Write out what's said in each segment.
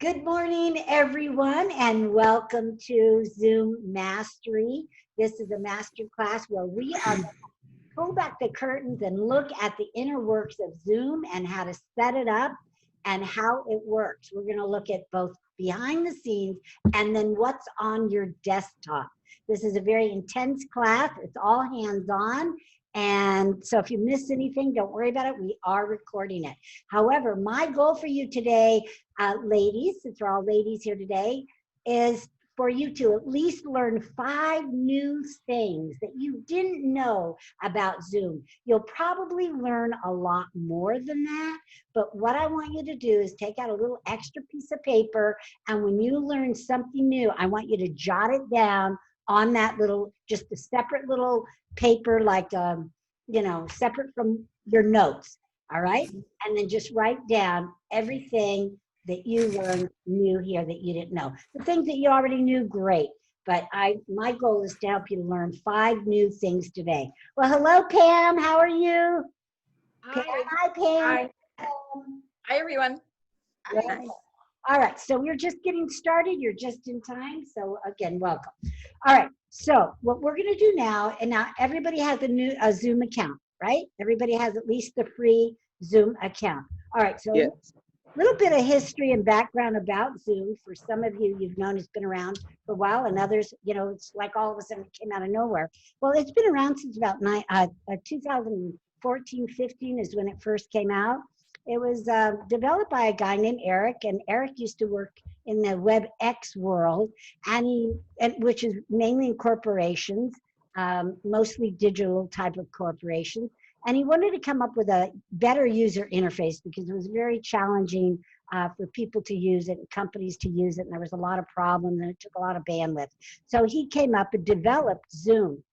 Good morning, everyone, and welcome to Zoom Mastery. This is a master class where we are pull back the curtains and look at the inner works of Zoom and how to set it up and how it works. We're going to look at both behind the scenes and then what's on your desktop. This is a very intense class. It's all hands-on. And so if you miss anything, don't worry about it. We are recording it. However, my goal for you today, ladies, since we're all ladies here today, is for you to at least learn 5 new things that you didn't know about Zoom. You'll probably learn a lot more than that, but what I want you to do is take out a little extra piece of paper, and when you learn something new, I want you to jot it down on that little, just a separate little paper, like, separate from your notes, all right? And then just write down everything that you learned new here that you didn't know. The things that you already knew, great. But my goal is to help you learn 5 new things today. Well, hello, Pam. How are you? Hi. Hi, Pam. Hi. Hi, everyone. Hi. All right, so we're just getting started. You're just in time. So again, welcome. All right, so what we're going to do now, and now everybody has a Zoom account, right? Everybody has at least the free Zoom account. All right, so Yeah. little bit of history and background about Zoom. For some of you, you've known it's been around for a while, and others, it's like all of a sudden it came out of nowhere. Well, it's been around since about 2014, 15 is when it first came out. It was developed by a guy named Eric, and Eric used to work in the WebEx world, which is mainly in corporations, mostly digital type of corporations. And he wanted to come up with a better user interface because it was very challenging for people to use it and companies to use it. And there was a lot of problems and it took a lot of bandwidth. So he came up and developed Zoom.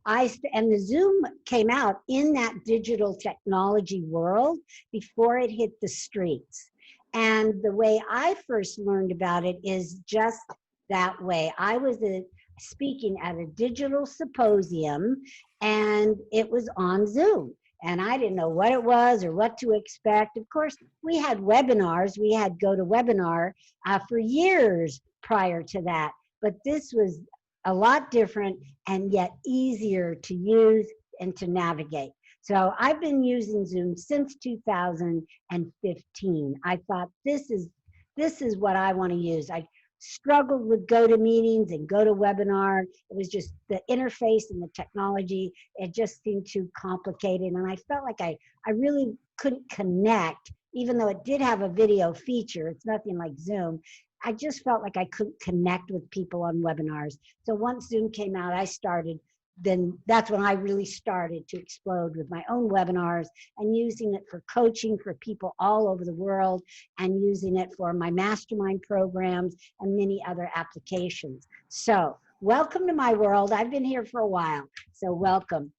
And the Zoom came out in that digital technology world before it hit the streets. And the way I first learned about it is just that way. I was speaking at a digital symposium, and it was on Zoom. And I didn't know what it was or what to expect. Of course, we had webinars. We had GoToWebinar for years prior to that. But this was a lot different and yet easier to use and to navigate. So I've been using Zoom since 2015. I thought this is what I want to use. I struggled with GoToMeetings and GoToWebinar. It was just the interface and the technology. It just seemed too complicated. And I felt like I really couldn't connect, even though it did have a video feature. It's nothing like Zoom. I just felt like I couldn't connect with people on webinars. So once Zoom came out, then that's when I really started to explode with my own webinars and using it for coaching for people all over the world and using it for my mastermind programs and many other applications. So welcome to my world. I've been here for a while, so welcome.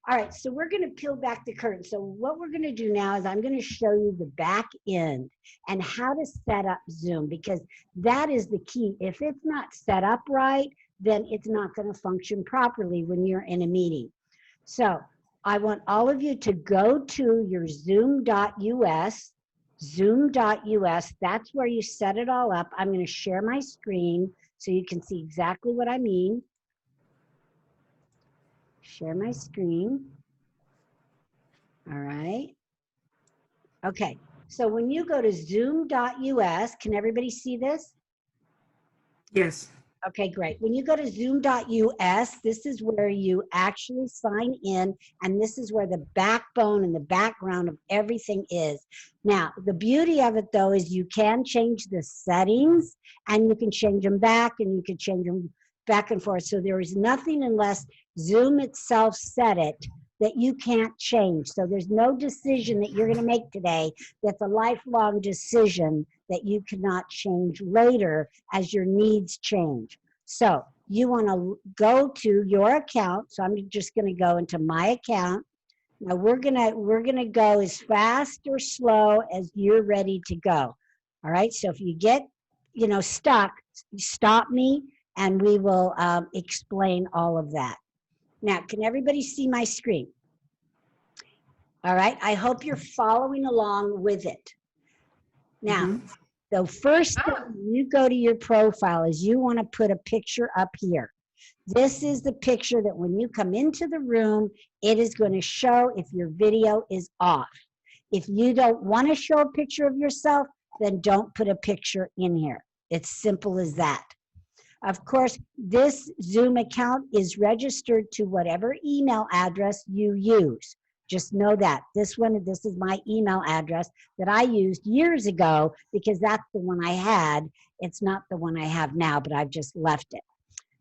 All right, so we're going to peel back the curtain. So what we're going to do now is I'm going to show you the back end and how to set up Zoom, because that is the key. If it's not set up right, then it's not going to function properly when you're in a meeting. So I want all of you to go to your zoom.us, zoom.us. That's where you set it all up. I'm going to share my screen so you can see exactly what I mean. Share my screen. All right. Okay. So when you go to zoom.us, can everybody see this? Yes. Okay, great. When you go to zoom.us, this is where you actually sign in, and this is where the backbone and the background of everything is. Now, the beauty of it, though, is you can change the settings, and you can change them back, and you can change them back and forth. So there is nothing, unless Zoom itself set it, that you can't change. So there's no decision that you're going to make today that's a lifelong decision that you cannot change later as your needs change. So you want to go to your account. So I'm just going to go into my account. Now we're gonna go as fast or slow as you're ready to go. All right. So if you get stuck, stop me and we will explain all of that. Now, can everybody see my screen? All right. I hope you're following along with it. Now, The first thing you go to your profile is you want to put a picture up here. This is the picture that when you come into the room, it is going to show if your video is off. If you don't want to show a picture of yourself, then don't put a picture in here. It's simple as that. Of course, this Zoom account is registered to whatever email address you use. Just know that. This is my email address that I used years ago because that's the one I had. It's not the one I have now, but I've just left it.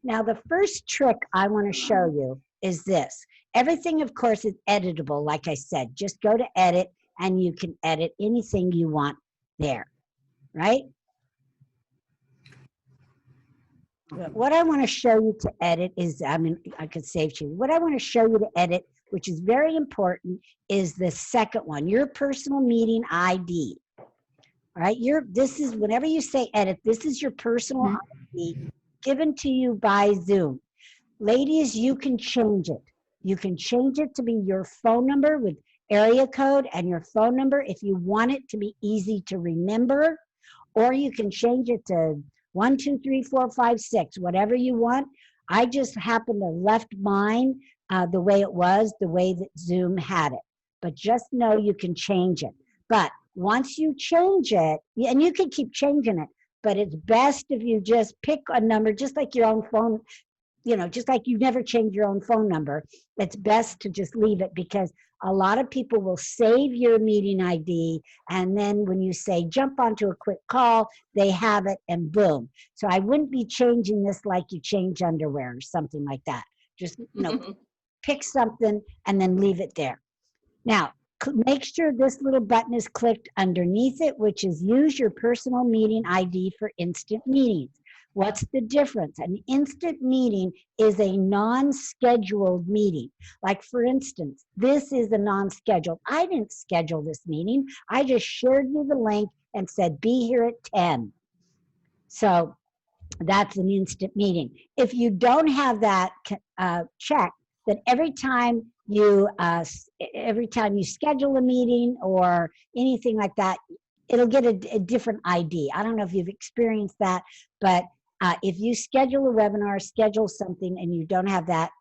Now, the first trick I want to show you is this. Everything, of course, is editable, like I said. Just go to edit, and you can edit anything you want there, right? What I want to show you to edit is, I could save to you. What I want to show you to edit, which is very important, is the second one, your personal meeting ID. All right, this is, whenever you say edit, this is your personal ID given to you by Zoom. Ladies, you can change it. You can change it to be your phone number with area code and your phone number if you want it to be easy to remember, or you can change it to 1, 2, 3, 4, 5, 6, whatever you want. I just happened to left mine the way it was, the way that Zoom had it. But just know you can change it. But once you change it, and you can keep changing it, but it's best if you just pick a number, just like your own phone, just like you never change your own phone number. It's best to just leave it because a lot of people will save your meeting ID, and then when you say jump onto a quick call, they have it and boom. So I wouldn't be changing this like you change underwear or something like that. Just, pick something and then leave it there. Now, make sure this little button is clicked underneath it, which is use your personal meeting ID for instant meetings. What's the difference? An instant meeting is a non-scheduled meeting. Like, for instance, this is a non-scheduled. I didn't schedule this meeting. I just shared you the link and said, be here at 10. So that's an instant meeting. If you don't have that check, then every time you schedule a meeting or anything like that, it'll get a different ID. I don't know if you've experienced that, but if you schedule a webinar, schedule something, and you don't have that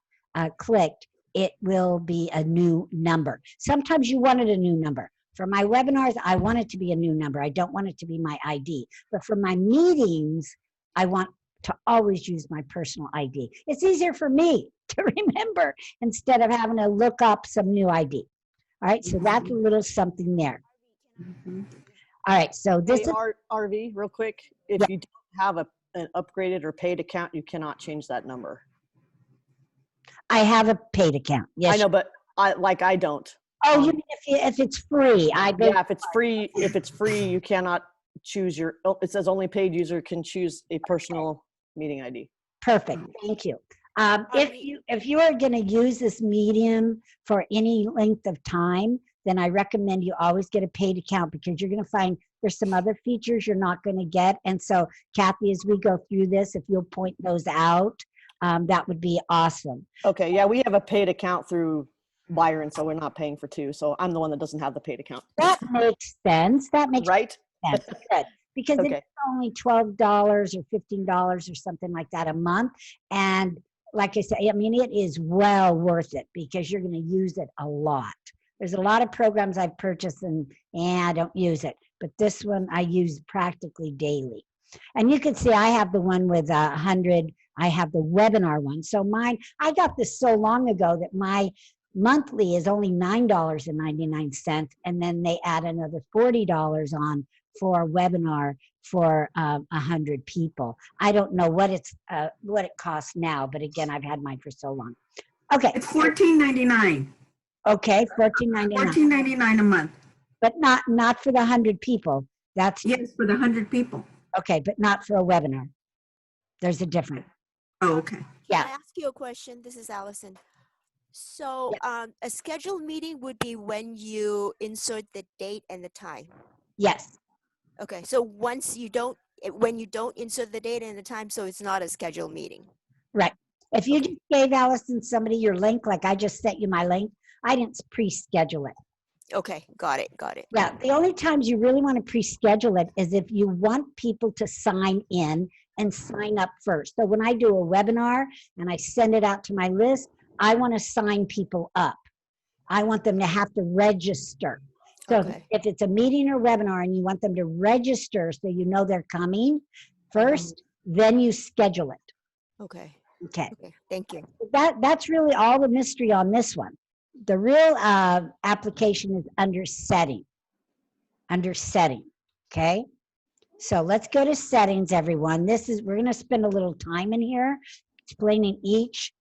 clicked, it will be a new number. Sometimes you wanted a new number. For my webinars, I want it to be a new number. I don't want it to be my ID. But for my meetings, I want to always use my personal ID. It's easier for me to remember instead of having to look up some new ID. All right, so that's a little something there. All right, so this is Arvee, real quick. If you don't have an upgraded or paid account, you cannot change that number. I have a paid account. Yes, I know, but I don't. Oh, you mean if it's free? Yeah, if it's free, you cannot choose your. It says only paid user can choose a personal meeting ID. Perfect. Thank you. If you are going to use this medium for any length of time, then I recommend you always get a paid account because you're going to find there's some other features you're not going to get. And so, Kathy, as we go through this, if you'll point those out, that would be awesome. Okay. Yeah, we have a paid account through Byron, so we're not paying for two. So I'm the one that doesn't have the paid account. That makes sense. That makes right. Sense. Good. Because it's only $12 or $15 or something like that a month. And like I said, I mean, it is well worth it because you're going to use it a lot. There's a lot of programs I've purchased and I don't use it. But this one I use practically daily. And you can see I have the one with 100. I have the webinar one. So mine, I got this so long ago that my monthly is only $9.99. And then they add another $40 on for a webinar for 100 people. I don't know what it costs now, but again, I've had mine for so long. Okay. It's $14.99. Okay, $14.99. $14.99 a month. But not for the 100 people. That's yes, for the 100 people. Okay, but not for a webinar. There's a difference. Oh, okay. Yeah. Can I ask you a question? This is Allison. So a scheduled meeting would be when you insert the date and the time. Yes. Okay, so when you don't insert the date and the time, so it's not a scheduled meeting. Right. If you just gave Allison somebody your link, like I just sent you my link, I didn't pre-schedule it. Okay, got it, got it. Yeah, the only times you really want to pre-schedule it is if you want people to sign in and sign up first. So when I do a webinar and I send it out to my list, I want to sign people up. I want them to have to register. So Okay. if it's a meeting or webinar and you want them to register so you know they're coming first, then you schedule it. Okay. Okay. Okay. Thank you. That's really all the mystery on this one. The real application is under setting. Under setting. Okay. So let's go to settings, everyone. We're going to spend a little time in here explaining each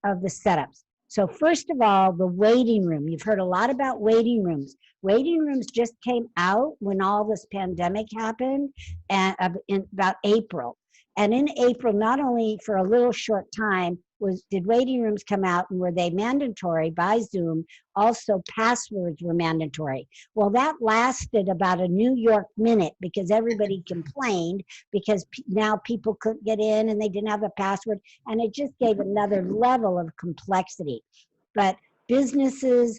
of the setups. So first of all, the waiting room. You've heard a lot about waiting rooms. Waiting rooms just came out when all this pandemic happened, and in about April. And in April, not only for a little short time did waiting rooms come out, and were they mandatory by Zoom, also passwords were mandatory. Well, that lasted about a New York minute because everybody complained because now people couldn't get in and they didn't have a password, and it just gave another level of complexity. But businesses,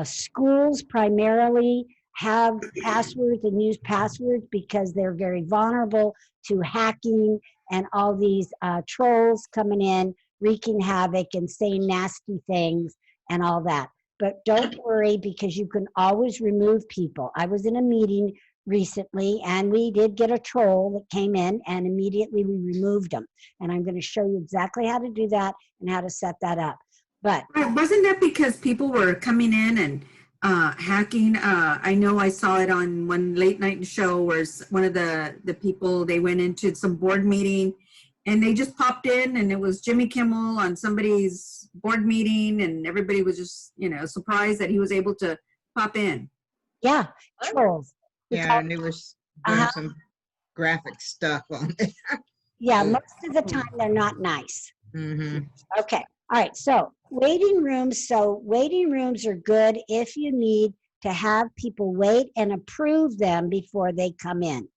schools primarily have passwords and use passwords because they're very vulnerable to hacking and all these trolls coming in, wreaking havoc and saying nasty things and all that. But don't worry, because you can always remove people. I was in a meeting recently and we did get a troll that came in, and immediately we removed them. And I'm going to show you exactly how to do that and how to set that up. But Wasn't that because people were coming in and hacking? I know I saw it on one late night show where one of the people, they went into some board meeting and they just popped in, and it was Jimmy Kimmel on somebody's board meeting, and everybody was just, surprised that he was able to pop in. yeah, trolls. Yeah, and it was doing Uh-huh. some graphic stuff on it. Yeah, most of the time they're not nice. Mm-hmm. Okay. All right. So waiting rooms. So waiting rooms are good if you need to have people wait and approve them before they come in.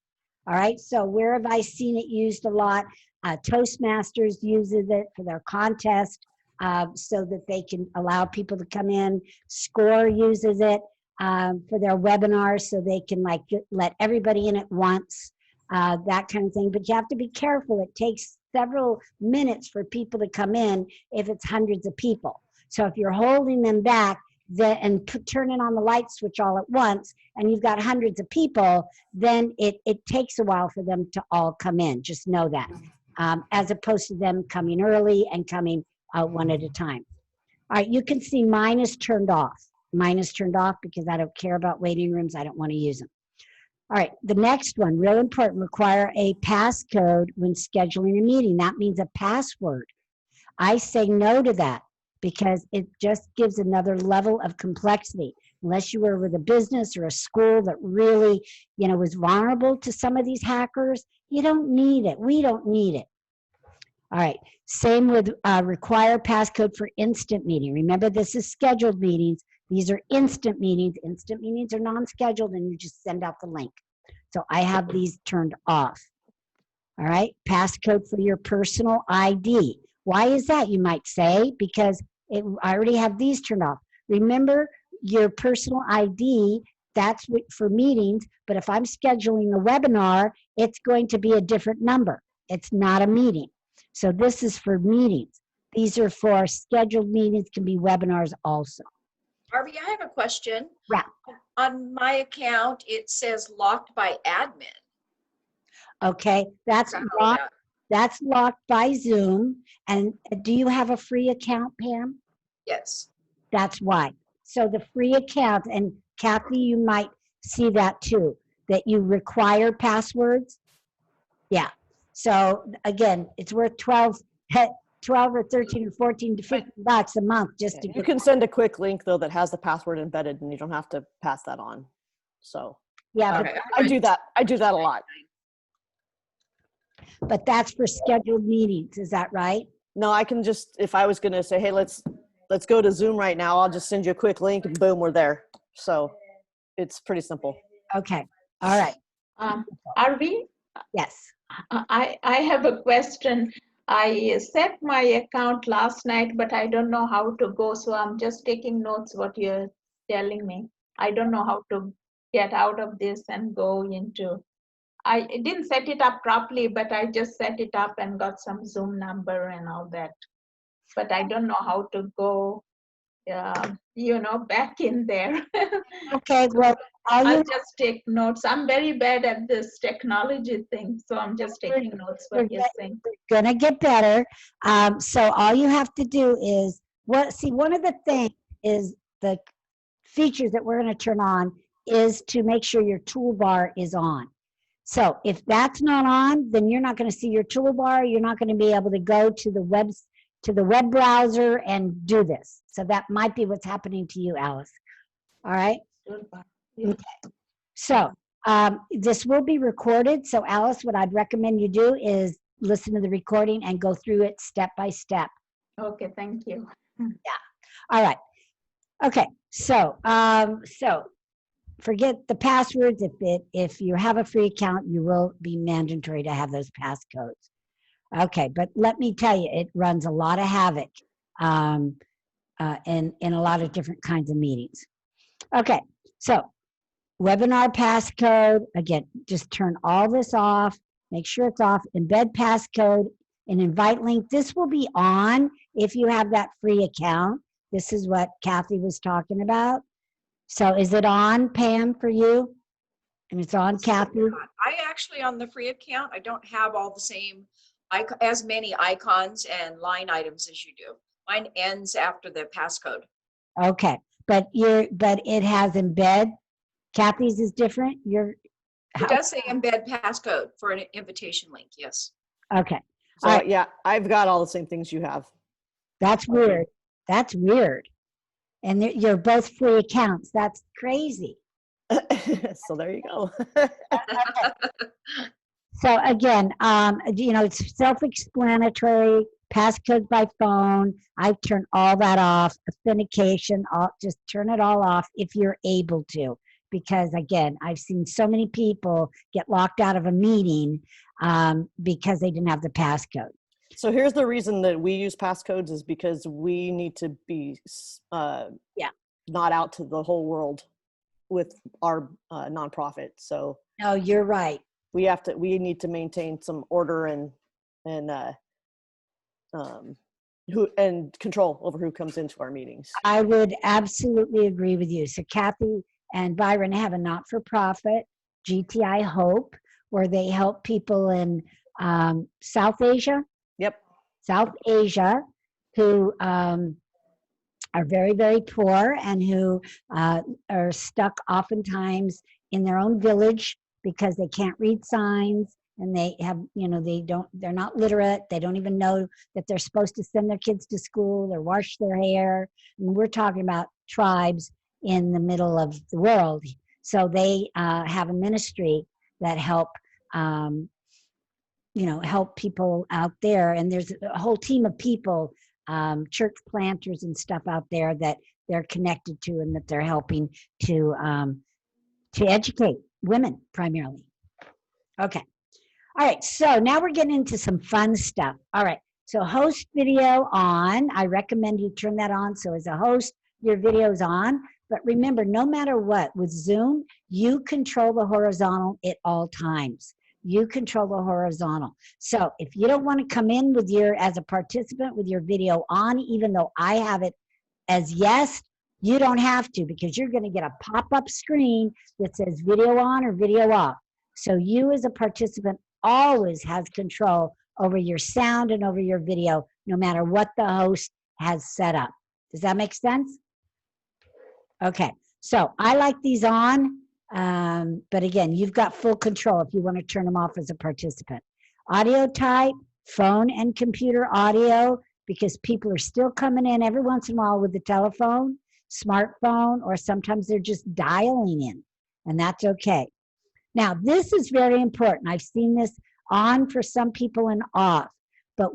All right. So where have I seen it used a lot? Toastmasters uses it for their contest so that they can allow people to come in. SCORE uses it for their webinars so they can let everybody in at once, that kind of thing. But you have to be careful. It takes several minutes for people to come in if it's hundreds of people. So if you're holding them back and turning on the light switch all at once, and you've got hundreds of people, then it takes a while for them to all come in. Just know that. As opposed to them coming early and coming one at a time. All right, you can see mine is turned off. Mine is turned off because I don't care about waiting rooms. I don't want to use them. All right, the next one, real important, require a passcode when scheduling a meeting. That means a password. I say no to that because it just gives another level of complexity. Unless you were with a business or a school that really, was vulnerable to some of these hackers, you don't need it. We don't need it. All right, same with require passcode for instant meeting. Remember, this is scheduled meetings. These are instant meetings. Instant meetings are non-scheduled, and you just send out the link. So I have these turned off. All right, passcode for your personal ID. Why is that, you might say? Because I already have these turned off. Remember, your personal ID, that's for meetings, but if I'm scheduling a webinar, it's going to be a different number. It's not a meeting. So this is for meetings. These are for scheduled meetings, can be webinars also. Arvee, I have a question. Yeah. On my account, it says locked by admin. Okay, that's How locked. about- That's locked by Zoom. And do you have a free account, Pam? Yes. That's why. So the free account, and Kathy, you might see that too, that you require passwords. Yeah. So again, it's worth 12 or 13 or 14 to 15 bucks a month just to You get. can send a quick link though that has the password embedded, and you don't have to pass that on. So Yeah, Okay. I do that. I do that a lot. but that's for scheduled meetings. Is that right? No, I can just, if I was going to say, hey, let's go to Zoom right now, I'll just send you a quick link and boom, we're there. So it's pretty simple. Okay. All right. Arvee, Yes. I have a question. I set my account last night, but I don't know how to go, so I'm just taking notes what you're telling me. I don't know how to get out of this and go into. I didn't set it up properly, but I just set it up and got some Zoom number and all that. But I don't know how to go, back in there. Okay, well, all I'll you just take notes. I'm very bad at this technology thing, so I'm just taking notes what you're saying. gonna get better. So all you have to do is one of the things is the features that we're gonna turn on is to make sure your toolbar is on. So if that's not on, then you're not gonna see your toolbar. You're not gonna be able to go to the web browser and do this. So that might be what's happening to you, Alice. All right. Yeah. So this will be recorded. So Alice, what I'd recommend you do is listen to the recording and go through it step by step. Okay, thank you. All right. Okay. So forget the passwords. If you have a free account, you will be mandatory to have those passcodes. Okay, but let me tell you, it runs a lot of havoc in a lot of different kinds of meetings. Okay, so webinar passcode, again, just turn all this off, make sure it's off, embed passcode, and invite link. This will be on if you have that free account. This is what Kathy was talking about. So is it on, Pam, for you? And it's on, Kathy? I actually, on the free account, I don't have all the same, as many icons and line items as you do. Mine ends after the passcode. Okay, but it has embed. Kathy's is different. It does say embed passcode for an invitation link, yes. Okay. So All right. yeah, I've got all the same things you have. That's weird. That's weird. And you're both free accounts. That's crazy. So there you go. So again, it's self-explanatory. Passcode by phone. I've turned all that off. Authentication. Just turn it all off if you're able to. Because again, I've seen so many people get locked out of a meeting because they didn't have the passcode. So here's the reason that we use passcodes is because we need to be not out to the whole world with our nonprofit. So No, you're right. we need to maintain some order and control over who comes into our meetings. I would absolutely agree with you. So Kathy and Byron have a not-for-profit, GTI Hope, where they help people in South Asia. Yep. South Asia who are very, very poor and who are stuck oftentimes in their own village because they can't read signs and they have, they're not literate. They don't even know that they're supposed to send their kids to school or wash their hair. And we're talking about tribes in the middle of the world. So they have a ministry that help people out there. And there's a whole team of people, church planters and stuff out there that they're connected to and that they're helping to educate women primarily. Okay. All right. So now we're getting into some fun stuff. All right. So host video on. I recommend you turn that on. So as a host, your video's on. But remember, no matter what, with Zoom, you control the horizontal at all times. You control the horizontal. So if you don't want to come in as a participant with your video on, even though I have it as yes, you don't have to, because you're going to get a pop-up screen that says video on or video off. So you as a participant always has control over your sound and over your video, no matter what the host has set up. Does that make sense? Okay, so I like these on. But again, you've got full control if you want to turn them off as a participant. Audio type, phone and computer audio, because people are still coming in every once in a while with the telephone, smartphone, or sometimes they're just dialing in, and that's okay. Now, this is very important. I've seen this on for some people and off, but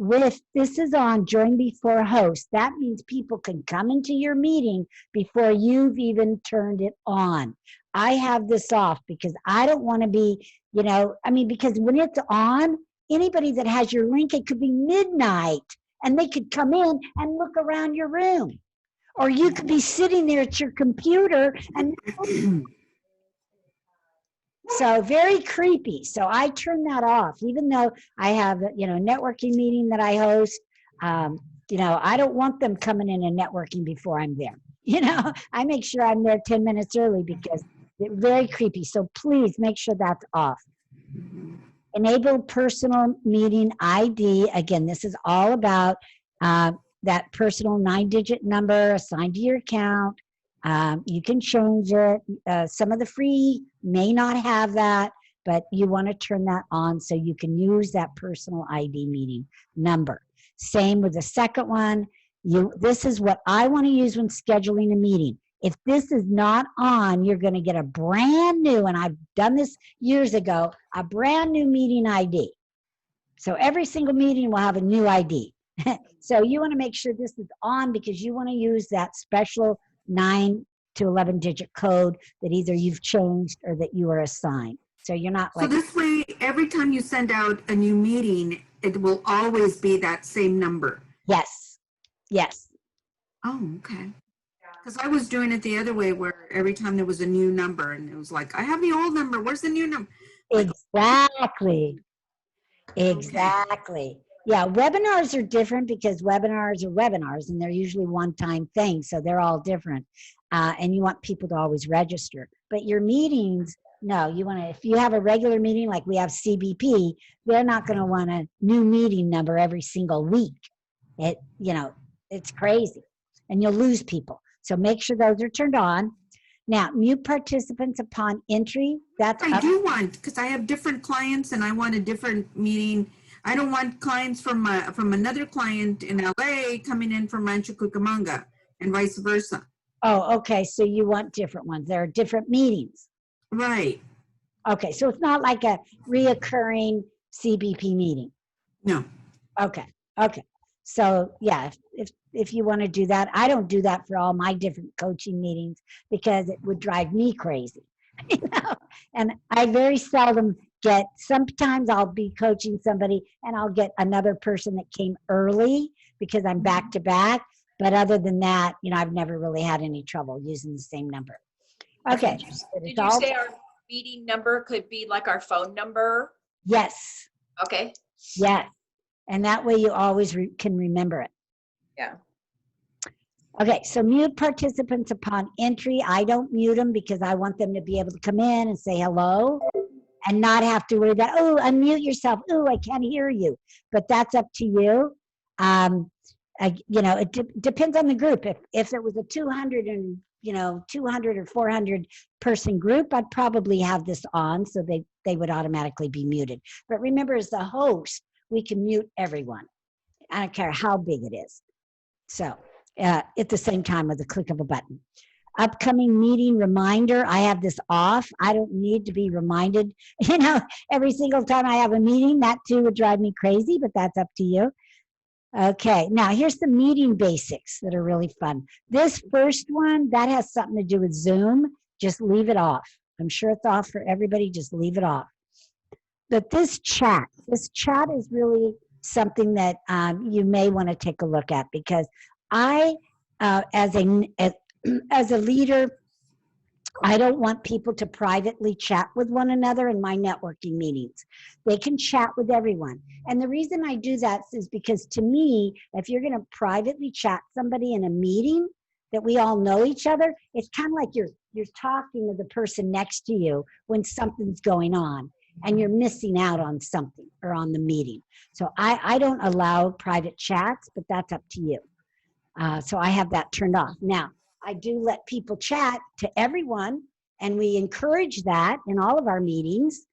this is on join before host. That means people can come into your meeting before you've even turned it on. I have this off because I don't want to be, because when it's on, anybody that has your link, it could be midnight and they could come in and look around your room. Or you could be sitting there at your computer and so very creepy. So I turn that off, even though I have, a networking meeting that I host. I don't want them coming in and networking before I'm there. I make sure I'm there 10 minutes early because they're very creepy. So please make sure that's off. Enable personal meeting ID. Again, this is all about that personal 9-digit number assigned to your account. You can change it. Some of the free may not have that, but you want to turn that on so you can use that personal ID meeting number. Same with the second one. This is what I want to use when scheduling a meeting. If this is not on, you're going to get a brand new, and I've done this years ago, a brand new meeting ID. So every single meeting will have a new ID. So you want to make sure this is on because you want to use that special 9 to 11-digit code that either you've changed or that you are assigned. So you're not like. So this way, every time you send out a new meeting, it will always be that same number. Yes. Yes. Oh, okay. Because I was doing it the other way where every time there was a new number and it was like, I have the old number. Where's the new number? Exactly. Exactly. Yeah, webinars are different because webinars are webinars and they're usually one-time things, so they're all different. And you want people to always register. But your meetings, no, you want to, if you have a regular meeting like we have CBP, they're not going to want a new meeting number every single week. It's crazy. And you'll lose people. So make sure those are turned on. Now, mute participants upon entry. That's I do want, because I have different clients and I want a different meeting. I don't want clients from another client in LA coming in from Rancho Cucamonga and vice versa. Oh, okay. So you want different ones. There are different meetings. Right. Okay. So it's not like a reoccurring CBP meeting. No. Okay. Okay. So yeah, if you want to do that, I don't do that for all my different coaching meetings because it would drive me crazy. And I very seldom sometimes I'll be coaching somebody and I'll get another person that came early because I'm back to back. But other than that, I've never really had any trouble using the same number. Okay. Did you say our meeting number could be like our phone number? Yes. Okay. Yes. And that way you always can remember it. Yeah. Okay, so mute participants upon entry. I don't mute them because I want them to be able to come in and say hello and not have to worry about, oh, unmute yourself. Oh, I can't hear you. But that's up to you. It depends on the group. If it was a 200 or 400 person group, I'd probably have this on so they would automatically be muted. But remember, as the host, we can mute everyone. I don't care how big it is. So at the same time with the click of a button. Upcoming meeting reminder, I have this off. I don't need to be reminded, every single time I have a meeting. That too would drive me crazy, but that's up to you. Okay, now here's the meeting basics that are really fun. This first one, that has something to do with Zoom. Just leave it off. I'm sure it's off for everybody. Just leave it off. But this chat is really something that you may want to take a look at because I, as a leader, I don't want people to privately chat with one another in my networking meetings. They can chat with everyone. And the reason I do that is because to me, if you're going to privately chat somebody in a meeting that we all know each other, it's kind of like you're talking to the person next to you when something's going on and you're missing out on something or on the meeting. So I don't allow private chats, but that's up to you. So I have that turned off. Now, I do let people chat to everyone, and we encourage that in all of our meetings,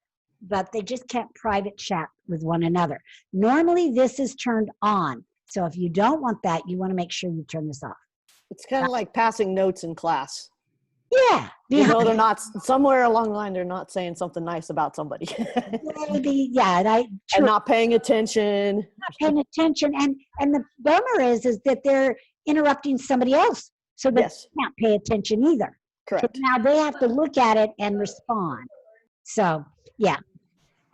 but they just can't private chat with one another. Normally, this is turned on. So if you don't want that, you want to make sure you turn this off. It's kind of like passing notes in class. Yeah. They're not, somewhere along the line, they're not saying something nice about somebody. Maybe, yeah. And not paying attention. Not paying attention. And the bummer is that they're interrupting somebody else. So they can't pay attention either. Correct. So now they have to look at it and respond. So, yeah.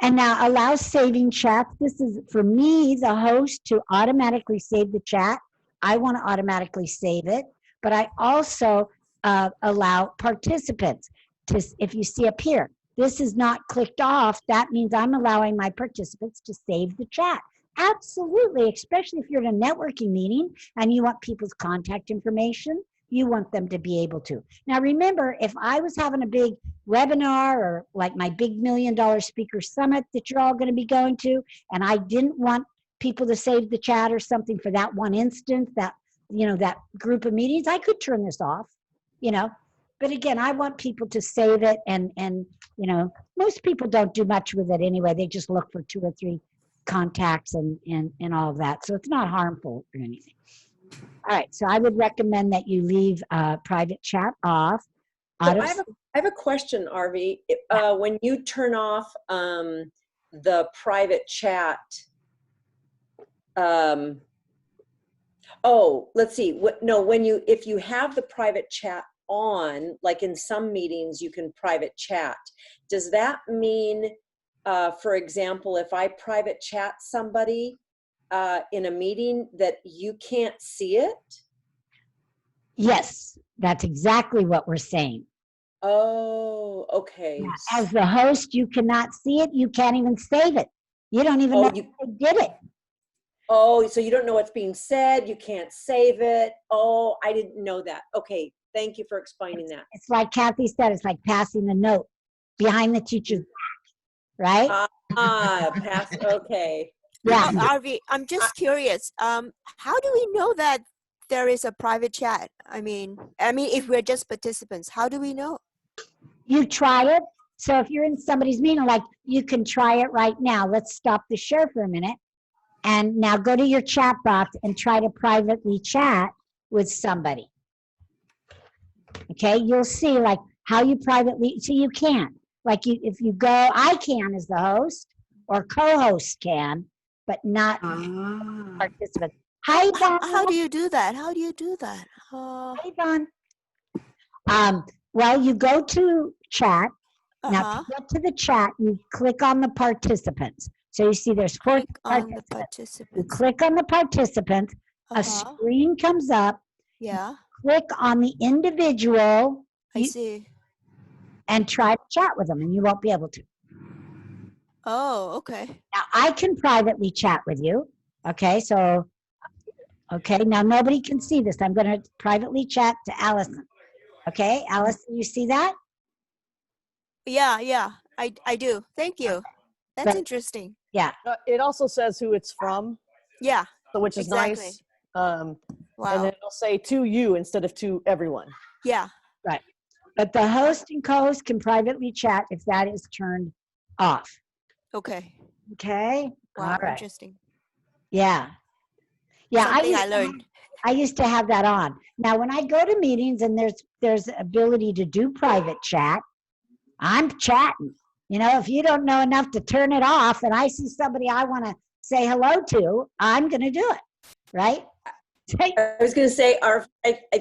And now allow saving chats. This is, for me, the host, to automatically save the chat. I want to automatically save it. but I also allow participants to, if you see up here, this is not clicked off, that means I'm allowing my participants to save the chat. Absolutely, especially if you're in a networking meeting and you want people's contact information, you want them to be able to. Now remember, if I was having a big webinar or like my big $1 million speaker summit that you're all going to be going to, and I didn't want people to save the chat or something for that one instance, that, you know, that group of meetings, I could turn this off, you know. But again, I want people to save it, and you know, most people don't do much with it anyway. They just look for 2 or 3 contacts and all of that. So it's not harmful or anything. All right, so I would recommend that you leave private chat off. So I have a question, Arvee. When you turn off the private chat, let's see. If you have the private chat on, like in some meetings, you can private chat. Does that mean, for example, if I private chat somebody in a meeting, that you can't see it? Yes, that's exactly what we're saying. Oh, okay. As the host, you cannot see it. You can't even save it. You don't even know if they did it. Oh, so you don't know what's being said. You can't save it. Oh, I didn't know that. Okay, thank you for explaining that. It's like Kathy said, it's like passing the note behind the teacher's back, right? Okay. Yeah. Arvee, I'm just curious. How do we know that there is a private chat? I mean, if we're just participants, how do we know? You try it. So if you're in somebody's meeting, like, you can try it right now. Let's stop the share for a minute. And now go to your chat box and try to privately chat with somebody. Okay, you'll see like how you privately, so you can. Like if you go, I can as the host, or co-host can, but not participants. Hi, Yvonne. How do you do that? How do you do that? Hi, Yvonne. Well, you go to chat. Now, to get to the chat, you click on the participants. So you see there's 4 participants. You click on the participant, a screen comes up. Yeah. Click on the individual. I see. And try to chat with them, and you won't be able to. Oh, okay. Now, I can privately chat with you. Okay, so, okay, now nobody can see this. I'm going to privately chat to Allison. Okay, Allison, you see that? Yeah, I do. Thank you. That's interesting. Yeah. It also says who it's from. Yeah. Which is nice. Wow. And then it'll say to you instead of to everyone. Yeah. Right. But the host and co-host can privately chat if that is turned off. Okay. Okay. Wow. All right. Interesting. Yeah. Yeah. Something I learned. I used to have that on. Now, when I go to meetings and there's ability to do private chat, I'm chatting. You know, if you don't know enough to turn it off and I see somebody I want to say hello to, I'm going to do it. Right? I was going to say, I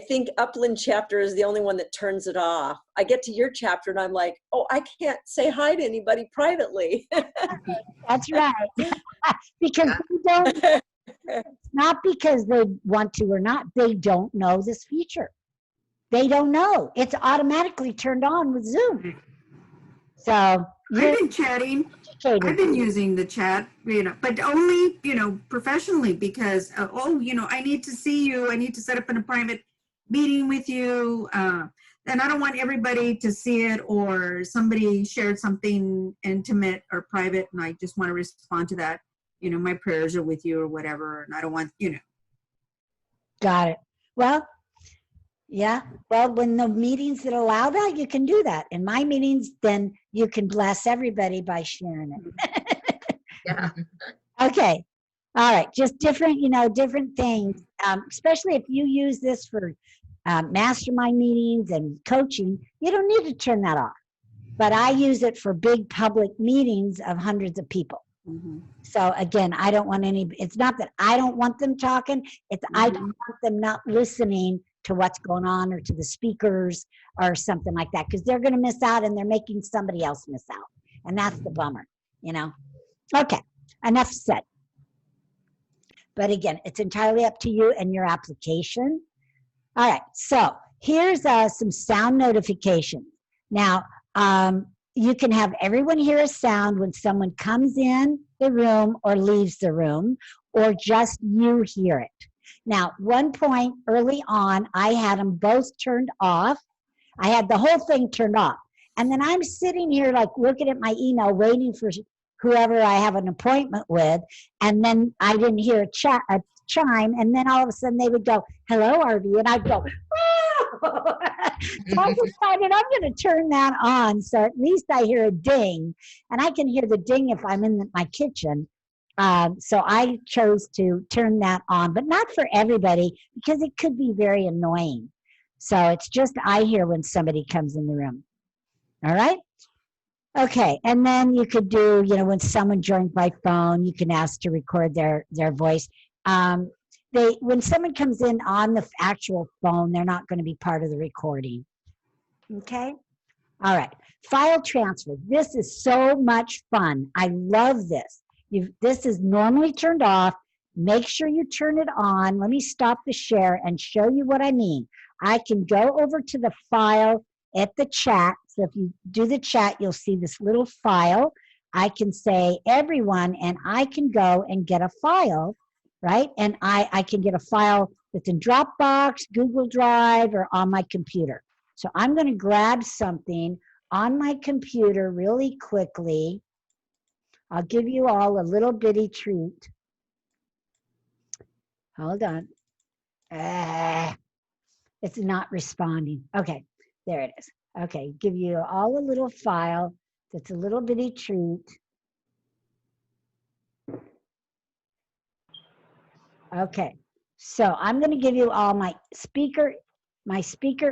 think Upland chapter is the only one that turns it off. I get to your chapter and I'm like, oh, I can't say hi to anybody privately. That's right. Because they don't, it's not because they want to or not. They don't know this feature. They don't know. It's automatically turned on with Zoom. So I've been chatting. I've been using the chat, but only, professionally, because, I need to see you. I need to set up a private meeting with you. And I don't want everybody to see it, or somebody shared something intimate or private, and I just want to respond to that. My prayers are with you or whatever. And I don't want, Got it. Well, yeah. Well, when the meetings that allow that, you can do that. In my meetings, then you can bless everybody by sharing it. Yeah. Okay. All right. Just different, different things. Especially if you use this for mastermind meetings and coaching, you don't need to turn that off. But I use it for big public meetings of hundreds of people. Mm-hmm. So again, I don't want it's not that I don't want them talking. It's I don't want them not listening to what's going on, or to the speakers or something like that, because they're going to miss out and they're making somebody else miss out. And that's the bummer, Okay, enough said. But again, it's entirely up to you and your application. All right, so here's some sound notifications. Now, you can have everyone hear a sound when someone comes in the room or leaves the room, or just you hear it. Now, one point early on, I had them both turned off. I had the whole thing turned off. And then I'm sitting here like looking at my email, waiting for whoever I have an appointment with. And then I didn't hear a chime. And then all of a sudden they would go, hello, Arvee. And I'd go, oh! So I decided I'm going to turn that on. So at least I hear a ding. And I can hear the ding if I'm in my kitchen. So I chose to turn that on, but not for everybody because it could be very annoying. So it's just I hear when somebody comes in the room. All right? Okay, and then you could do, when someone joins by phone, you can ask to record their voice. When someone comes in on the actual phone, they're not going to be part of the recording. Okay? All right. File transfer. This is so much fun. I love this. This is normally turned off. Make sure you turn it on. Let me stop the share and show you what I mean. I can go over to the file at the chat. So if you do the chat, you'll see this little file. I can say everyone, and I can go and get a file, right? And I can get a file that's in Dropbox, Google Drive, or on my computer. So I'm going to grab something on my computer really quickly. I'll give you all a little bitty treat. Hold on. It's not responding. Okay, there it is. Okay, give you all a little file that's a little bitty treat. Okay, so I'm going to give you all my speaker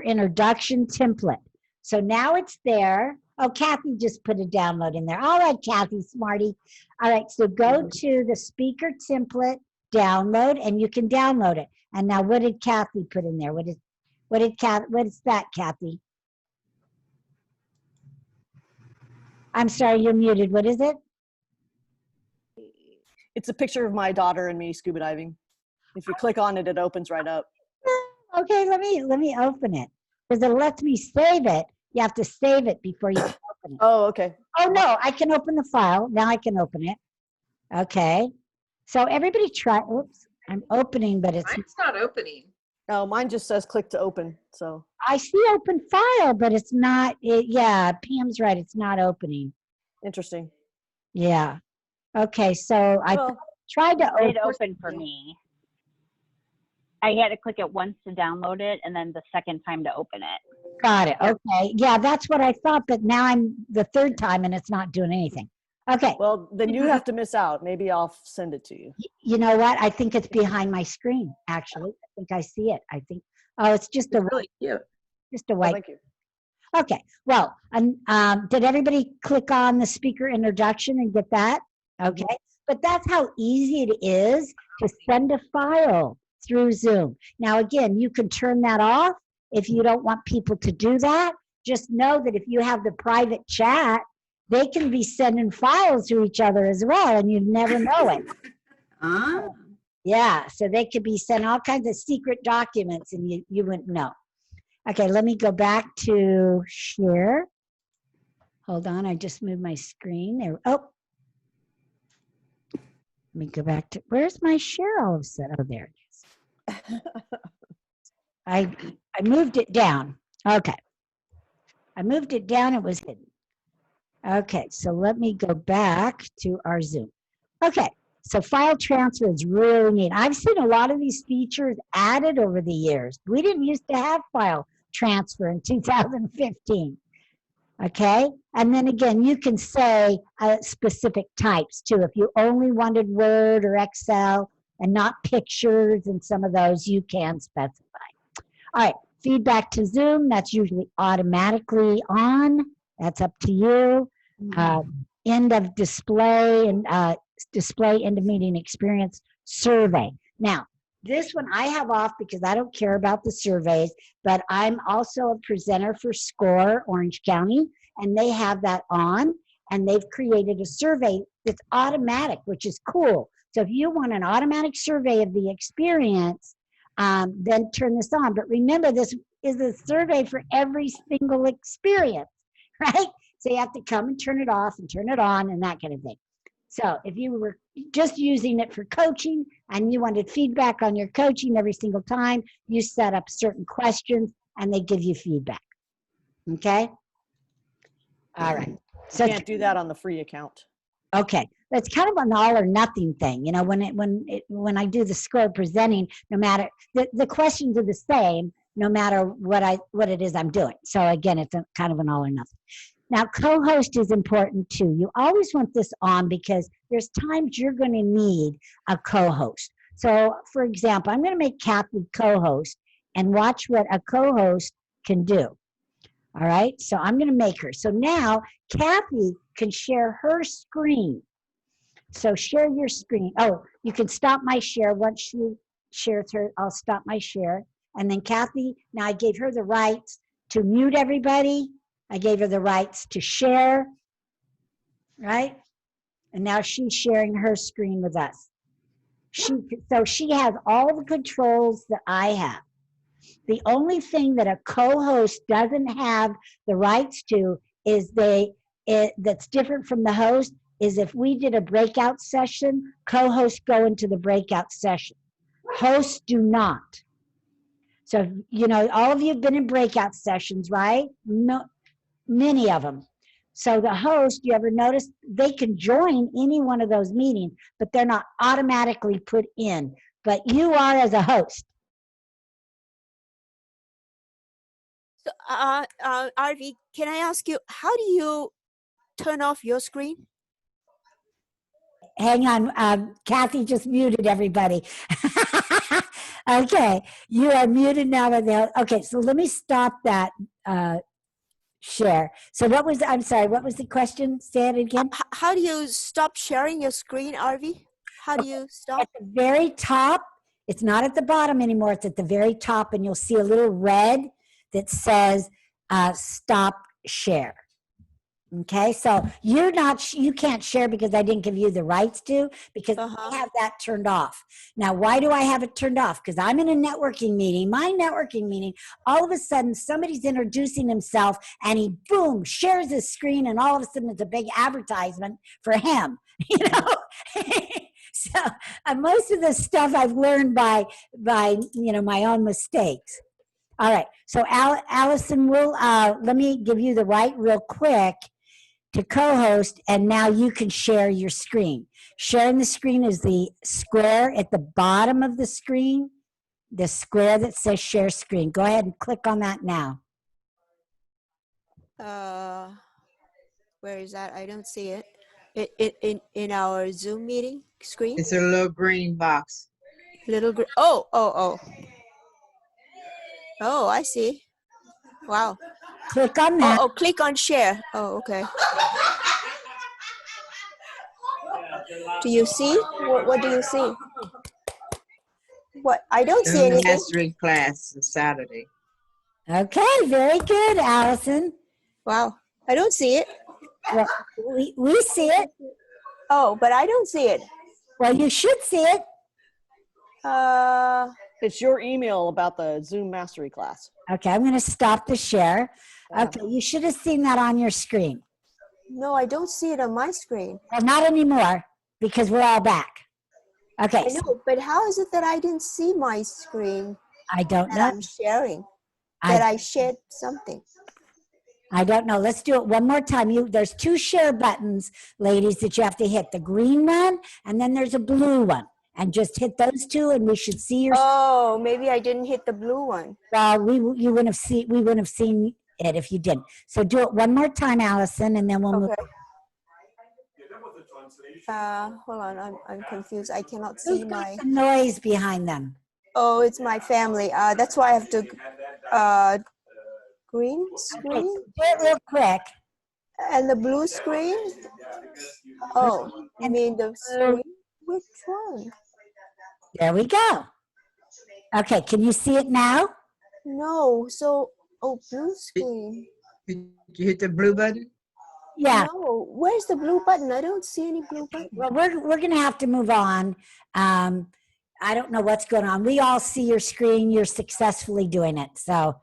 introduction template. So now it's there. Oh, Kathy just put a download in there. All right, Kathy, smarty. All right, so go to the speaker template download, and you can download it. And now, what did Kathy put in there? What is that, Kathy? I'm sorry, you're muted. What is it? It's a picture of my daughter and me scuba diving. If you click on it, it opens right up. Okay, let me open it because it lets me save it. You have to save it before you can open it. Oh, okay. Oh no, I can open the file. Now I can open it. Okay. So everybody try. Oops, I'm opening, but it's not opening. Oh, mine just says click to open. So I see open file, but it's not. Yeah, Pam's right. It's not opening. interesting. Yeah. Okay. So I tried to It opened for me. I had to click it once to download it, and then the second time to open it. Got it. Okay. Yeah, that's what I thought, but now I'm the third time and it's not doing anything. Okay. Well, then you have to miss out. Maybe I'll send it to you. You know what? I think it's behind my screen, actually. I think I see it. I think, oh, it's just a Really cute. just a white. Oh, thank you. Okay. Well, did everybody click on the speaker introduction and get that? Okay. But that's how easy it is to send a file through Zoom. Now, again, you can turn that off if you don't want people to do that. Just know that if you have the private chat, they can be sending files to each other as well, and you never know it. Yeah, so they could be sending all kinds of secret documents, and you wouldn't know. Okay, let me go back to share. Hold on, I just moved my screen there. Oh, let me go back to, where's my share all of a sudden? Oh, there it is. I moved it down. Okay. I moved it down, it was hidden. Okay, so let me go back to our Zoom. Okay, so file transfer is really neat. I've seen a lot of these features added over the years. We didn't used to have file transfer in 2015. Okay, and then again, you can say specific types too. If you only wanted Word or Excel and not pictures and some of those, you can specify. All right, feedback to Zoom, that's usually automatically on. That's up to you. End of display and display end of meeting experience survey. Now, this one I have off because I don't care about the surveys, but I'm also a presenter for SCORE Orange County, and they have that on, and they've created a survey that's automatic, which is cool. So if you want an automatic survey of the experience, then turn this on. But remember, this is a survey for every single experience, right? So you have to come and turn it off and turn it on and that kind of thing. So if you were just using it for coaching and you wanted feedback on your coaching every single time, you set up certain questions and they give you feedback. Okay? All right. So You can't do that on the free account. okay, that's kind of an all or nothing thing. You know, when I do the score presenting, no matter the questions are the same, no matter what it is I'm doing. So again, it's kind of an all or nothing. Now, co-host is important too. You always want this on because there's times you're going to need a co-host. So, for example, I'm going to make Kathy co-host and watch what a co-host can do. All right, so I'm going to make her. So now Kathy can share her screen. So share your screen. Oh, you can stop my share. Once she shares her, I'll stop my share. And then Kathy, now I gave her the rights to mute everybody. I gave her the rights to share, right? And now she's sharing her screen with us. So she has all the controls that I have. The only thing that a co-host doesn't have the rights to is that's different from the host is if we did a breakout session, co-hosts go into the breakout session. Hosts do not. So, you know, all of you have been in breakout sessions, right? No, many of them. So the host, you ever notice, they can join any one of those meetings, but they're not automatically put in. But you are as a host. So, Arvee, can I ask you, how do you turn off your screen? Hang on, Kathy just muted everybody. Okay, you are muted now. Okay, so let me stop that share. So I'm sorry, what was the question? Say it again. How do you stop sharing your screen, Arvee? How do you stop? At the very top, it's not at the bottom anymore, it's at the very top, and you'll see a little red that says stop share. Okay, so you can't share because I didn't give you the rights to, because I have that turned off. Now, why do I have it turned off? Because I'm in a networking meeting, all of a sudden somebody's introducing himself and he, boom, shares his screen and all of a sudden it's a big advertisement for him, you know? So most of the stuff I've learned by you know, my own mistakes. All right, so Allison, let me give you the right real quick to co-host, and now you can share your screen. Sharing the screen is the square at the bottom of the screen, the square that says share screen. Go ahead and click on that now. Where is that? I don't see it. In our Zoom meeting screen? It's a little green box. Little green. Oh, I see. Wow. Click on that. Oh, click on share. Oh, okay. Do you see? What do you see? What? I don't see anything. Mastery class on Saturday. Okay, very good, Allison. Wow. I don't see it. Well, we see it. Oh, but I don't see it. Well, you should see it. It's your email about the Zoom Mastery class. Okay, I'm going to stop the share. Yeah. Okay, you should have seen that on your screen. No, I don't see it on my screen. Well, not anymore, because we're all back. Okay. I know, but how is it that I didn't see my screen? I don't know. That I'm sharing. That I shared something. I don't know. Let's do it one more time. There's two share buttons, ladies, that you have to hit. The green one, and then there's a blue one. And just hit those two, and we should see your. Oh, maybe I didn't hit the blue one. Well, we wouldn't have seen it if you didn't. So do it one more time, Allison, and then we'll move. Hold on, I'm confused. I cannot see Who's got the noise behind them? Oh, it's my family. That's why I have to green screen. Okay, do it real quick. And the blue screen. Oh, I mean the screen. Which one? There we go. Okay, can you see it now? No. So, blue screen. Did you hit the blue button? Yeah. No. Where's the blue button? I don't see any blue button. Well, we're going to have to move on. I don't know what's going on. We all see your screen. You're successfully doing it. So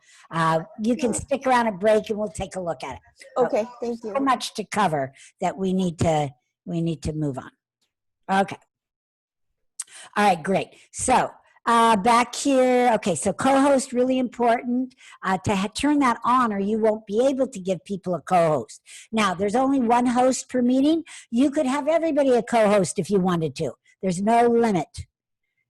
you can stick around at break and we'll take a look at it. Okay, thank So you. much to cover that we need to move on. Okay. All right, great. So back here, okay, so co-host, really important to turn that on or you won't be able to give people a co-host. Now, there's only one host per meeting. You could have everybody a co-host if you wanted to. There's no limit,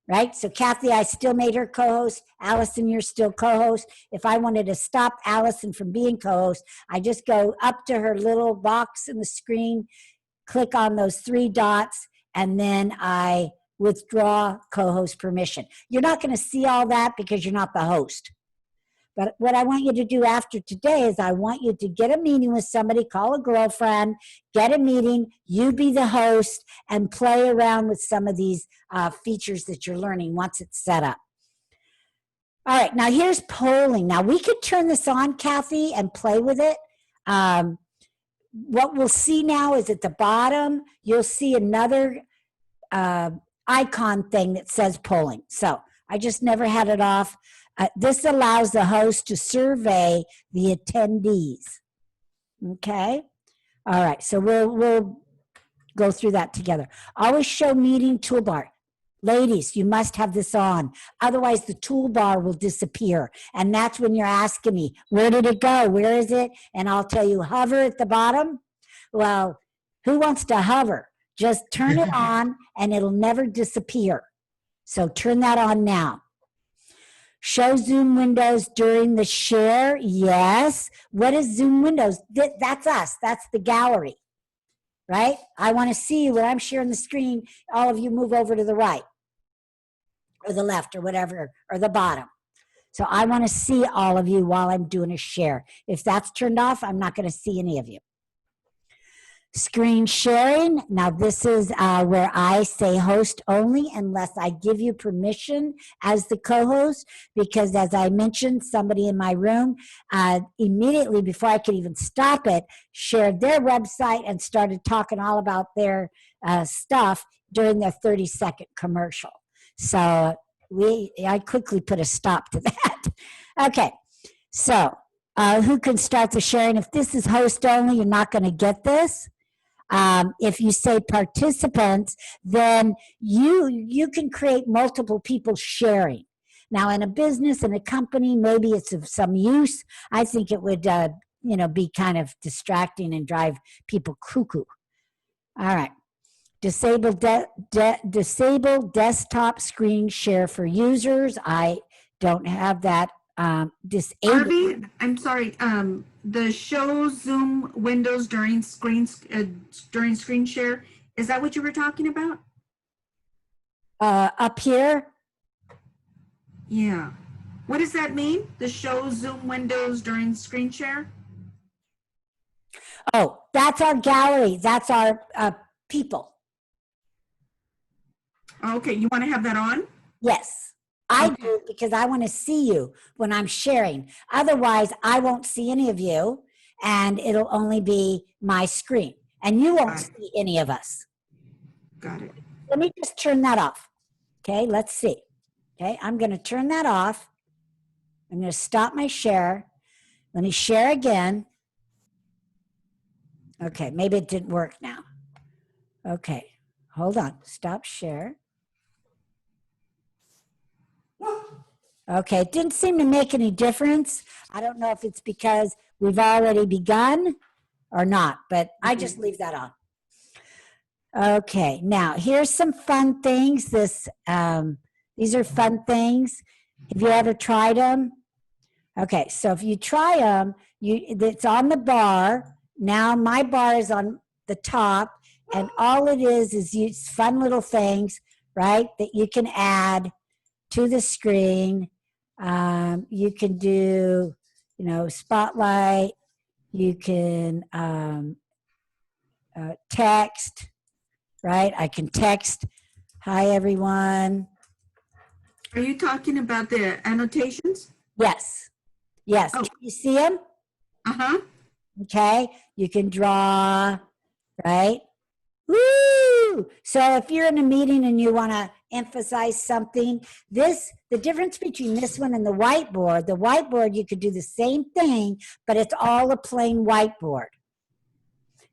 right? So Kathy, I still made her co-host. Allison, you're still co-host. If I wanted to stop Allison from being co-host, I just go up to her little box in the screen, click on those 3 dots, and then I withdraw co-host permission. You're not going to see all that because you're not the host. But what I want you to do after today is I want you to get a meeting with somebody, call a girlfriend, get a meeting, you be the host, and play around with some of these features that you're learning once it's set up. All right, now here's polling. Now we could turn this on, Kathy, and play with it. What we'll see now is at the bottom, you'll see another icon thing that says polling. So I just never had it off. This allows the host to survey the attendees. Okay. All right. So we'll go through that together. Always show meeting toolbar. Ladies, you must have this on. Otherwise, the toolbar will disappear. And that's when you're asking me, where did it go? Where is it? And I'll tell you, hover at the bottom. Well, who wants to hover? Just turn it on and it'll never disappear. So turn that on now. Show Zoom windows during the share. Yes. What is Zoom windows? That's us. That's the gallery, right? I want to see you when I'm sharing the screen. All of you move over to the right or the left or whatever, or the bottom. So I want to see all of you while I'm doing a share. If that's turned off, I'm not going to see any of you. Screen sharing. Now this is where I say host only unless I give you permission as the co-host, because as I mentioned, somebody in my room immediately before I could even stop it, shared their website and started talking all about their stuff during their 30-second commercial. So I quickly put a stop to that. Okay, so who can start the sharing? If this is host only, you're not going to get this. If you say participants, then you can create multiple people sharing. Now, in a business, in a company, maybe it's of some use. I think it would, be kind of distracting and drive people cuckoo. All right. Disable desktop screen share for users. I don't have that disabled. Arvee, I'm sorry. The show Zoom windows during screen share. Is that what you were talking about? Up here. Yeah. What does that mean? The show Zoom windows during screen share? Oh, that's our gallery. That's our people. Okay, you want to have that on? Yes, I do, because I want to see you when I'm sharing. Otherwise, I won't see any of you, and it'll only be my screen, and you won't see any of us. Got it. Let me just turn that off. Okay, let's see. Okay, I'm going to turn that off. I'm going to stop my share. Let me share again. Okay, maybe it didn't work now. Okay, hold on. Stop share. Okay, it didn't seem to make any difference. I don't know if it's because we've already begun or not, but I just leave that on. Okay, now here's some fun things. These are fun things. Have you ever tried them? Okay, so if you try them, it's on the bar. Now my bar is on the top, and all it is fun little things, right, that you can add to the screen. You can do, spotlight. You can text, right? I can text, hi, everyone. Are you talking about the annotations? Yes. Yes. Oh. Can you see them? Uh-huh. Okay. You can draw, right? Woo! So if you're in a meeting and you want to emphasize something. The difference between this one and the whiteboard, you could do the same thing, but it's all a plain whiteboard.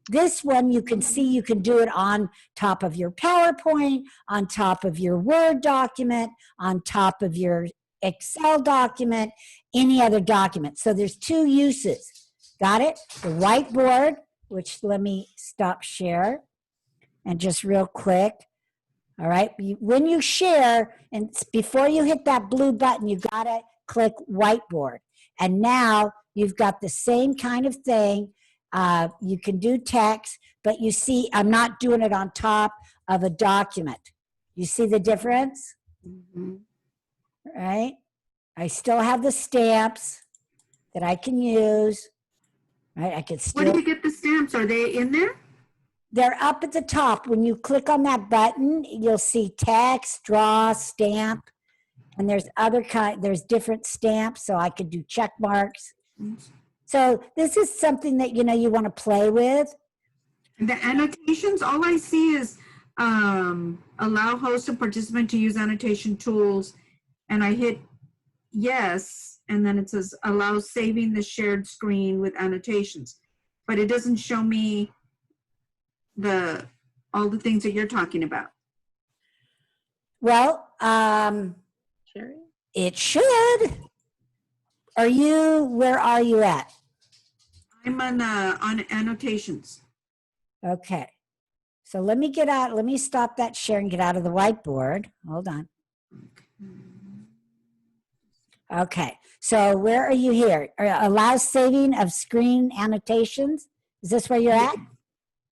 This one, you can see you can do it on top of your PowerPoint, on top of your Word document, on top of your Excel document, any other document. So there's two uses. Got it? The whiteboard, which let me stop share and just real quick. All right. When you share, and before you hit that blue button, you got to click whiteboard. And now you've got the same kind of thing. You can do text, but you see, I'm not doing it on top of a document. You see the difference? Mhm. Right? I still have the stamps that I can use. Right? I could Where do still. you get the stamps? Are they in there? They're up at the top. When you click on that button, you'll see text, draw, stamp, and there's different stamps, so I could do check marks. So this is something that you want to play with. The annotations, all I see is allow host and participant to use annotation tools. And I hit yes, and then it says allow saving the shared screen with annotations. But it doesn't show me all the things that you're talking about. Well, it should. Where are you at? I'm on annotations. Okay. So let me stop that share and get out of the whiteboard. Hold on. Okay. So where are you here? Allow saving of screen annotations. Is this where you're at?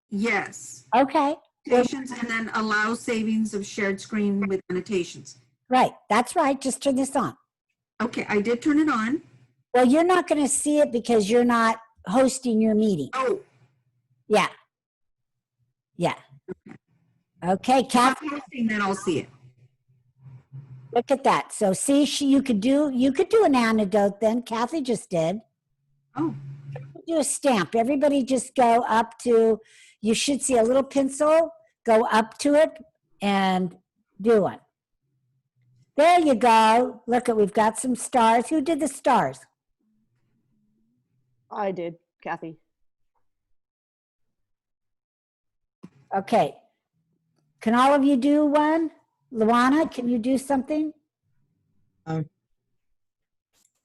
Yes. Okay. Annotations and then allow savings of shared screen with annotations. Right. That's right. Just turn this on. Okay, I did turn it on. Well, you're not going to see it because you're not hosting your meeting. Oh. Yeah. Yeah. Okay, Kathy. Hosting, then I'll see it. Look at that. So see, you could do an anecdote then. Kathy just did. Oh. Do a stamp. Everybody just go up to, you should see a little pencil, go up to it and do one. There you go. Look we've got some stars. Who did the stars? I did, Kathy. Okay. Can all of you do one? Luana, can you do something?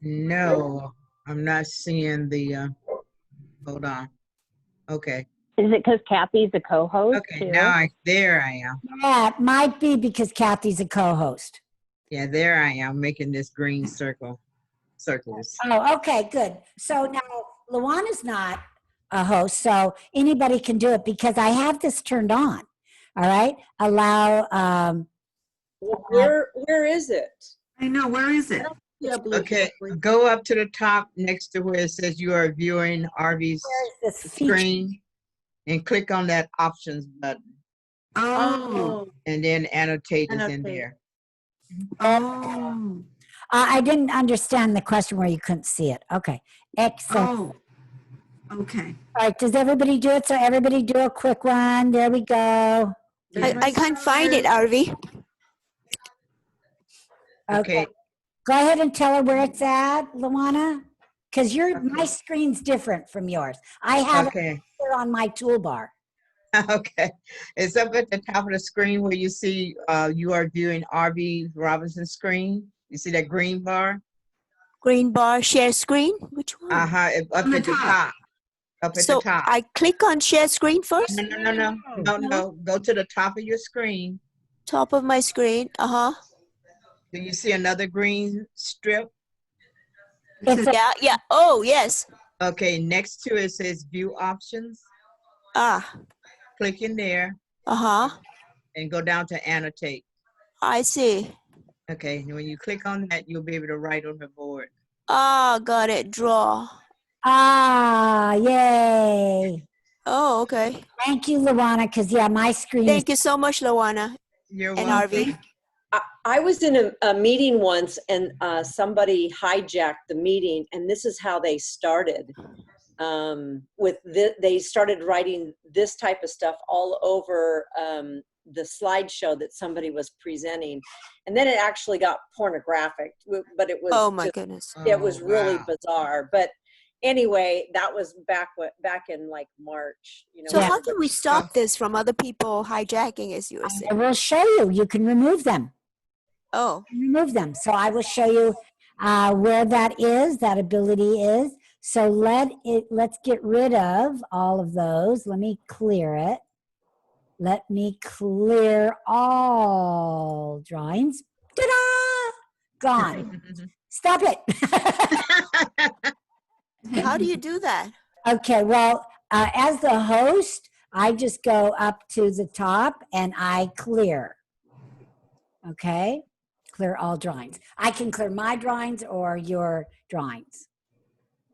No, I'm not seeing the, hold on. Okay. Is it because Kathy's a co-host Okay, too? there I am. Yeah, it might be because Kathy's a co-host. Yeah, there I am making this green circles. Oh, okay, good. So now Luana's not a host, so anybody can do it because I have this turned on. All right, allow. Where is it? I know, where is it? Yeah, blue. Okay, go up to the top next to where it says you are viewing Arvee's Where's this feature? screen and click on that options button Oh. and then annotate is in there. Oh. I didn't understand the question where you couldn't see it. Okay, excellent. Oh. Okay. All right, does everybody do it? So everybody do a quick one. There we go. I can't find it, Arvee. Okay. Go ahead and tell her where it's at, Luana, because my screen's different from yours. I have it here on my toolbar. Okay. It's up at the top of the screen where you see you are viewing Arvee Robinson's screen. You see that green bar? Green bar, share screen. Which one? Up at the top. Up at the top. I click on share screen first? No. Go to the top of your screen. Top of my screen. Do you see another green strip? Yeah. Oh, yes. Okay, next to it says view options. Click in there. And go down to annotate. I see. Okay, when you click on that, you'll be able to write on the board. Got it. Draw. Yay. Oh, okay. Thank you, Luana, because my screen. Thank you so much, Luana. You're and welcome. Arvee. I was in a meeting once and somebody hijacked the meeting, and this is how they started. They started writing this type of stuff all over the slideshow that somebody was presenting, and then it actually got pornographic, but it was Oh my just, goodness. it was Oh, really wow. bizarre. But anyway, that was back in like March, you know. So Yeah. how can we stop this from other people hijacking, as you were I saying? will show you. You can remove them. Oh, Remove them. So I will show you where that is, that ability is. So let's get rid of all of those. Let me clear it. Let me clear all drawings. Ta-da! Gone. Stop it. how do you do that? Okay, well, as the host, I just go up to the top and I clear. Okay, clear all drawings. I can clear my drawings or your drawings.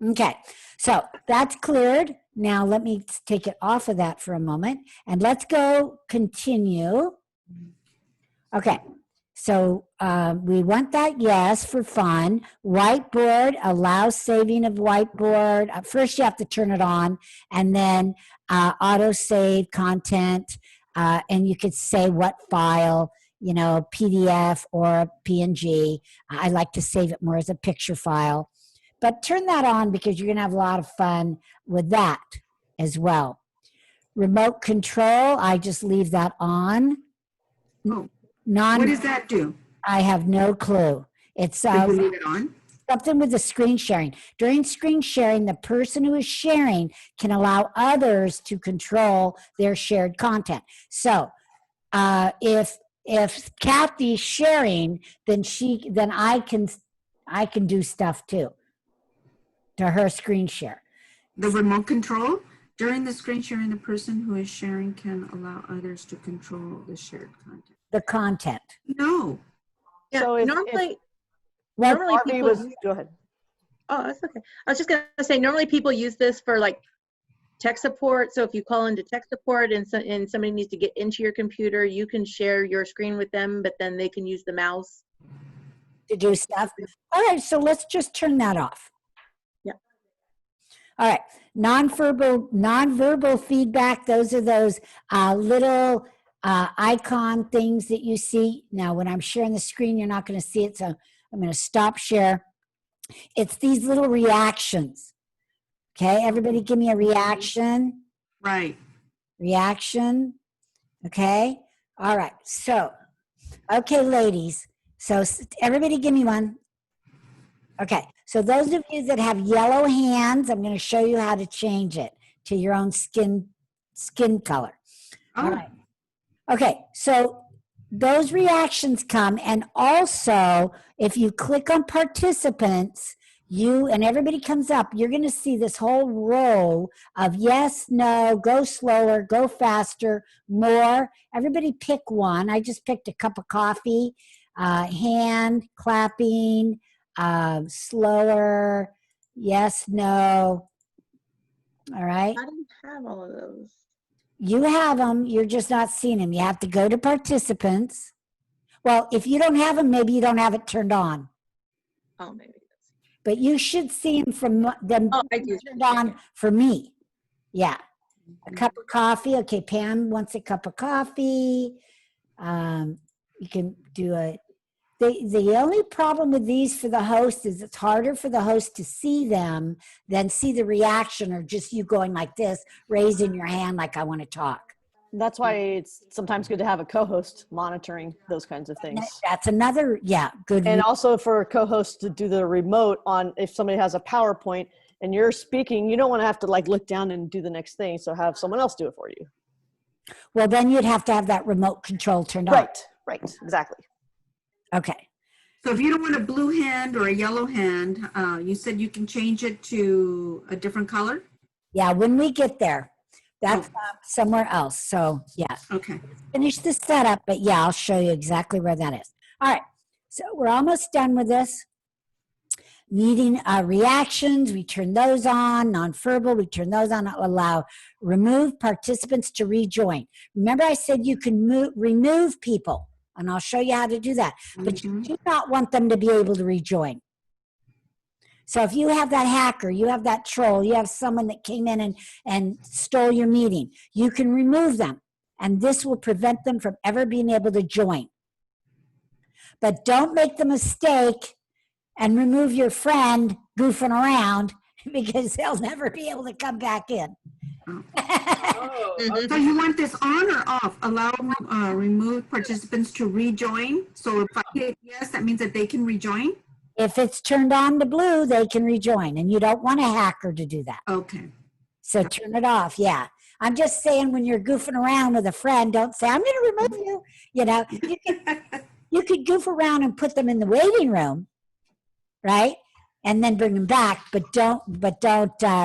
Okay, so that's cleared. Now let me take it off of that for a moment and let's go continue. Okay, so we want that yes for fun. Whiteboard allows saving of whiteboard. First you have to turn it on and then auto save content and you could say what file, you know, PDF or a PNG. I like to save it more as a picture file. But turn that on because you're going to have a lot of fun with that as well. Remote control, I just leave that on. Oh, Non, what does that do? I have no clue. It's Did you leave it on? something with the screen sharing. During screen sharing, the person who is sharing can allow others to control their shared content. So if Kathy's sharing, then I can do stuff too to her screen share. The remote control? During the screen sharing, the person who is sharing can allow others to control the shared content. The content. No. Yeah, So if normally What Arvee people was, go ahead. oh, that's okay. I was just gonna say normally people use this for like tech support. So if you call into tech support and somebody needs to get into your computer, you can share your screen with them, but then they can use the mouse. to do stuff? All right, so let's just turn that off. Yeah. All right, nonverbal feedback. Those are those little icon things that you see. Now, when I'm sharing the screen, you're not going to see it, so I'm going to stop share. It's these little reactions. Okay, everybody give me a reaction. Right. Reaction. Okay. All right. So, okay, ladies. So everybody give me one. Okay. So those of you that have yellow hands, I'm going to show you how to change it to your own skin color. Oh, All right. Okay. So those reactions come, and also if you click on participants, and everybody comes up, you're going to see this whole row of yes, no, go slower, go faster, more. Everybody pick one. I just picked a cup of coffee, hand, clapping, slower, yes, no. All right. I don't have all of those. You have them. You're just not seeing them. You have to go to participants. Well, if you don't have them, maybe you don't have it turned on. Oh, maybe. But you should see them from them Oh, I do. turned on for me. Yeah. A cup of coffee. Okay, Pam wants a cup of coffee. You can do it. The only problem with these for the host is it's harder for the host to see them than see the reaction or just you going like this, raising your hand like I want to talk. That's why it's sometimes good to have a co-host monitoring those kinds of things. That's another, good. And also for a co-host to do the remote on, if somebody has a PowerPoint and you're speaking, you don't want to have to like look down and do the next thing. So have someone else do it for you. Well, then you'd have to have that remote control turned on. Right, exactly. Okay. so if you don't want a blue hand or a yellow hand, you said you can change it to a different color? Yeah, when we get there, that's somewhere else. So yeah, Okay. finish the setup, but yeah, I'll show you exactly where that is. All right, so we're almost done with this. Meeting reactions, we turn those on. Nonverbal, we turn those on. Allow remove participants to rejoin. Remember I said you can remove people, and I'll show you how to do that. But you do not want them to be able to rejoin. So if you have that hacker, you have that troll, you have someone that came in and stole your meeting, you can remove them. and this will prevent them from ever being able to join. But don't make the mistake and remove your friend goofing around because they'll never be able to come back in. Oh, So you want this on or off? Allow removed participants to rejoin? So if I hit yes, that means that they can rejoin? If it's turned on to blue, they can rejoin, and you don't want a hacker to do that. Okay. So turn it off. Yeah. I'm just saying when you're goofing around with a friend, don't say, I'm going to remove you. You know, you could goof around and put them in the waiting room, right? And then bring them back, but don't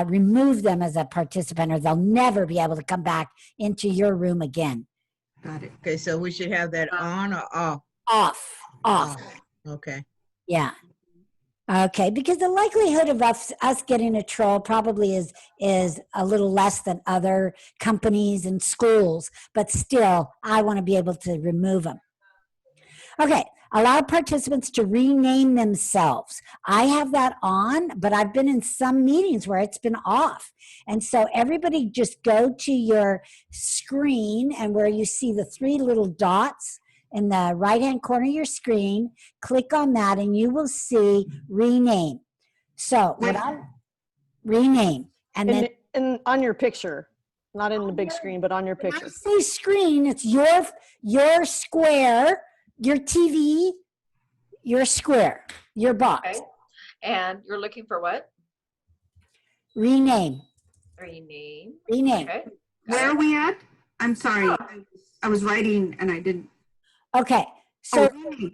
remove them as a participant, or they'll never be able to come back into your room again. Got it. Okay, so we should have that on or off? Off. Okay. Yeah. Okay, because the likelihood of us getting a troll probably is a little less than other companies and schools, but still, I want to be able to remove them. Okay, allow participants to rename themselves. I have that on, but I've been in some meetings where it's been off. And so everybody just go to your screen, and where you see the 3 little dots in the right-hand corner of your screen, click on that and you will see rename. So what I'm rename, and then on your picture, not in the big screen, but on your when I picture. say screen, it's your square, your TV, your square, your box. okay. And you're looking for what? Rename. Rename. Rename. Okay. Where are we at? I'm sorry. I was writing and I didn't. Okay. So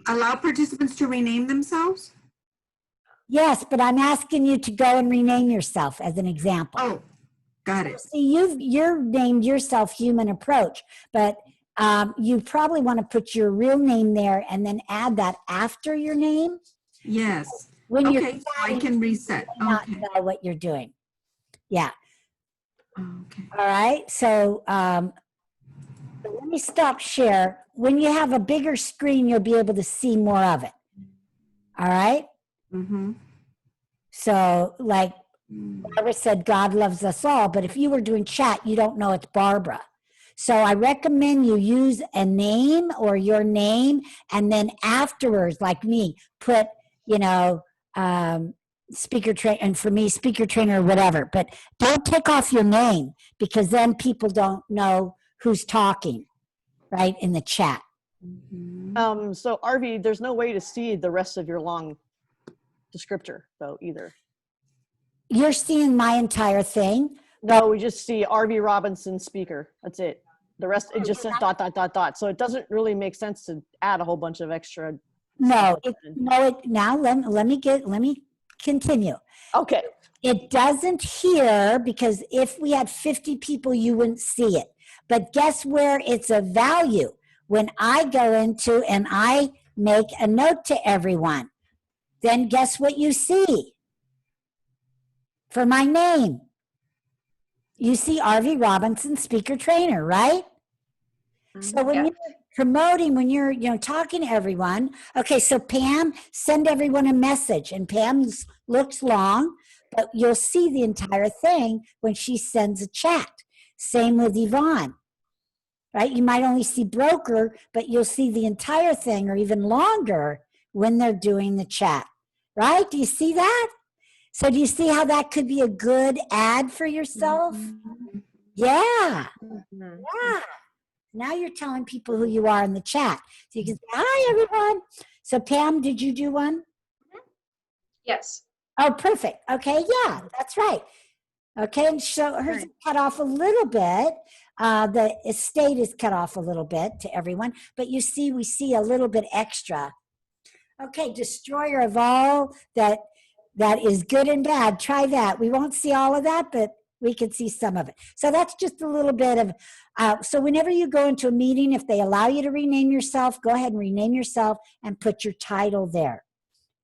Allow participants to rename themselves? yes, but I'm asking you to go and rename yourself as an example. Oh, got it. See, you're named yourself Human Approach, but you probably want to put your real name there and then add that after your name. Yes. When you're Okay, so I can reset. you may not Okay. know what you're doing. Yeah. Okay. All right. So let me stop share. When you have a bigger screen, you'll be able to see more of it. All right. Mm-hmm. So like Barbara said, God loves us all. But if you were doing chat, you don't know it's Barbara. So I recommend you use a name or your name, and then afterwards, like me, put, speaker trainer, and for me, speaker trainer or whatever. But don't take off your name, because then people don't know who's talking, right, in the chat. So Arvee, there's no way to see the rest of your long descriptor though either. You're seeing my entire thing. No, we just see Arvee Robinson speaker. That's it. The rest, it just says ... So it doesn't really make sense to add a whole bunch of extra. No, now let me continue. Okay. It doesn't here, because if we had 50 people, you wouldn't see it. But guess where it's of value? When I go into and I make a note to everyone, then guess what you see? For my name, you see Arvee Robinson, speaker trainer, right? So when you're promoting, when you're talking to everyone, okay, so Pam, send everyone a message, and Pam looks long, but you'll see the entire thing when she sends a chat. Same with Yvonne, right? You might only see broker, but you'll see the entire thing, or even longer, when they're doing the chat, right? Do you see that? So do you see how that could be a good ad for yourself? Yeah. Yeah. Now you're telling people who you are in the chat. So you can say, hi, everyone. So Pam, did you do one? Yes. Oh, perfect. Okay, yeah, that's right. Okay, and so hers is cut off a little bit. The estate is cut off a little bit to everyone, but you see, we see a little bit extra. Okay, destroyer of all that is good and bad. Try that. We won't see all of that, but we can see some of it. So that's just a little bit of, so whenever you go into a meeting, if they allow you to rename yourself, go ahead and rename yourself and put your title there.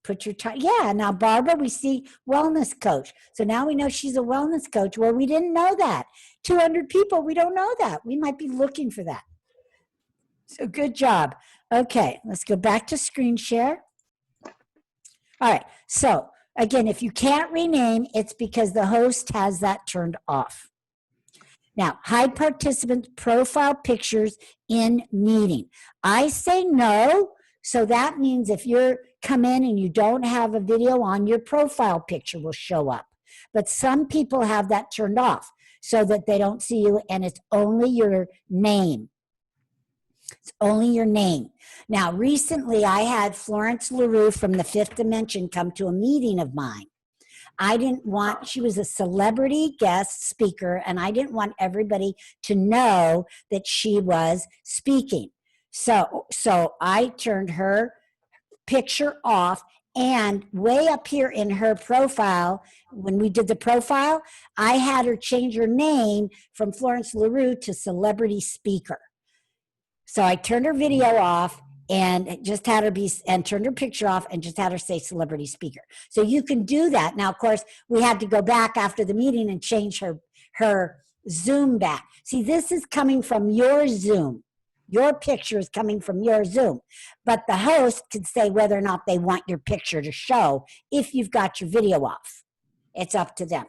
Put your title. Yeah, now Barbara, we see wellness coach. So now we know she's a wellness coach. Well, we didn't know that. 200 people, we don't know that. We might be looking for that. So good job. Okay, let's go back to screen share. All right, so again, if you can't rename, it's because the host has that turned off. Now, hide participants' profile pictures in meeting. I say no. So that means if you're come in and you don't have a video on, your profile picture will show up. But some people have that turned off so that they don't see you, and it's only your name. It's only your name. Now, recently I had Florence LaRue from the Fifth Dimension come to a meeting of mine. She was a celebrity guest speaker, and I didn't want everybody to know that she was speaking. So I turned her picture off, and way up here in her profile, when we did the profile, I had her change her name from Florence LaRue to celebrity speaker. So I turned her video off and just had her turned her picture off and just had her say celebrity speaker. So you can do that. Now, of course, we had to go back after the meeting and change her Zoom back. See, this is coming from your Zoom. Your picture is coming from your Zoom. But the host can say whether or not they want your picture to show if you've got your video off. It's up to them.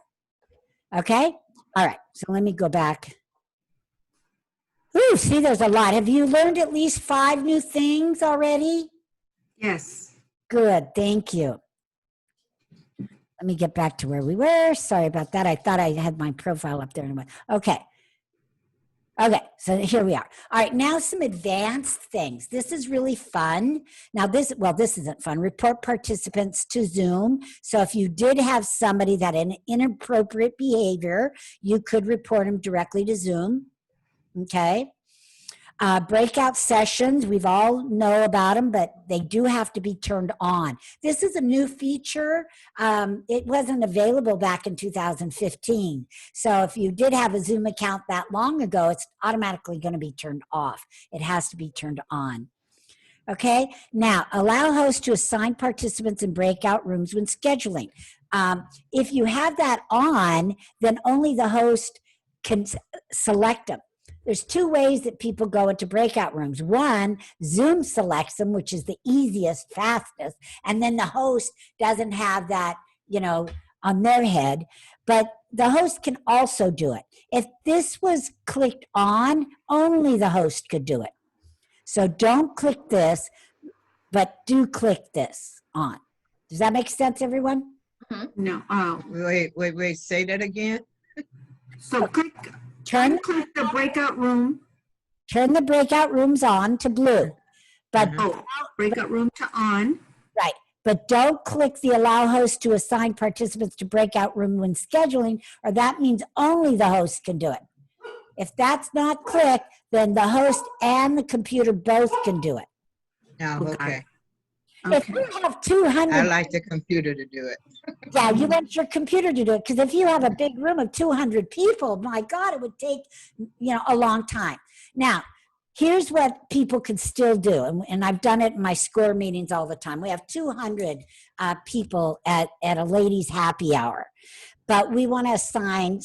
Okay? All right. So let me go back. Ooh, see, there's a lot. Have you learned at least 5 new things already? Yes. Good, thank you. Let me get back to where we were. Sorry about that. I thought I had my profile up there. Okay. Okay, so here we are. All right, now some advanced things. This is really fun. Now this isn't fun. Report participants to Zoom. So if you did have somebody that had an inappropriate behavior, you could report them directly to Zoom. Okay. Breakout sessions, we've all know about them, but they do have to be turned on. This is a new feature. It wasn't available back in 2015. So if you did have a Zoom account that long ago, it's automatically going to be turned off. It has to be turned on. Okay, now allow hosts to assign participants in breakout rooms when scheduling. If you have that on, then only the host can select them. There's 2 ways that people go into breakout rooms. One, Zoom selects them, which is the easiest, fastest, and then the host doesn't have that, on their head. But the host can also do it. If this was clicked on, only the host could do it. So don't click this, but do click this on. Does that make sense, everyone? No. Wait. Say that again. So click the breakout room. Turn the breakout rooms on to blue. But breakout room to on. Right. But don't click the allow host to assign participants to breakout room when scheduling, or that means only the host can do it. If that's not clicked, then the host and the computer both can do it. No, okay. If you have 200... I like the computer to do it. Yeah, you want your computer to do it, because if you have a big room of 200 people, my God, it would take, a long time. Now, here's what people can still do, and I've done it in my SCORE meetings all the time. We have 200 people at a ladies' happy hour, but we want to assign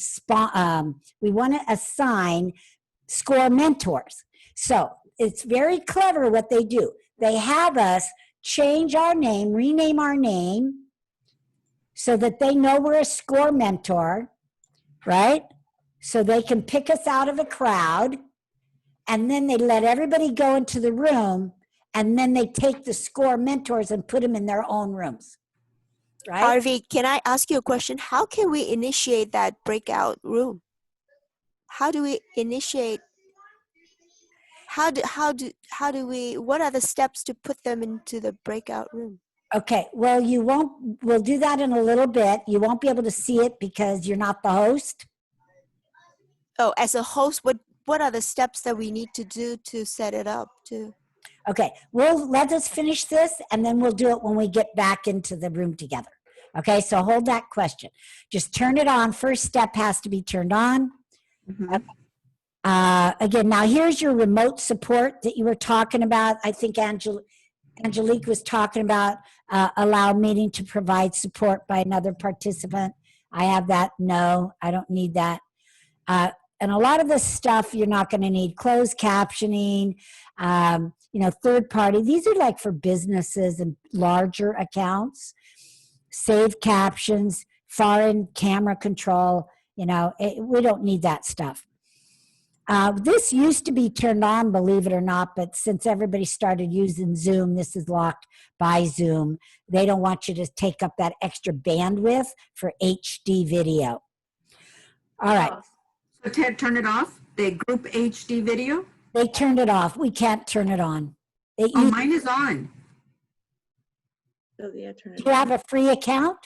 SCORE mentors. So it's very clever what they do. They have us rename our name, so that they know we're a SCORE mentor, right? So they can pick us out of a crowd, and then they let everybody go into the room, and then they take the SCORE mentors and put them in their own rooms, right? Arvee, can I ask you a question? How can we initiate that breakout room? How do we initiate? What are the steps to put them into the breakout room? Okay, well, we'll do that in a little bit. You won't be able to see it because you're not the host. Oh, as a host, what are the steps that we need to do to set it up too? Okay, let us finish this, and then we'll do it when we get back into the room together. Okay, so hold that question. Just turn it on. First step has to be turned on. Mm-hmm. Again, now here's your remote support that you were talking about. I think Angelique was talking about allow meeting to provide support by another participant. I have that. No, I don't need that. And a lot of this stuff you're not going to need. Closed captioning, third party. These are like for businesses and larger accounts. Save captions, foreign camera control. We don't need that stuff. This used to be turned on, believe it or not, but since everybody started using Zoom, this is locked by Zoom. They don't want you to take up that extra bandwidth for HD video. All right. So Ted, turn it off. The group HD video. They turned it off. We can't turn it on. Oh, mine is on. Oh, yeah, turn it Do you have a free account?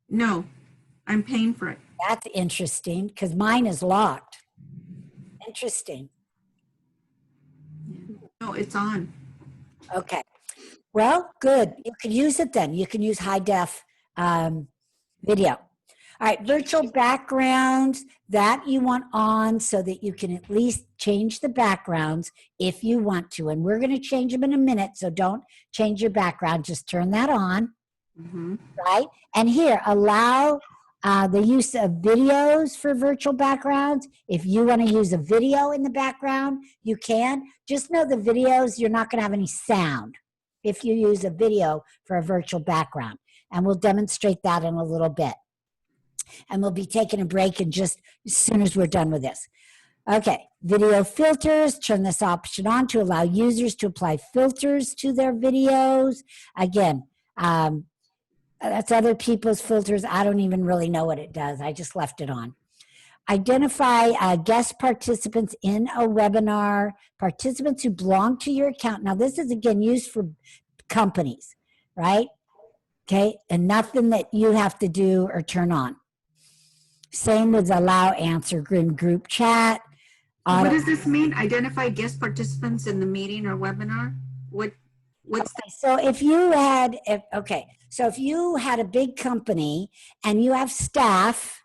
No, I'm paying for it. That's interesting because mine is locked. Interesting. No, it's on. Okay. Well, good. You can use it then. You can use high def video. All right, virtual backgrounds that you want on so that you can at least change the backgrounds if you want to. And we're going to change them in a minute, so don't change your background. Just turn that on, right? And here, allow the use of videos for virtual backgrounds. If you want to use a video in the background, you can. Just know the videos, you're not going to have any sound if you use a video for a virtual background. And we'll demonstrate that in a little bit. And we'll be taking a break in just as soon as we're done with this. Okay, video filters, turn this option on to allow users to apply filters to their videos. Again, that's other people's filters. I don't even really know what it does. I just left it on. Identify guest participants in a webinar, participants who belong to your account. Now, this is, again, used for companies, right? Okay, and nothing that you have to do or turn on. Same with allow answer group chat. What does this mean? Identify guest participants in the meeting or webinar? What's okay, so if you had, so if you had a big company and you have staff,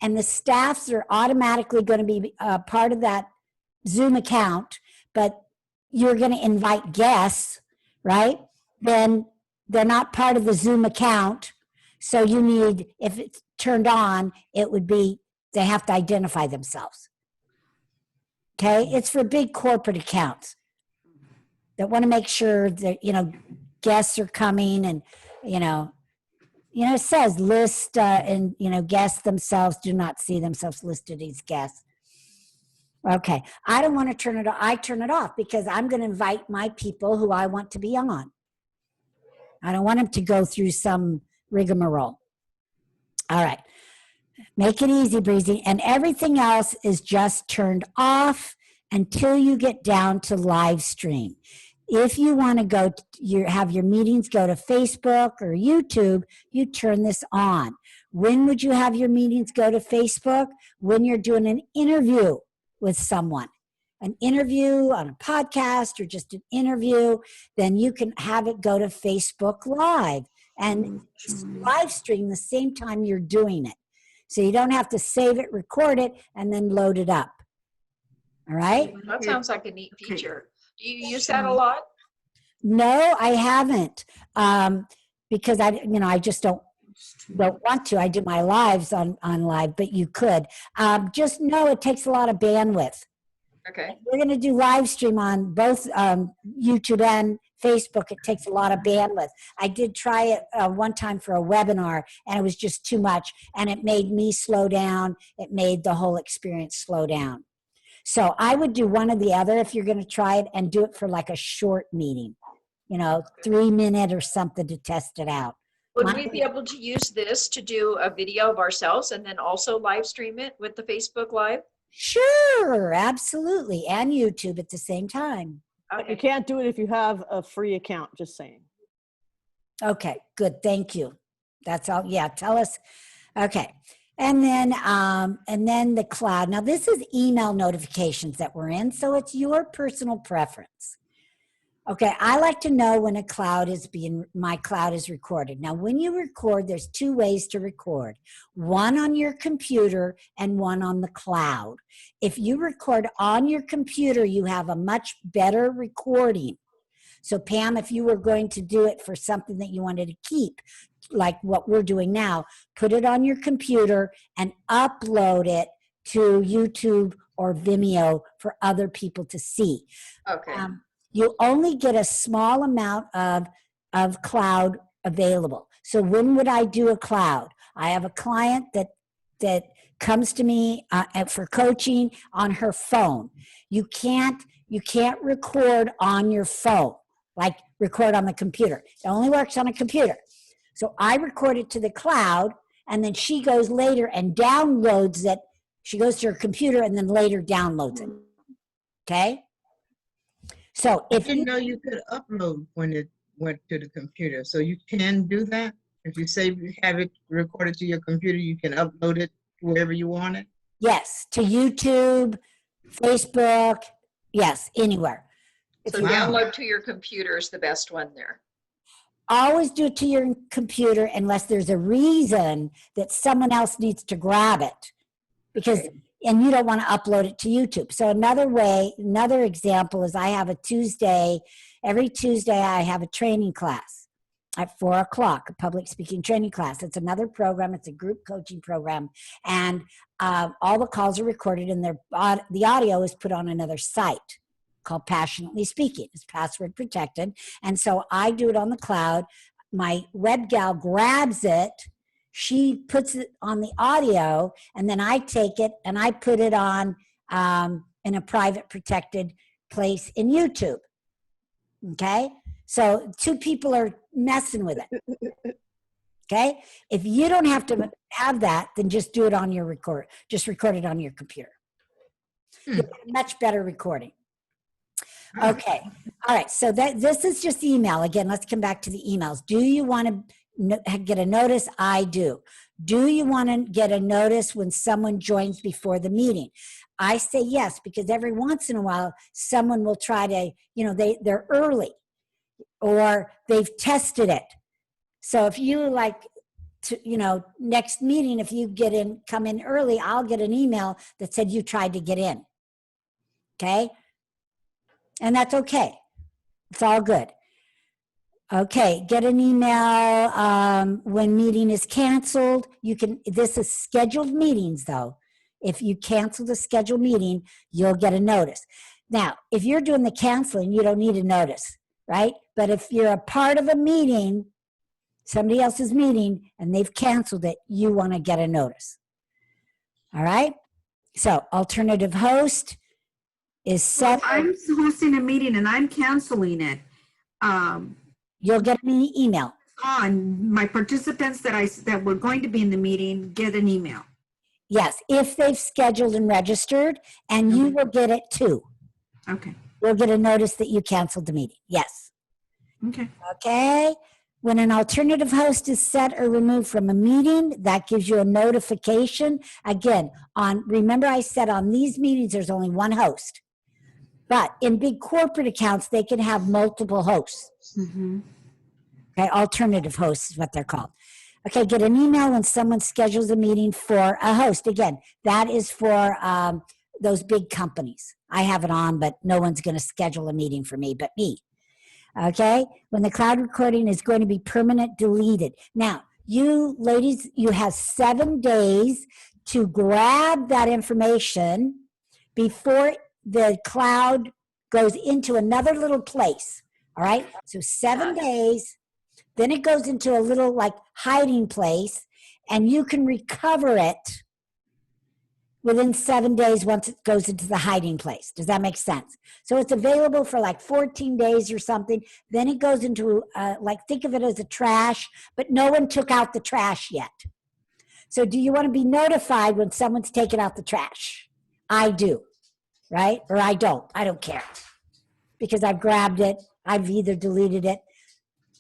and the staffs are automatically going to be part of that Zoom account, but you're going to invite guests, right? Then they're not part of the Zoom account. So you need, if it's turned on, it would be, they have to identify themselves. Okay, it's for big corporate accounts that want to make sure that, guests are coming and, it says list and, guests themselves do not see themselves listed as guests. Okay, I don't want to turn it off. I turn it off because I'm going to invite my people who I want to be on. I don't want them to go through some rigmarole. All right. Make it easy breezy. And everything else is just turned off until you get down to live stream. If you want to go, have your meetings go to Facebook or YouTube, you turn this on. When would you have your meetings go to Facebook? When you're doing an interview with someone. An interview on a podcast or just an interview, then you can have it go to Facebook Live and live stream the same time you're doing it. So you don't have to save it, record it, and then load it up. All right? That sounds like a neat feature. Do you use that a lot? No, I haven't. Because I just don't want to. I do my lives on live, but you could. Just know it takes a lot of bandwidth. Okay. We're going to do live stream on both YouTube and Facebook. It takes a lot of bandwidth. I did try it one time for a webinar, and it was just too much, and it made me slow down. It made the whole experience slow down. So I would do one or the other if you're going to try it, and do it for like a short meeting, 3-minute or something to test it out. Would we be able to use this to do a video of ourselves and then also live stream it with the Facebook Live? Sure, absolutely. And YouTube at the same time. Okay. You can't do it if you have a free account, just saying. Okay, good. Thank you. That's all. Yeah, tell us. Okay. And then the cloud. Now this is email notifications that we're in, so it's your personal preference. Okay, I like to know when my cloud is recorded. Now, when you record, there's 2 ways to record. One on your computer and one on the cloud. If you record on your computer, you have a much better recording. So Pam, if you were going to do it for something that you wanted to keep, like what we're doing now, put it on your computer and upload it to YouTube or Vimeo for other people to see. Okay. You only get a small amount of cloud available. So when would I do a cloud? I have a client that comes to me for coaching on her phone. You can't record on your phone, like record on the computer. It only works on a computer. So I record it to the cloud, and then she goes later and downloads it. She goes to her computer and then later downloads it. Okay? So I if didn't know you could upload when it went to the computer. So you can do that? If you say you have it recorded to your computer, you can upload it wherever you want it? yes, to YouTube, Facebook, yes, anywhere. If So you Wow. download to your computer is the best one there. always do it to your computer unless there's a reason that someone else needs to grab it, because and you don't want to upload it to YouTube. So another example is I have every Tuesday I have a training class at 4:00, a public speaking training class. It's another program. It's a group coaching program, and all the calls are recorded, and the audio is put on another site called Passionately Speaking. It's password protected, and so I do it on the cloud. My web gal grabs it. She puts it on the audio, and then I take it and I put it on in a private protected place in YouTube. Okay? So 2 people are messing with it. Okay? If you don't have to have that, then just do it on your record. Just record it on your computer. You'll get a much better recording. Okay. All right. So this is just email. Again, let's come back to the emails. Do you want to get a notice? I do. Do you want to get a notice when someone joins before the meeting? I say yes, because every once in a while, someone will try to, they're early or they've tested it. So if you next meeting, if you come in early, I'll get an email that said you tried to get in. Okay. And that's okay. It's all good. Okay, get an email when meeting is canceled. This is scheduled meetings though. If you cancel the scheduled meeting, you'll get a notice. Now, if you're doing the canceling, you don't need a notice, right? But if you're a part of a meeting, somebody else's meeting, and they've canceled it, you want to get a notice. All right? So, alternative host is set. If I'm hosting a meeting and I'm canceling it, you'll get an email. On my participants that were going to be in the meeting get an email. Yes, if they've scheduled and registered, and you will get it too. Okay. You'll get a notice that you canceled the meeting. Yes. Okay. Okay. When an alternative host is set or removed from a meeting, that gives you a notification. Again, remember I said on these meetings, there's only one host. But in big corporate accounts, they can have multiple hosts. Mm-hmm. Okay, alternative hosts is what they're called. Okay, get an email when someone schedules a meeting for a host. Again, that is for those big companies. I have it on, but no one's going to schedule a meeting for me but me. Okay, when the cloud recording is going to be permanent deleted. Now, you ladies, you have 7 days to grab that information before the cloud goes into another little place. All right, so 7 days, then it goes into a little like hiding place, and you can recover it within 7 days once it goes into the hiding place. Does that make sense? So it's available for like 14 days or something. Then it goes into think of it as a trash, but no one took out the trash yet. So do you want to be notified when someone's taken out the trash? I do, right? Or I don't care, because I've grabbed it. I've either deleted it.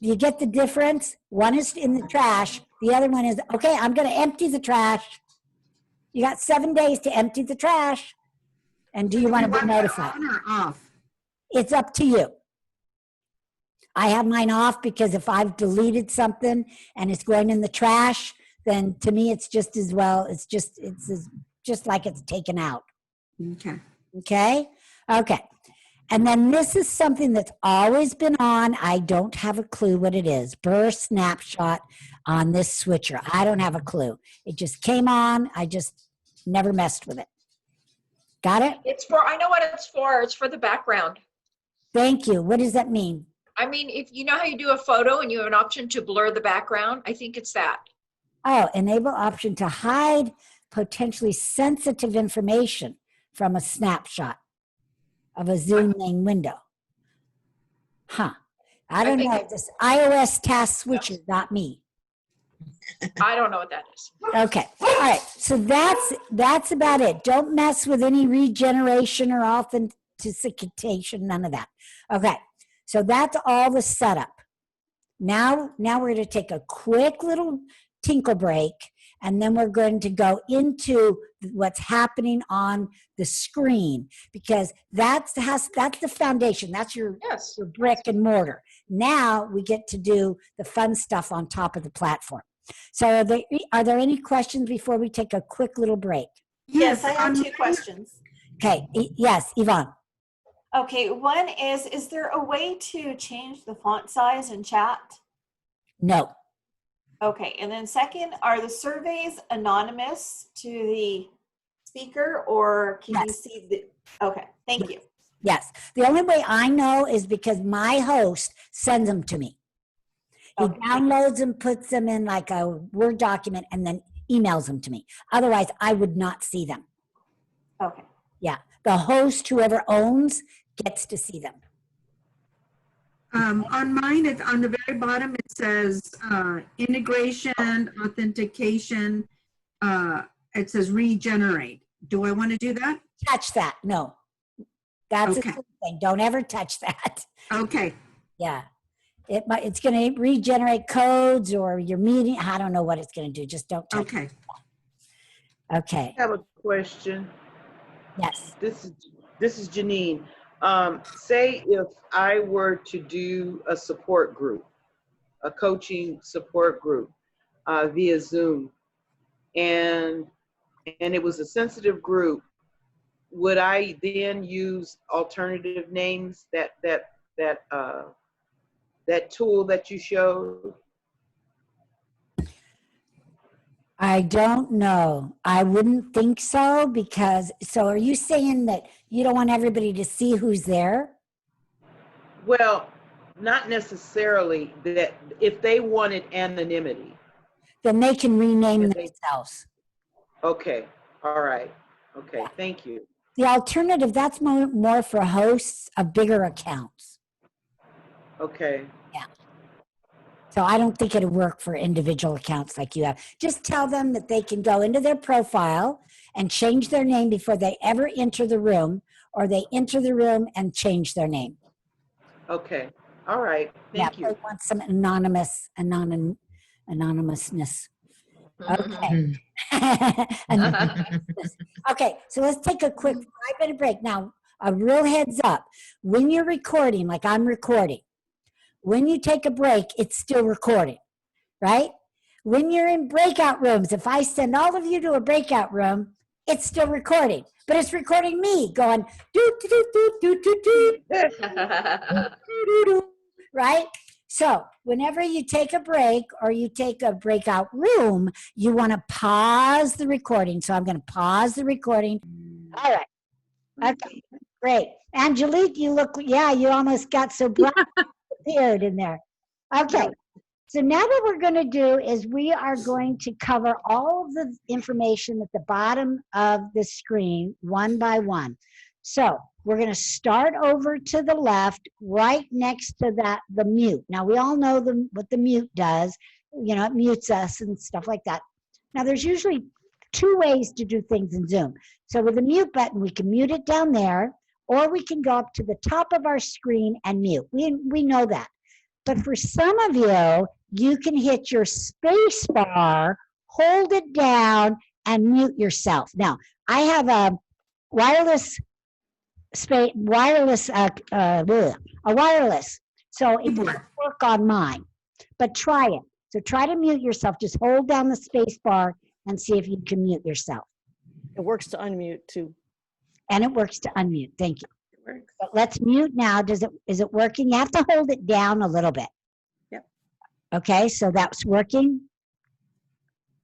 You get the difference? One is in the trash. The other one is, okay, I'm going to empty the trash. You got 7 days to empty the trash. And do you want to be notified? On or off? It's up to you. I have mine off because if I've deleted something and it's going in the trash, then to me it's just as well. It's just like it's taken out. Okay. Okay? Okay. And then this is something that's always been on. I don't have a clue what it is. Blur snapshot on this switcher. I don't have a clue. It just came on. I just never messed with it. Got it? I know what it's for. It's for the background. Thank you. What does that mean? I mean, if you know how you do a photo and you have an option to blur the background, I think it's that. Oh, enable option to hide potentially sensitive information from a snapshot of a Zoom main window. Huh. I don't know. This iOS task switcher, not me. I don't know what that is. Okay. All right. So that's about it. Don't mess with any regeneration or authentication, none of that. Okay. So that's all the setup. Now we're going to take a quick little tinkle break, and then we're going to go into what's happening on the screen, because that's the foundation. That's your brick and mortar. Now we get to do the fun stuff on top of the platform. So are there any questions before we take a quick little break? Yes, I have two questions. Okay. Yes, Yvonne. Okay, one is there a way to change the font size in chat? No. Okay, and then second, are the surveys anonymous to the speaker, or can you see the, okay, thank you. Yes. The only way I know is because my host sends them to me. He downloads them, puts them in like a Word document, and then emails them to me. Otherwise, I would not see them. Okay. Yeah. The host, whoever owns, gets to see them. On mine, it's on the very bottom, it says integration, authentication. It says regenerate. Do I want to do that? Touch that. No. That's Okay. a good thing. Don't ever touch that. Okay. Yeah. It's going to regenerate codes or your meeting. I don't know what it's going to do. Just don't touch it. Okay. I have a question. Yes. This is Janine. Say if I were to do a support group, a coaching support group via Zoom, and it was a sensitive group, would I then use alternative names, that tool that you showed? I don't know. I wouldn't think so, because, so are you saying that you don't want everybody to see who's there? Well, not necessarily that. If they wanted anonymity, then they can rename themselves. Okay. All right. Okay. Thank you. The alternative, that's more for hosts of bigger accounts. Okay. Yeah. So I don't think it'll work for individual accounts like you have. Just tell them that they can go into their profile and change their name before they ever enter the room, or they enter the room and change their name. Okay. All right. Thank you. They want some anonymousness. Okay. Okay, so let's take a quick 5-minute break. Now, a real heads up. When you're recording, like I'm recording, when you take a break, it's still recording, right? When you're in breakout rooms, if I send all of you to a breakout room, it's still recording, but it's recording me going do do do do do do do, right? So whenever you take a break or you take a breakout room, you want to pause the recording. So I'm going to pause the recording. All right. Okay, great. Angelique, you look, yeah, you almost got so bright appeared in there. Okay. So now what we're going to do is we are going to cover all of the information at the bottom of the screen one by one. So we're going to start over to the left, right next to the mute. Now we all know what the mute does. You know, it mutes us and stuff like that. Now there's usually 2 ways to do things in Zoom. So with the mute button, we can mute it down there, or we can go up to the top of our screen and mute. We know that. But for some of you, you can hit your space bar, hold it down, and mute yourself. Now, I have a wireless, so it won't work on mine. But try it. So try to mute yourself. Just hold down the space bar and see if you can mute yourself. It works to unmute too. And it works to unmute. Thank you. But let's mute now. Is it working? You have to hold it down a little bit. Yep. Okay, so that's working.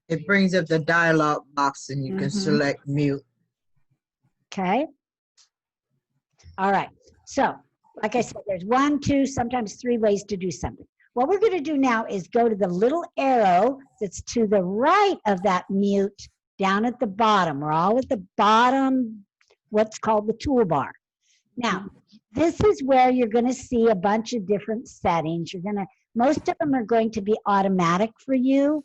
It brings up the dialog box and you can select mute. Okay. All right. So, like I said, there's 1, 2, sometimes 3 ways to do something. What we're going to do now is go to the little arrow that's to the right of that mute down at the bottom. We're all at the bottom, what's called the toolbar. Now, this is where you're going to see a bunch of different settings. Most of them are going to be automatic for you,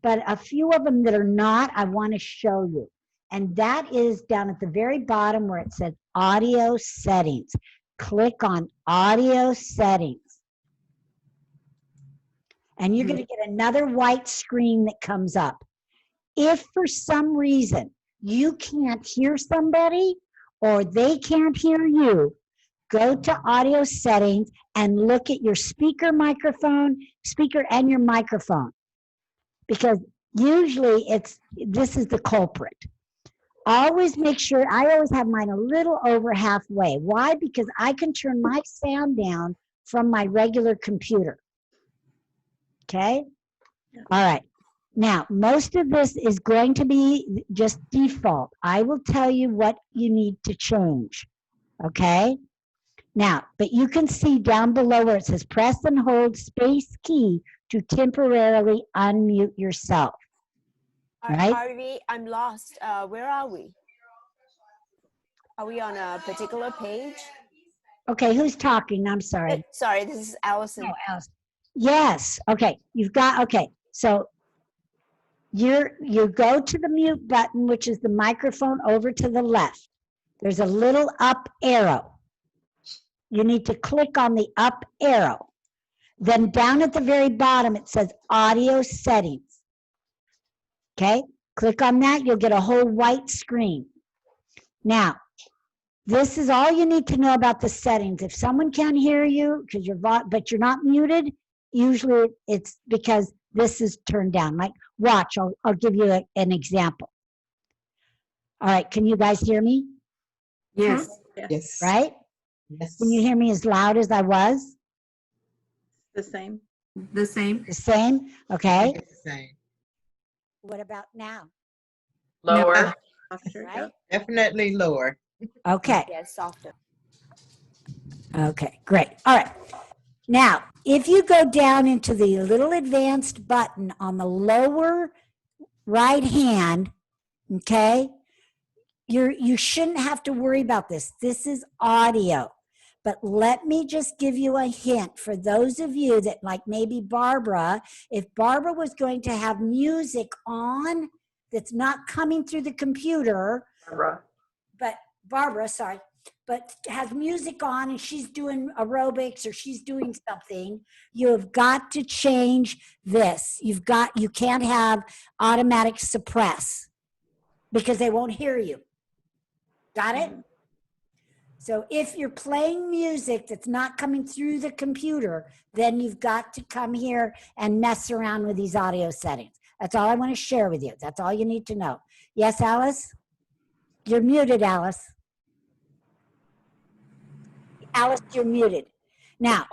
but a few of them that are not, I want to show you. And that is down at the very bottom where it says audio settings. Click on audio settings. And you're going to get another white screen that comes up. If for some reason you can't hear somebody or they can't hear you, go to audio settings and look at your speaker and your microphone. Because usually this is the culprit. Always make sure, I always have mine a little over halfway. Why? Because I can turn my sound down from my regular computer. Okay? All right. Now, most of this is going to be just default. I will tell you what you need to change. Okay? Now, but you can see down below where it says press and hold space key to temporarily unmute yourself. Right? Arvee, I'm lost. Where are we? Are we on a particular page? Okay, who's talking? I'm sorry. Sorry, this is Allison. Oh, Allison. Yes. Okay. So you go to the mute button, which is the microphone over to the left. There's a little up arrow. You need to click on the up arrow. Then down at the very bottom, it says audio settings. Okay, click on that, you'll get a whole white screen. Now, this is all you need to know about the settings. If someone can't hear you but you're not muted, usually it's because this is turned down. Like, watch, I'll give you an example. All right, can you guys hear me? Yes. Yes. Right? Yes. Can you hear me as loud as I was? The same. The same. The same? Okay. It's the same. What about now? Lower. Right? Definitely lower. Okay. Yes, softer. Okay, great. All right. Now, if you go down into the little advanced button on the lower right hand, okay, you shouldn't have to worry about this. This is audio. But let me just give you a hint for those of you that, like maybe Barbara, if Barbara was going to have music on that's not coming through the computer, Barbara, but has music on and she's doing aerobics or she's doing something, you have got to change this. You can't have automatic suppress because they won't hear you. Got it? So if you're playing music that's not coming through the computer, then you've got to come here and mess around with these audio settings. That's all I want to share with you. That's all you need to know. Yes, Alice? You're muted, Alice. Alice, you're muted. Now,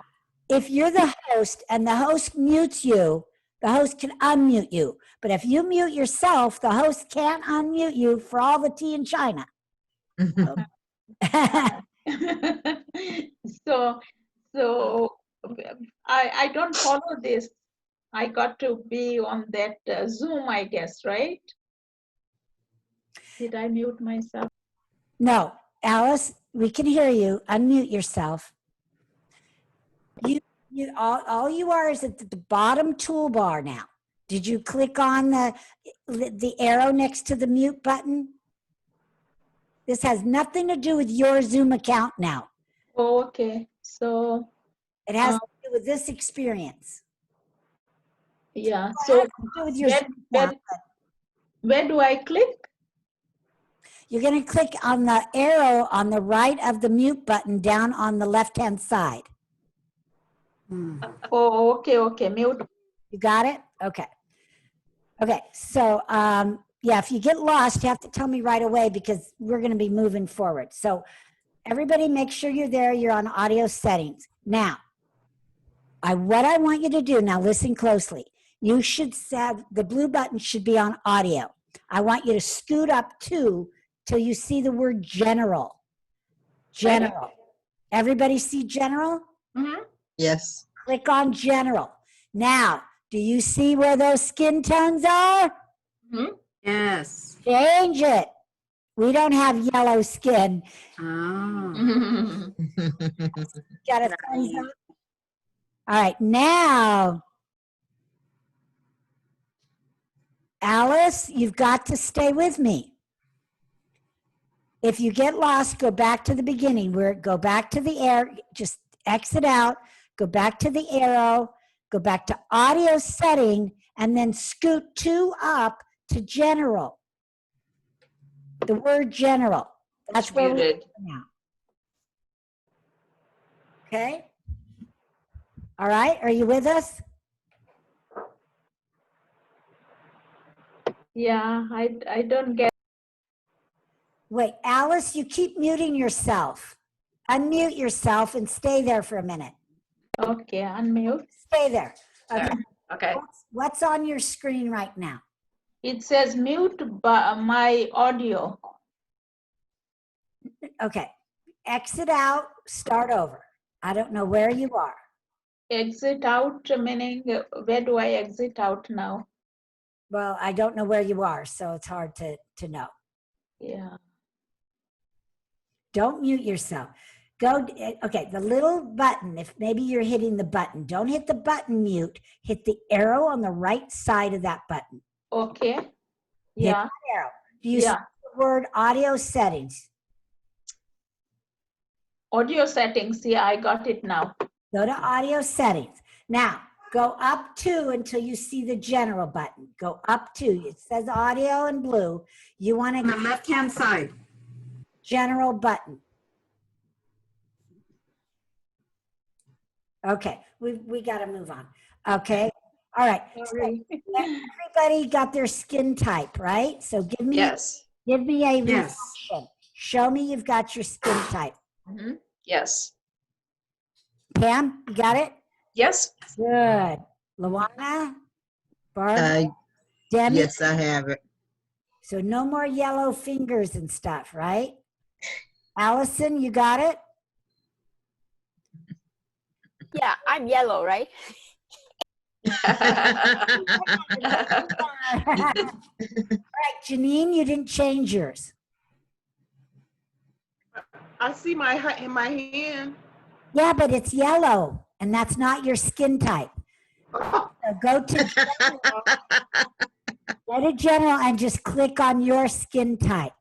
if you're the host and the host mutes you, the host can unmute you. But if you mute yourself, the host can't unmute you for all the tea in China. So I don't follow this. I got to be on that Zoom, I guess, right? Did I mute myself? No, Alice, we can hear you. Unmute yourself. All you are is at the bottom toolbar now. Did you click on the arrow next to the mute button? This has nothing to do with your Zoom account now. Oh, okay. So it has to do with this experience. Yeah. So where do I click? You're going to click on the arrow on the right of the mute button down on the left-hand side. Oh, okay. Mute. You got it? Okay. Okay. So, yeah, if you get lost, you have to tell me right away because we're going to be moving forward. So everybody make sure you're there. You're on audio settings. Now, what I want you to do, now listen closely. You should have, the blue button should be on audio. I want you to scoot up till you see the word general. General. Everybody see general? Mm-hmm. Yes. Click on general. Now, do you see where those skin tones are? Mm-hmm. Yes. Change it. We don't have yellow skin. Oh. Got a thumbs up? All right, now, Alice, you've got to stay with me. If you get lost, go back to the beginning. Go back to the arrow, just exit out, go back to the arrow, go back to audio setting, and then scoot 2 up to general. The word general. That's where we're Muted. now. Okay? All right, are you with us? Yeah, I don't get. Wait, Alice, you keep muting yourself. Unmute yourself and stay there for a minute. Okay, unmute. Stay there. Okay. There. Okay. What's on your screen right now? It says mute my audio. Okay. Exit out, start over. I don't know where you are. Exit out, meaning where do I exit out now? Well, I don't know where you are, so it's hard to know. Yeah. Don't mute yourself. Okay, the little button, if maybe you're hitting the button, don't hit the button mute, hit the arrow on the right side of that button. Okay. Hit Yeah. that arrow. Do you see the word audio settings? Audio settings. Yeah, I got it now. Go to audio settings. Now, go up 2 until you see the general button. Go up 2. It says audio in blue. You want On the to left-hand side. general button. Okay, we got to move on. Okay, all right. Sorry. Everybody got their skin type, right? So give me Yes. a Yes. reaction. Show me you've got your skin type. Mm-hmm. Yes. Pam, you got it? Yes. Good. Luana, Barbara, Demi. Yes, I have it. So no more yellow fingers and stuff, right? Allison, you got it? Yeah, I'm yellow, right? All right, Janine, you didn't change yours. I see my in my hand. Yeah, but it's yellow, and that's not your skin type. So go to general and just click on your skin type.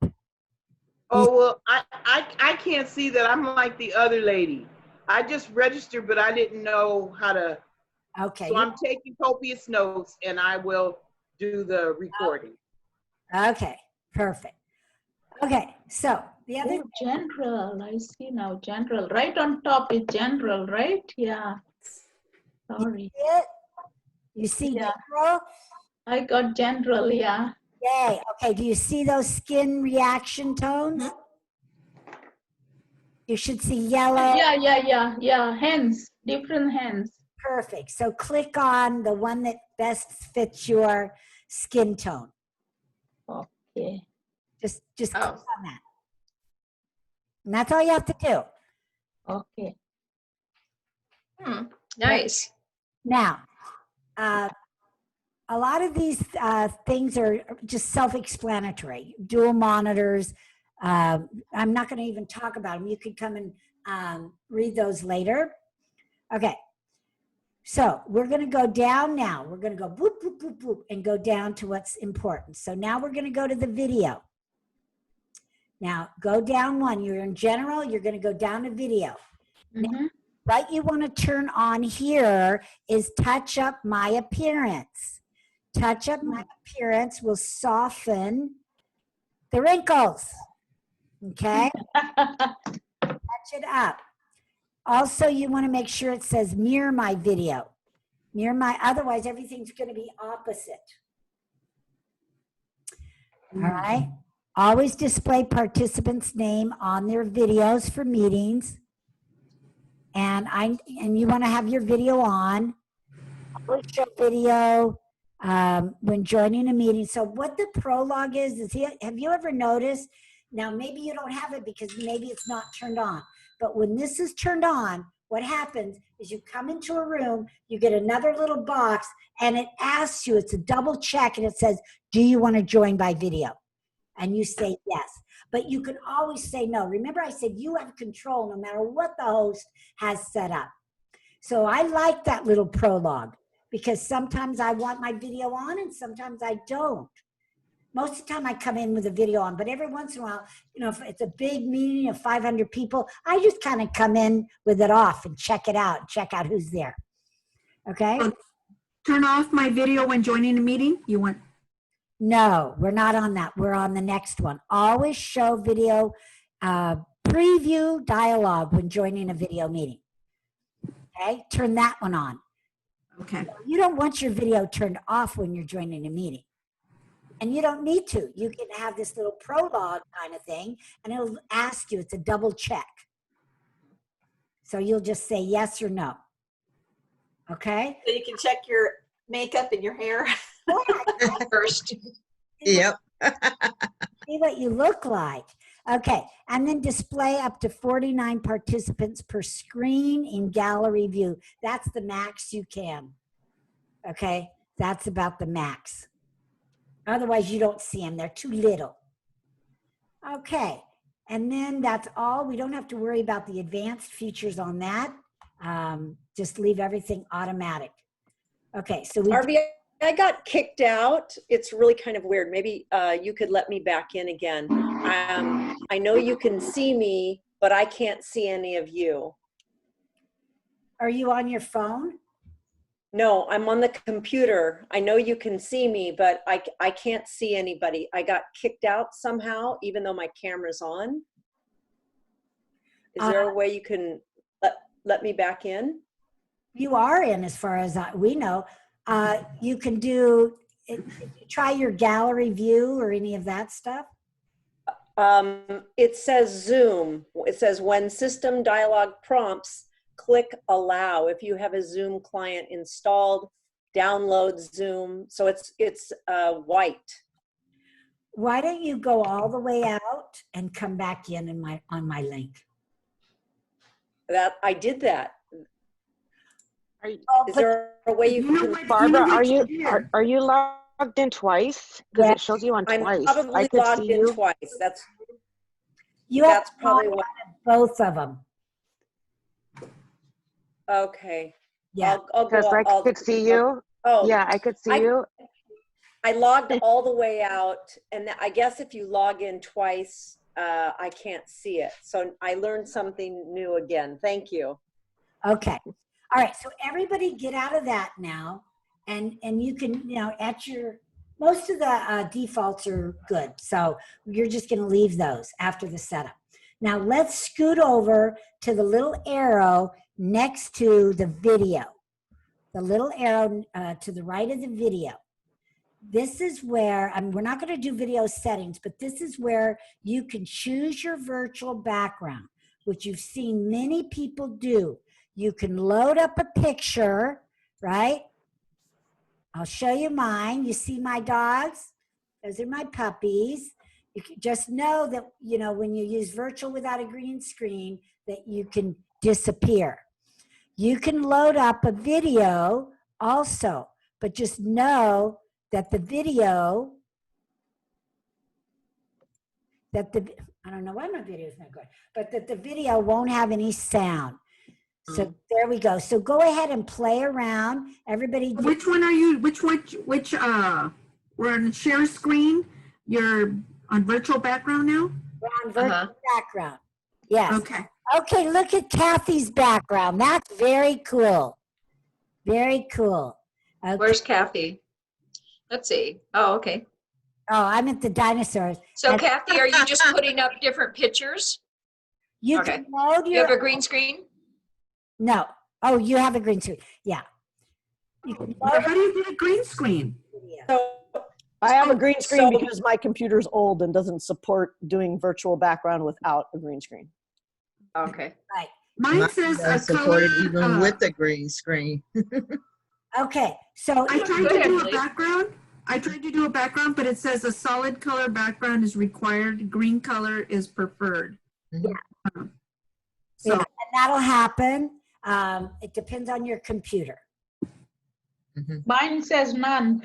Oh, well, I can't see that. I'm like the other lady. I just registered, but I didn't know how to. Okay. So I'm taking copious notes, and I will do the recording. Okay, perfect. Okay, so the other Oh, general. I see now. General. Right on top is general, right? Yeah. Sorry. You see Yeah. general? I got general. Yeah. Yay. Okay, do you see those skin reaction tones? You should see yellow. Yeah. Hands. Different hands. Perfect. So click on the one that best fits your skin tone. Okay. Just click on that. And that's all you have to do. Okay. Nice. Now, a lot of these things are just self-explanatory. Dual monitors. I'm not going to even talk about them. You could come and read those later. Okay. So we're going to go down now. We're going to go boop, boop, boop, boop, and go down to what's important. So now we're going to go to the video. Now go down one. You're in general. You're going to go down to video. Now, what you want to turn on here is touch up my appearance. Touch up my appearance will soften the wrinkles. Okay? Touch it up. Also, you want to make sure it says mirror my video. Mirror my, otherwise everything's going to be opposite. All right? Always display participants' name on their videos for meetings. And you want to have your video on. Always show video when joining a meeting. So what the prologue is have you ever noticed? Now, maybe you don't have it because maybe it's not turned on. But when this is turned on, what happens is you come into a room, you get another little box, and it asks you, it's a double check, and it says, do you want to join by video? And you say yes. But you can always say no. Remember I said you have control no matter what the host has set up. So I like that little prologue because sometimes I want my video on and sometimes I don't. Most of the time I come in with a video on, but every once in a while, you know, if it's a big meeting of 500 people, I just kind of come in with it off and check it out, check out who's there. Okay? Turn off my video when joining a meeting? You want? No, we're not on that. We're on the next one. Always show video preview dialogue when joining a video meeting. Okay? Turn that one on. Okay. You don't want your video turned off when you're joining a meeting. And you don't need to. You can have this little prologue kind of thing, and it'll ask you, it's a double check. So you'll just say yes or no. Okay? So you can check your makeup and your hair first. Yep. See what you look like. Okay, and then display up to 49 participants per screen in gallery view. That's the max you can. Okay, that's about the max. Otherwise, you don't see them. They're too little. Okay, and then that's all. We don't have to worry about the advanced features on that. Just leave everything automatic. Okay, so we... Arvee, I got kicked out. It's really kind of weird. Maybe you could let me back in again. I know you can see me, but I can't see any of you. Are you on your phone? No, I'm on the computer. I know you can see me, but I can't see anybody. I got kicked out somehow, even though my camera's on. Is there a way you can let me back in? You are in, as far as we know. You can do, try your gallery view or any of that stuff. It says Zoom. It says when system dialog prompts, click allow. If you have a Zoom client installed, download Zoom. So it's white. Why don't you go all the way out and come back in on my link? That I did that. Oh, Is there a way you can? Barbara, are you logged in twice? Because it shows you on I'm twice. probably I could logged see in you. twice. That's probably probably what. both of them. Okay. Yeah. I'll Because I could see you. Oh, yeah, I could see you. I logged all the way out, and I guess if you log in twice, I can't see it. So I learned something new again. Thank you. Okay. All right. So everybody get out of that now, and you can, you know, at your, most of the defaults are good. So you're just going to leave those after the setup. Now let's scoot over to the little arrow next to the video. The little arrow to the right of the video. This is where, we're not going to do video settings, but this is where you can choose your virtual background, which you've seen many people do. You can load up a picture, right? I'll show you mine. You see my dogs? Those are my puppies. You can just know that, you know, when you use virtual without a green screen, that you can disappear. You can load up a video also, but just know that the video, I don't know why my video is not good, but that the video won't have any sound. So there we go. So go ahead and play around. Everybody. Which one are you, which, we're on share screen. You're on virtual background now? We're on virtual background. Yes. Okay. Okay, look at Kathy's background. That's very cool. Very cool. Okay. Where's Kathy? Let's see. Oh, okay. Oh, I'm at the dinosaurs. So And Kathy, are you just putting up different pictures? you Okay. can load You your. have a green screen? No. Oh, you have a green screen. Yeah. You can load How do you get a green screen? video. So I have a green screen So- because my computer's old and doesn't support doing virtual background without a green screen. Okay. Right. Mine says a supported color. even with the green screen. Okay. So I tried Go to ahead, do a Blake. background. I tried to do a background, but it says a solid color background is required. Green color is preferred. Yeah. So and that'll happen. It depends on your computer. Mine says none.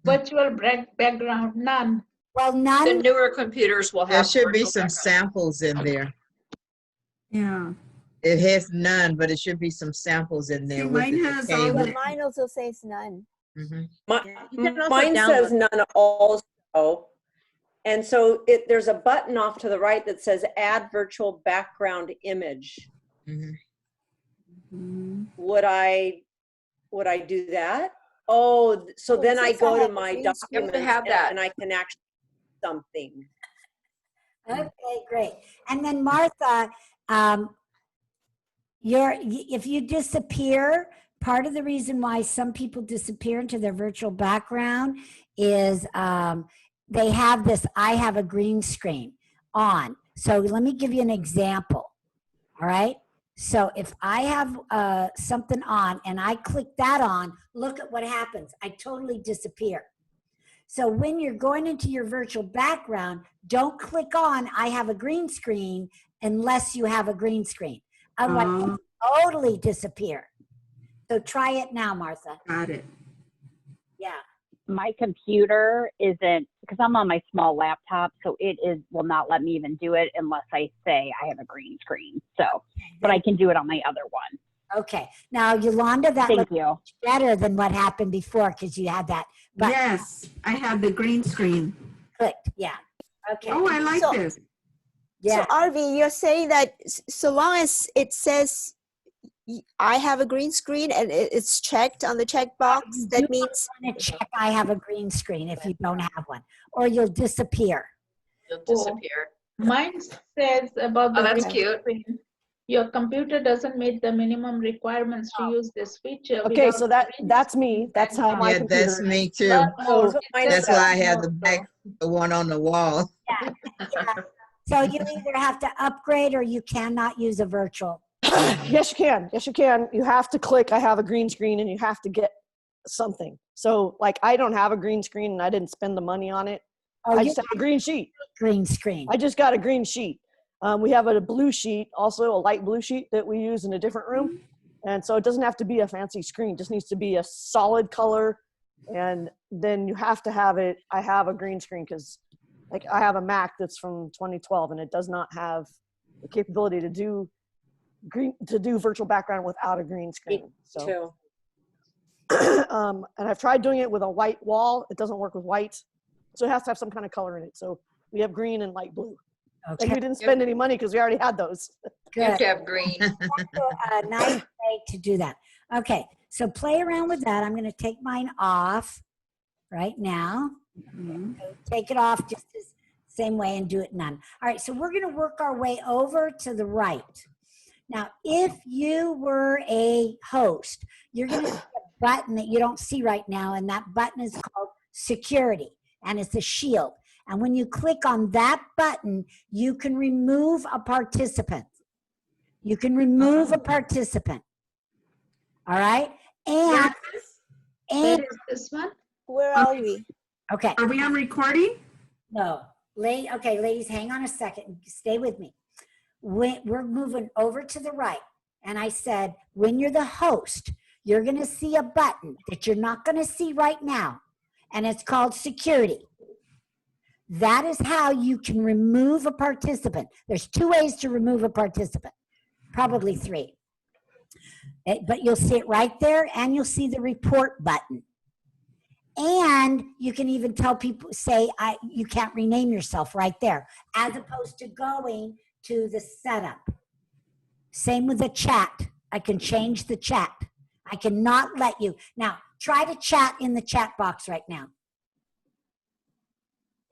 Virtual background, none. Well, The none. newer computers will There have. should be virtual some background. samples in there. Yeah. It has none, but it should be some samples in there. See, with mine the has all table. the- Mine also says none. Mhm. You can also Mine says download. none also. And so there's a button off to the right that says add virtual background image. Mhm. Would I do that? Oh, so Well, then it I says I go to have a my green screen. documents have that. and I can actually do something. Okay, great. And then Martha, if you disappear, part of the reason why some people disappear into their virtual background is they have this I have a green screen on. So let me give you an example. All right. So if I have something on and I click that on, look at what happens. I totally disappear. So when you're going into your virtual background, don't click on I have a green screen unless you have a green screen. Otherwise, you totally disappear. So try it now, Martha. Got it. Yeah. My computer isn't, because I'm on my small laptop, so will not let me even do it unless I say I have a green screen. So, but I can do it on my other one. Okay. Now, Yolanda, that Thank looks you. better than what happened before because you had that button Yes, I have the green screen. clicked. Yeah. Okay. Oh, I like So- this. Yeah. So Arvee, you're saying that so long as it says I have a green screen and it's checked on the checkbox, that means Want to check I have a green screen if you don't have one, or you'll disappear. You'll disappear. Mine says about the Oh, that's green cute. screen, your computer doesn't meet the minimum requirements to use this feature. Okay, without so green that's me. That's how my Yeah, computer that's is. me too. Lot more. So mine That's says why I have more, the the one on the wall. Yeah. So you either have to upgrade or you cannot use a virtual. Yes, you can. Yes, you can. You have to click I have a green screen and you have to get something. So like I don't have a green screen and I didn't spend the money on it. Oh, I you just have a green sheet. green screen. I just got a green sheet. We have a blue sheet, also a light blue sheet that we use in a different room. And so it doesn't have to be a fancy screen. It just needs to be a solid color. And then you have to have it. I have a green screen because like I have a Mac that's from 2012 and it does not have the capability to do virtual background without a green screen. So, Too. and I've tried doing it with a white wall. It doesn't work with white. So it has to have some kind of color in it. So we have green and light blue. Okay. And we didn't spend any money because we already had those. You have Good. to have green. A nice way to do that. Okay. So play around with that. I'm going to take mine off right now. So take it off just the same way and do it none. All right. So we're going to work our way over to the right. Now, if you were a host, you're going to see a button that you don't see right now, and that button is called security, and it's a shield. And when you click on that button, you can remove a participant. You can remove a participant. All right? And Where is this one? where are we? okay. Are we on recording? No. Okay, ladies, hang on a second. Stay with me. We're moving over to the right. And I said, when you're the host, you're going to see a button that you're not going to see right now. And it's called security. That is how you can remove a participant. There's 2 ways to remove a participant, probably 3. But you'll see it right there, and you'll see the report button. And you can even tell people, say, you can't rename yourself right there, as opposed to going to the setup. Same with the chat. I can change the chat. I cannot let you. Now, try to chat in the chat box right now.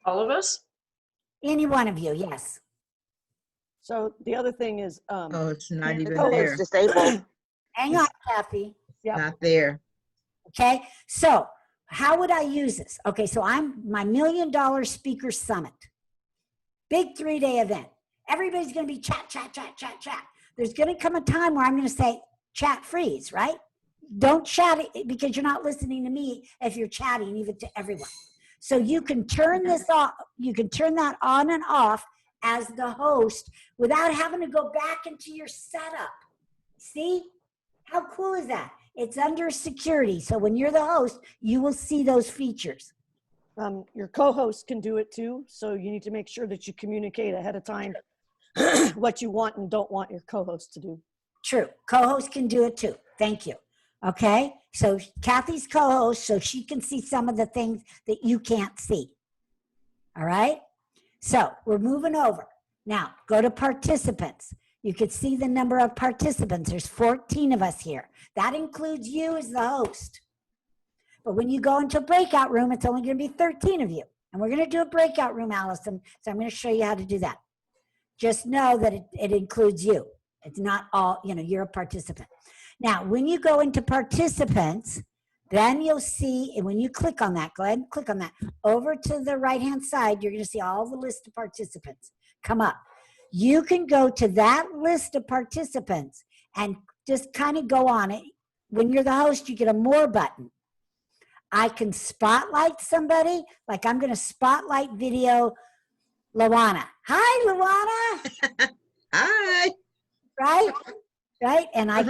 All of us? Any one of you, yes. So the other thing is, Oh, it's not even Oh, there. it's disabled. Hang on, Kathy. Not there. Okay, so how would I use this? Okay, so I'm my $1 Million Speaker Summit. Big 3-day event. Everybody's going to be chat. There's going to come a time where I'm going to say, chat freeze, right? Don't chat it because you're not listening to me if you're chatting even to everyone. So you can turn this off. You can turn that on and off as the host without having to go back into your setup. See, How cool is that? It's under security. So when you're the host, you will see those features. Your co-host can do it too. So you need to make sure that you communicate ahead of time what you want and don't want your co-host to do. True. Co-host can do it too. Thank you. Okay. So Kathy's co-host, so she can see some of the things that you can't see. All right. So we're moving over. Now go to participants. You could see the number of participants. There's 14 of us here. That includes you as the host. But when you go into a breakout room, it's only going to be 13 of you. And we're going to do a breakout room, Allison. So I'm going to show you how to do that. Just know that it includes you. It's not all, you're a participant. Now, when you go into participants, then you'll see, and when you click on that, go ahead and click on that. Over to the right-hand side, you're going to see all the list of participants come up. You can go to that list of participants and just kind of go on it. When you're the host, you get a more button. I can spotlight somebody, like I'm going to spotlight video Luana. Hi, Luana. Hi. Right? And I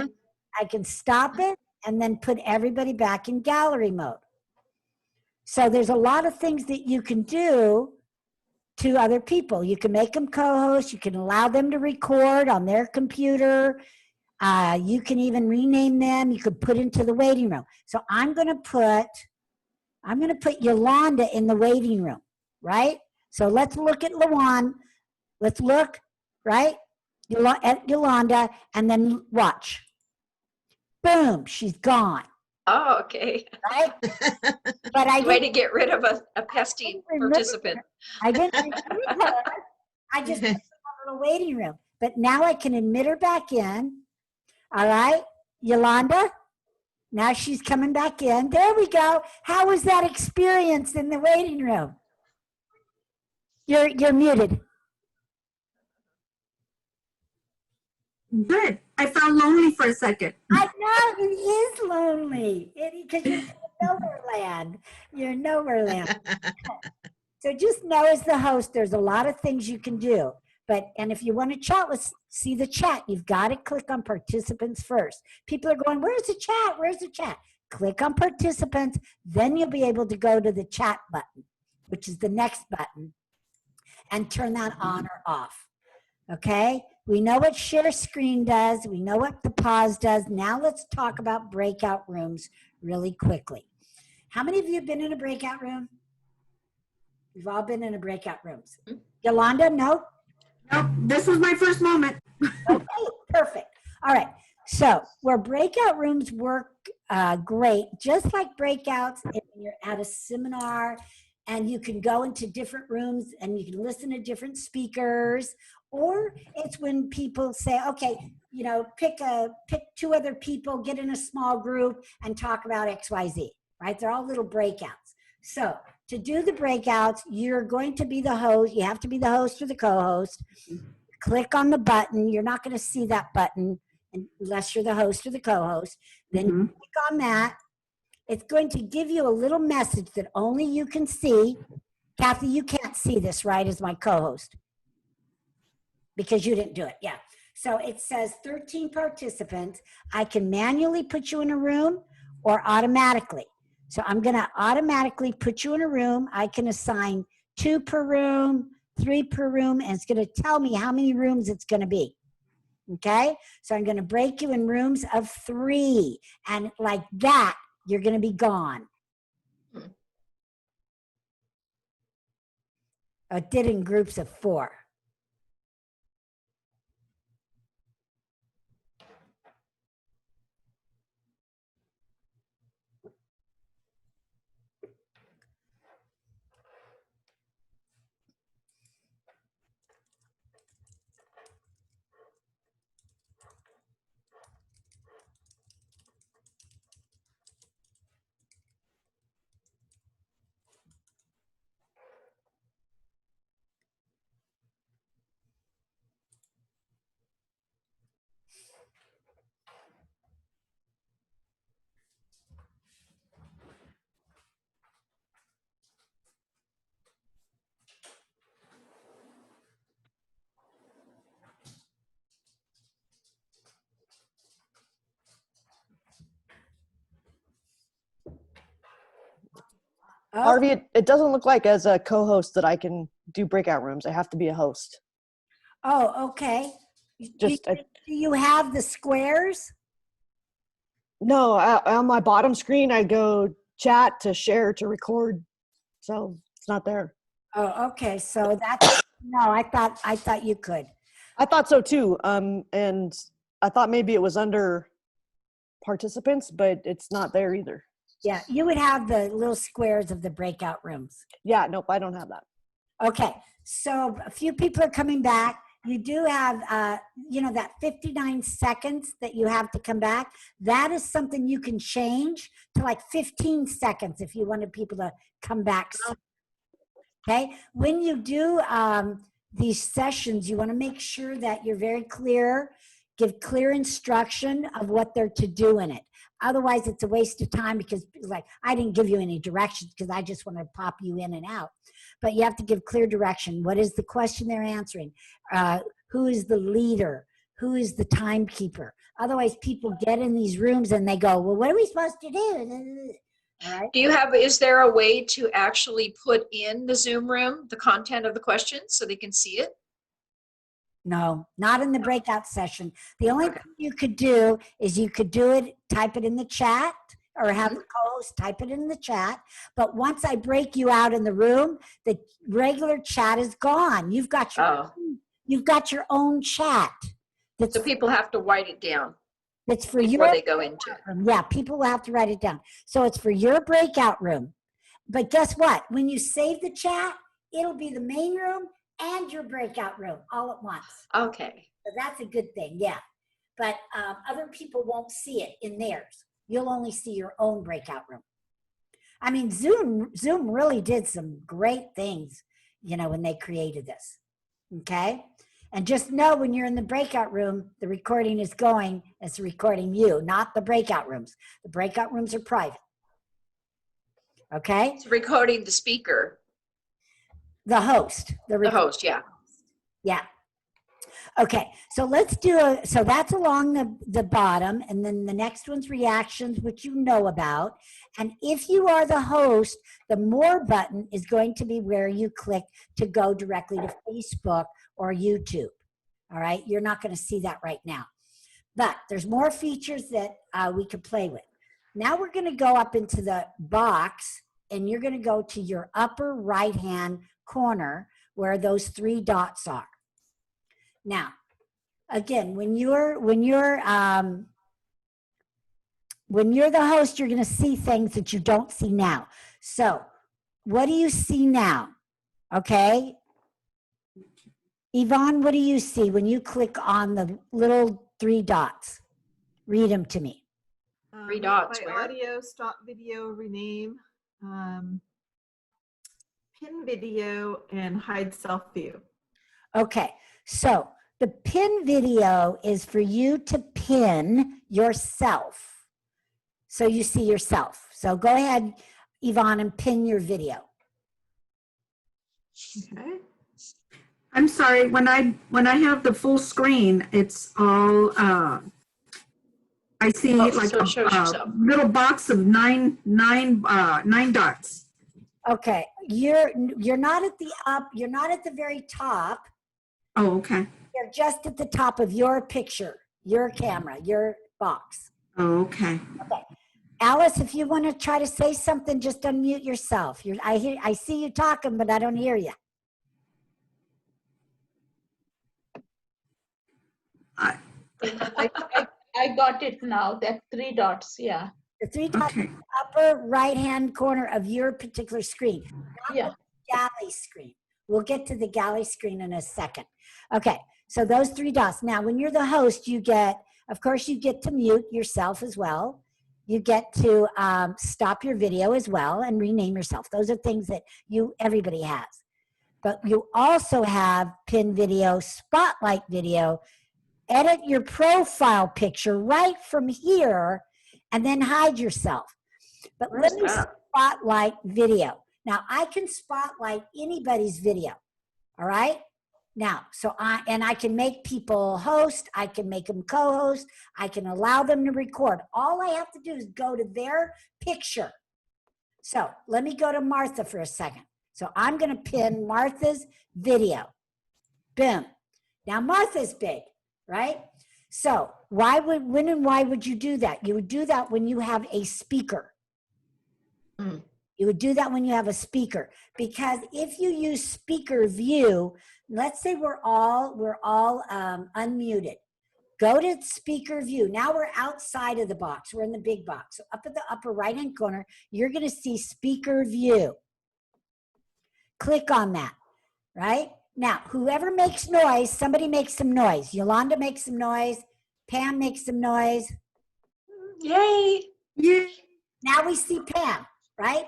can stop it and then put everybody back in gallery mode. So there's a lot of things that you can do to other people. You can make them co-hosts. You can allow them to record on their computer. You can even rename them. You could put into the waiting room. So I'm going to put Yolanda in the waiting room, right? So let's look at Luan. Let's look, right? At Yolanda, and then watch. Boom, she's gone. Oh, okay. Right? But I way to get rid of a pesky participant. I didn't remove her. I just put her in a little waiting room. But now I can admit her back in. All right, Yolanda. Now she's coming back in. There we go. How was that experience in the waiting room? You're muted. Good. I felt lonely for a second. I know, it is lonely because you're in nowhere land. You're in nowhere land. So just know as the host, there's a lot of things you can do. And if you want to chat, let's see the chat. You've got to click on participants first. People are going, where's the chat? Where's the chat? Click on participants. Then you'll be able to go to the chat button, which is the next button, and turn that on or off. Okay? We know what share screen does. We know what the pause does. Now let's talk about breakout rooms really quickly. How many of you have been in a breakout room? We've all been in a breakout rooms. Yolanda, no? Nope, this was my first moment. Okay, perfect. All right. So where breakout rooms work great, just like breakouts, if you're at a seminar and you can go into different rooms and you can listen to different speakers, or it's when people say, okay, pick two other people, get in a small group and talk about XYZ, right? They're all little breakouts. So to do the breakouts, you're going to be the host. You have to be the host or the co-host. Click on the button. You're not going to see that button unless you're the host or the co-host. Then you click on that. It's going to give you a little message that only you can see. Kathy, you can't see this, right, as my co-host? Because you didn't do it. Yeah. So it says 13 participants. I can manually put you in a room or automatically. So I'm going to automatically put you in a room. I can assign 2 per room, 3 per room, and it's going to tell me how many rooms it's going to be. Okay? So I'm going to break you in rooms of 3. And like that, you're going to be gone. I did in groups of 4. Oh, Arvee, it doesn't look like as a co-host that I can do breakout rooms. I have to be a host. oh, okay. Just do you have the squares? no, on my bottom screen, I go chat to share to record. So it's not there. Oh, okay. So that's no. I thought you could. I thought so too. And I thought maybe it was under participants, but it's not there either. Yeah, you would have the little squares of the breakout rooms. Yeah, nope, I don't have that. Okay, so a few people are coming back. You do have, that 59 seconds that you have to come back. That is something you can change to like 15 seconds if you wanted people to come back. Okay, when you do these sessions, you want to make sure that you're very clear, give clear instruction of what they're to do in it. Otherwise, it's a waste of time because, like, I didn't give you any directions because I just want to pop you in and out. But you have to give clear direction. What is the question they're answering? Who is the leader? Who is the timekeeper? Otherwise, people get in these rooms and they go, well, what are we supposed to do? All right. Is there a way to actually put in the Zoom room, the content of the questions so they can see it? No, not in the breakout session. The only thing you could do is you could do it, type it in the chat, or have the co-host type it in the chat. But once I break you out in the room, the regular chat is gone. You've got your own chat. So people have to write it down. That's for before they go into it. Yeah, people will have to write it down. So it's for your breakout room. But guess what? When you save the chat, it'll be the main room and your breakout room all at once. Okay. So that's a good thing, yeah. But other people won't see it in theirs. You'll only see your own breakout room. I mean, Zoom really did some great things, when they created this, okay? And just know when you're in the breakout room, the recording is going, it's recording you, not the breakout rooms. The breakout rooms are private, okay? It's recording the speaker. The host. The host, yeah. Yeah. Okay, so let's so that's along the bottom, and then the next one's reactions, which you know about. And if you are the host, the more button is going to be where you click to go directly to Facebook or YouTube. All right, you're not going to see that right now. But there's more features that we could play with. Now we're going to go up into the box, and you're going to go to your upper right-hand corner where those 3 dots are. Now, again, when you're the host, you're going to see things that you don't see now. So, what do you see now? Okay, Yvonne, what do you see when you click on the little 3 dots? Read them to me. 3 dots. My audio, stop video, rename, pin video, and hide self view. Okay, so the pin video is for you to pin yourself. So you see yourself. So go ahead, Yvonne, and pin your video. Okay. I'm sorry, when I have the full screen, it's all, I see like a little box of nine dots. Okay, you're not at the you're not at the very top. Oh, okay. You're just at the top of your picture, your camera, your box. Oh, okay. Okay. Alice, if you want to try to say something, just unmute yourself. I see you talking, but I don't hear you. I got it now, that 3 dots, yeah. The 3 dots in the upper right-hand corner of your particular screen. Yeah. Galley screen. We'll get to the galley screen in a second. Okay, so those 3 dots. Now, when you're the host, you get to mute yourself as well. You get to stop your video as well and rename yourself. Those are things that everybody has. But you also have pin video, spotlight video, edit your profile picture right from here, and then hide yourself. But let me spotlight video. Now, I can spotlight anybody's video, all right? Now, I can make people host, I can make them co-host, I can allow them to record. All I have to do is go to their picture. So let me go to Martha for a second. So I'm going to pin Martha's video. Boom. Now Martha's big, right? So when and why would you do that? You would do that when you have a speaker. You would do that when you have a speaker, because if you use speaker view, let's say we're all unmuted. Go to speaker view. Now we're outside of the box. We're in the big box. So up at the upper right-hand corner, you're going to see speaker view. Click on that, right? Now, whoever makes noise, somebody makes some noise. Yolanda makes some noise. Pam makes some noise. Yay. Yay. Now we see Pam, right?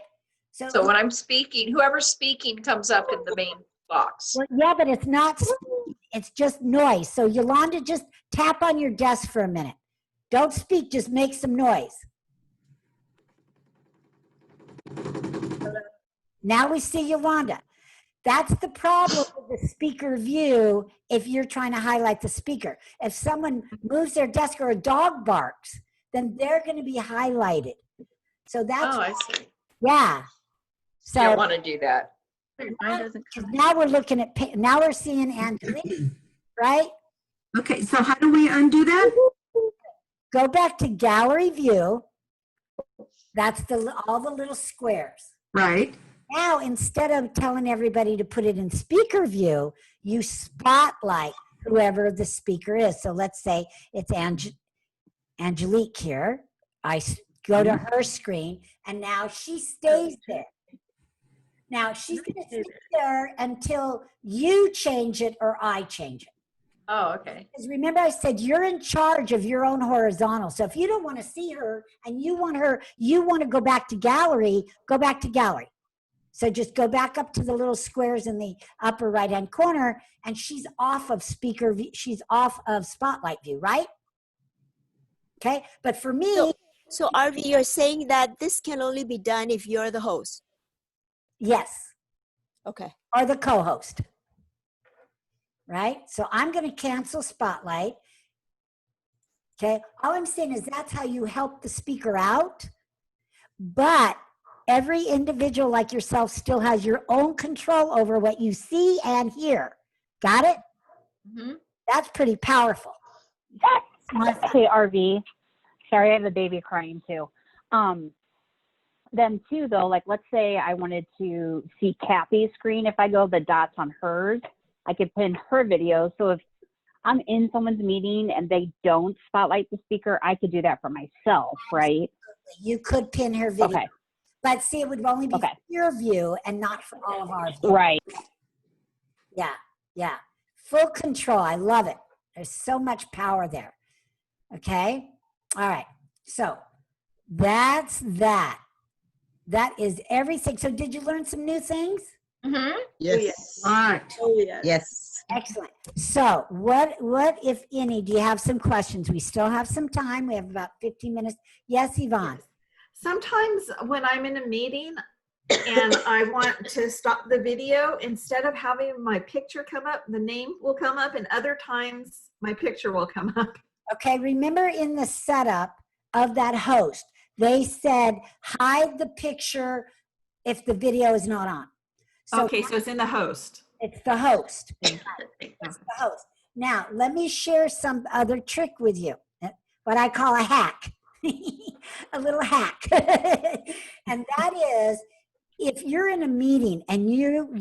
So when I'm speaking, whoever's speaking comes up in the main box. Well, yeah, but it's not speaking. It's just noise. So Yolanda, just tap on your desk for a minute. Don't speak, just make some noise. Now we see Yolanda. That's the problem with the speaker view if you're trying to highlight the speaker. If someone moves their desk or a dog barks, then they're going to be highlighted. So that's, oh, I see. Yeah. So You don't want to do that. now we're looking at, now we're seeing Angelique, right? Okay, so how do we undo that? Go back to gallery view. That's all the little squares. Right. Now, instead of telling everybody to put it in speaker view, you spotlight whoever the speaker is. So let's say it's Angelique here. I go to her screen, and now she stays there. Now, she's going to sit there until you change it or I change it. Oh, okay. Because remember I said you're in charge of your own horizontal. So if you don't want to see her and you want to go back to gallery, go back to gallery. So just go back up to the little squares in the upper right-hand corner, and she's off of speaker view. She's off of spotlight view, right? Okay, but for me. So Arvee, you're saying that this can only be done if you're the host? Yes. Okay. Or the co-host. Right? So I'm going to cancel spotlight. Okay. All I'm saying is that's how you help the speaker out. But every individual like yourself still has your own control over what you see and hear. Got it? Mm-hmm. That's pretty powerful. Hey, Arvee. Sorry, I have a baby crying too. Then too, though, like let's say I wanted to see Kathy's screen. If I go the dots on hers, I could pin her video. So if I'm in someone's meeting and they don't spotlight the speaker, I could do that for myself, right? You could pin her video. Okay. But see, it would only be for your view and not for all of ours. Right. Yeah, yeah. Full control. I love it. There's so much power there. Okay? All right. So that's that. That is everything. So did you learn some new things? Mm-hmm. Yes. Right. Oh, yes. Yes. Excellent. So what, if any, do you have some questions? We still have some time. We have about 15 minutes. Yes, Yvonne. Sometimes when I'm in a meeting and I want to stop the video, instead of having my picture come up, the name will come up, and other times my picture will come up. Okay, remember in the setup of that host, they said hide the picture if the video is not on. So Okay, so it's in the host. It's the host. It's the host. Now, let me share some other trick with you, what I call a hack. A little hack. And that is, if you're in a meeting and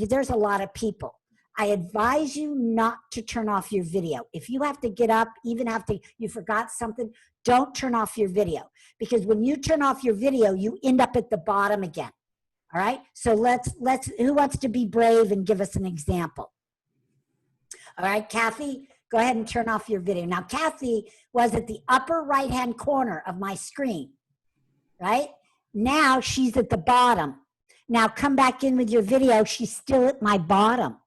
there's a lot of people, I advise you not to turn off your video. If you have to get up, even after you forgot something, don't turn off your video. Because when you turn off your video, you end up at the bottom again. All right? So who wants to be brave and give us an example? All right, Kathy, go ahead and turn off your video. Now, Kathy was at the upper right-hand corner of my screen, right? Now she's at the bottom. Now come back in with your video. She's still at my bottom.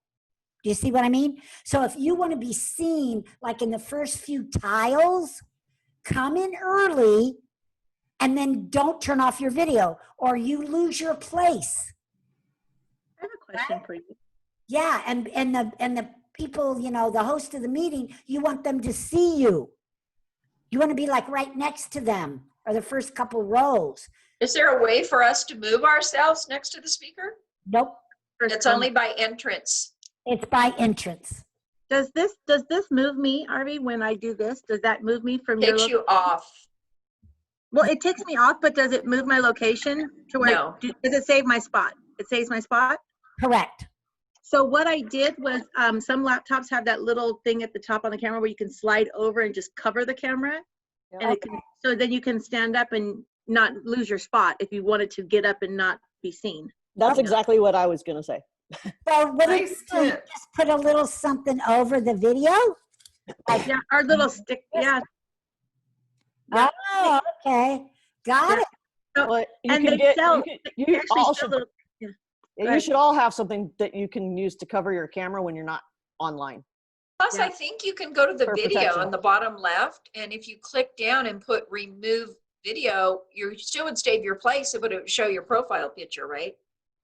Do you see what I mean? So if you want to be seen like in the first few tiles, come in early and then don't turn off your video or you lose your place. I have a question for you. Yeah, and the people, the host of the meeting, you want them to see you. You want to be like right next to them or the first couple rows. Is there a way for us to move ourselves next to the speaker? Nope. It's only by entrance. It's by entrance. Does this move me, Arvee, when I do this? Does that move me from your Takes you location? off. Well, it takes me off, but does it move my location to where? No. Does it save my spot? It saves my spot? Correct. So what I did was, some laptops have that little thing at the top on the camera where you can slide over and just cover the camera. And it can, so then you can stand up and not lose your spot if you wanted to get up and not be seen. That's exactly what I was gonna say. So what Nice if you tip. just put a little something over the video? Like, Yeah, our little stick, yeah. oh, okay. Got it. Well, you And can they get, sell, you they actually all sell should, little, yeah. you ahead. should all have something that you can use to cover your camera when you're not online. Plus, Yeah. I think you can go to the For video protection. on the bottom left, and if you click down and put remove video, you still would save your place, but it would show your profile picture, right?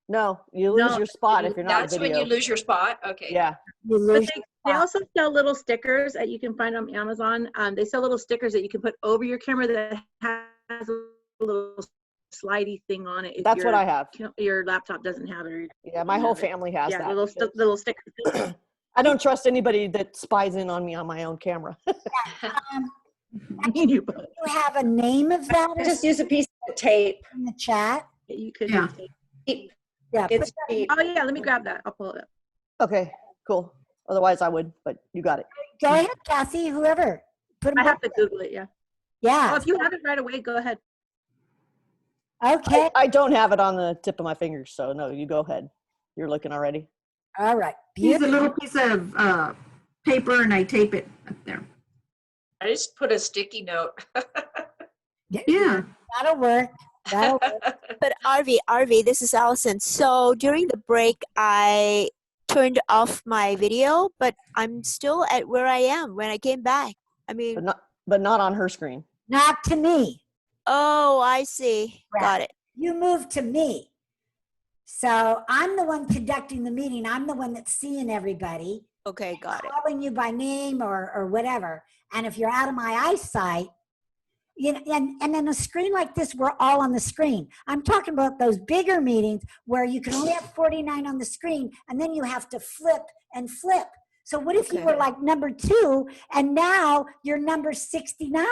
No, you lose No, your spot if you're not in That's video. when you lose your spot. Okay. Yeah, You But lose they also sell little stickers that you can find on Amazon. They sell little stickers that you can put over your camera that has a little slidey thing on it. If that's what I have. Your laptop doesn't have it. Or Yeah, my whole family has yeah, that. little little sticker. I don't trust anybody that spies in on me on my own camera. You Do you have a name of that or Just use a piece of tape. in the chat? You could. Yeah. Yeah. It's put cheap. Oh yeah, let me grab that. I'll pull it up. Okay, cool. Otherwise I would, but you got it. Go ahead, Kathy, whoever. Put 'em I have up to there. Google it. Yeah. Yeah. Oh, if you have it right away, go ahead. Okay. I don't have it on the tip of my fingers, so no, you go ahead. You're looking already. All right. Use a Beautiful. little piece of paper and I tape it up there. I just put a sticky note. Yeah. That'll work. That'll work. But Arvee, this is Allison. So during the break, I turned off my video, but I'm still at where I am when I came back. I mean, But not on her screen. Not to me. oh, I see. Got it. You move to me. So I'm the one conducting the meeting. I'm the one that's seeing everybody, Okay, got it. calling you by name or whatever. And if you're out of my eyesight, you know, and then a screen like this, we're all on the screen. I'm talking about those bigger meetings where you can only have 49 on the screen and then you have to flip and flip. So what if you were Okay. like number 2 and now you're number 69?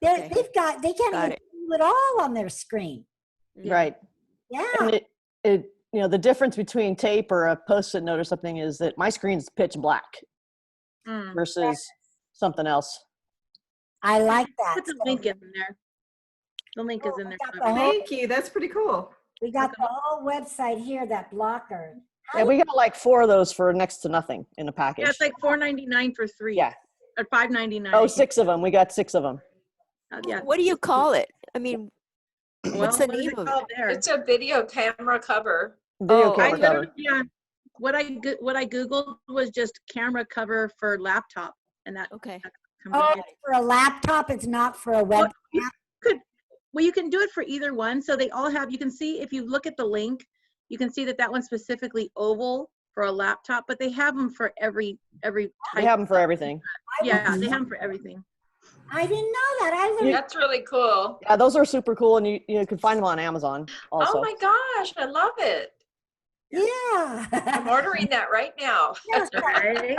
Okay. They can't Got even it. do it all on their screen. Right. Yeah. And it you know, the difference between tape or a post-it note or something is that my screen's pitch black versus something else. I like that. Put the link in there. The link is in there. got the whole- Thank you. That's pretty cool. We got the whole website here, that blocker. Yeah, we got like 4 of those for next to nothing in a package. Yeah, it's like $4.99 for 3. Yeah. Or $5.99. Oh, 6 of them. We got 6 of them. Yeah. What do you call it? I mean, what's the What is name it of called it? there? It's a video camera cover. Video Oh, camera I cover. literally, yeah. What I Googled was just camera cover for laptop, and that. Okay. that's Oh, combined. for a laptop, it's not for a Well, web. you can do it for either one. So they all have. You can see if you look at the link, you can see that one's specifically oval for a laptop, but they have them for every type. They have them for everything. Yeah, they have them for everything. I didn't know that. I learned. That's really cool. Yeah, those are super cool, and you can find them on Amazon also. Oh my gosh, I love it. Yeah. I'm ordering that right now. Right?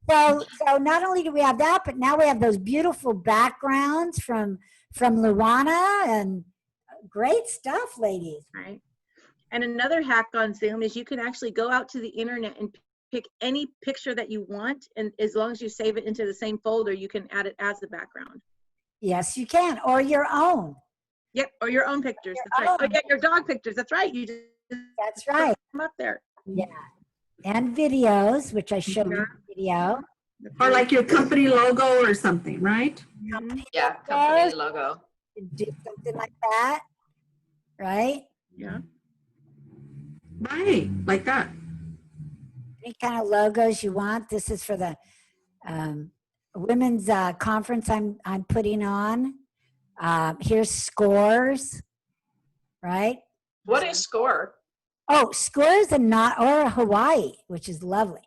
So not only do we have that, but now we have those beautiful backgrounds from Luana, and great stuff, ladies. Right. And another hack on Zoom is you can actually go out to the internet and pick any picture that you want, and as long as you save it into the same folder, you can add it as the background. Yes, you can, or your own. Yep, or your own pictures. That's right. Oh yeah, your dog pictures. That's right. You just That's right. put them up there. Yeah. And videos, which I showed you the video. Or like your company logo or something, right? Yeah, company logo. Do something like that, right? Yeah. Right, like that. Any kind of logos you want. This is for the women's conference I'm putting on. Here's scores, right? What is SCORE? Oh, SCORE is or Hawaii, which is lovely.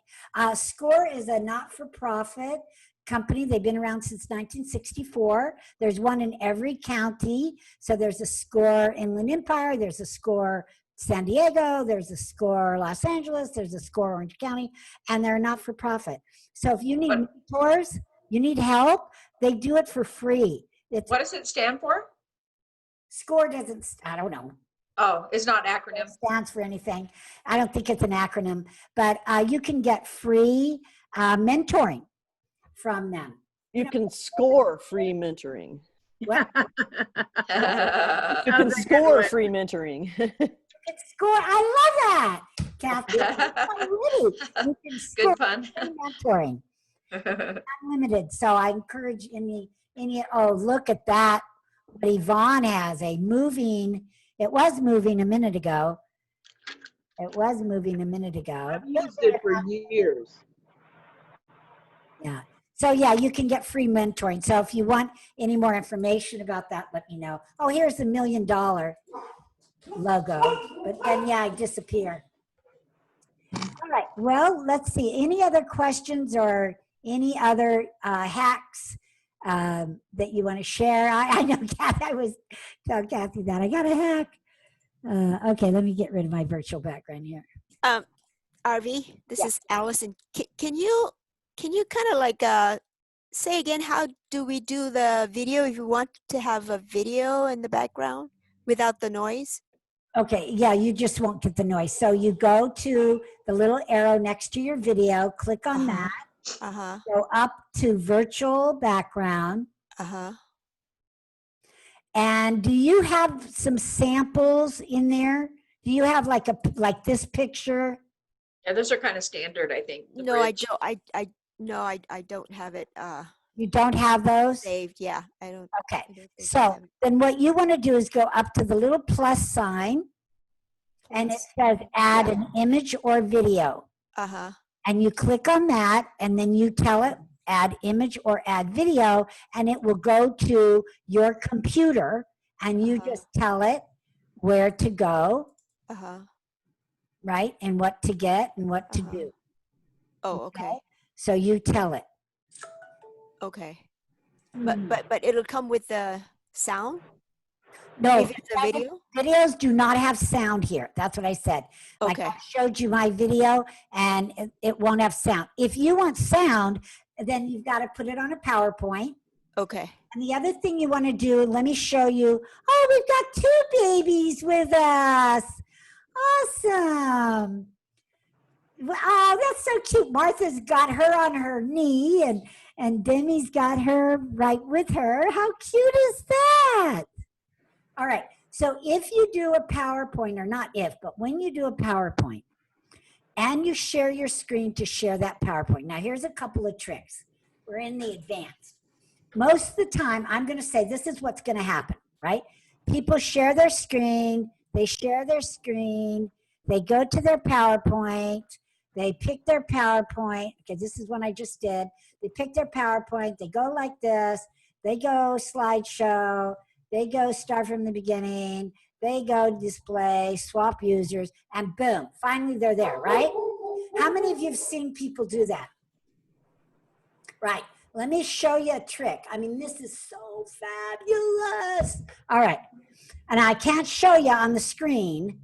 SCORE is a not-for-profit company. They've been around since 1964. There's one in every county. So there's a SCORE Inland Empire, there's a SCORE San Diego, there's a SCORE Los Angeles, there's a SCORE Orange County, and they're not for profit. So if you need mentors, you need help, they do it for free. What does it stand for? SCORE doesn't, I don't know. Oh, it's not an acronym. It stands for anything. I don't think it's an acronym, but you can get free mentoring from them. You can score free mentoring. What? You can score free mentoring. It's score. I love that, Kathy. You can score Good fun. free mentoring. Unlimited. So I encourage any. Oh, look at that! What Yvonne has a moving. It was moving a minute ago. It was moving a minute ago. I've used it for years. Yeah. So yeah, you can get free mentoring. So if you want any more information about that, let me know. Oh, here's the $1 million logo. But then yeah, I disappear. All right. Well, let's see. Any other questions or any other hacks that you want to share? I know, Kathy, I was telling Kathy that I got a hack. Okay, let me get rid of my virtual background here. Arvee, this is Allison. Can you kind of like say again, how do we do the video if you want to have a video in the background without the noise? Okay, yeah, you just won't get the noise. So you go to the little arrow next to your video, click on that, go up to virtual background. And do you have some samples in there? Do you have like this picture? Yeah, those are kind of standard, I think. No, I don't. I don't have it. You don't have those? Saved, yeah. I don't. Okay. I don't think I So have it. then what you want to do is go up to the little plus sign and it says add an image or video. And you click on that and then you tell it add image or add video and it will go to your computer and you just tell it where to go. Right? And what to get and what to do. Oh, okay. So you tell it. Okay. But it'll come with the sound? No, If it's a video? videos do not have sound here. That's what I said. Like Okay. I showed you my video and it won't have sound. If you want sound, then you've got to put it on a PowerPoint. Okay. And the other thing you want to do, let me show you. Oh, we've got 2 babies with us. Awesome. Oh, that's so cute. Martha's got her on her knee and Demi's got her right with her. How cute is that? All right. So if you do a PowerPoint, or not if, but when you do a PowerPoint and you share your screen to share that PowerPoint. Now here's a couple of tricks. We're in the advanced. Most of the time, I'm going to say this is what's going to happen, right? People share their screen. They share their screen. They go to their PowerPoint. They pick their PowerPoint. Okay, this is one I just did. They pick their PowerPoint. They go like this. They go slideshow. They go start from the beginning. They go display, swap users, and boom, finally they're there, right? How many of you have seen people do that? Right. Let me show you a trick. I mean, this is so fabulous. All right. And I can't show you on the screen,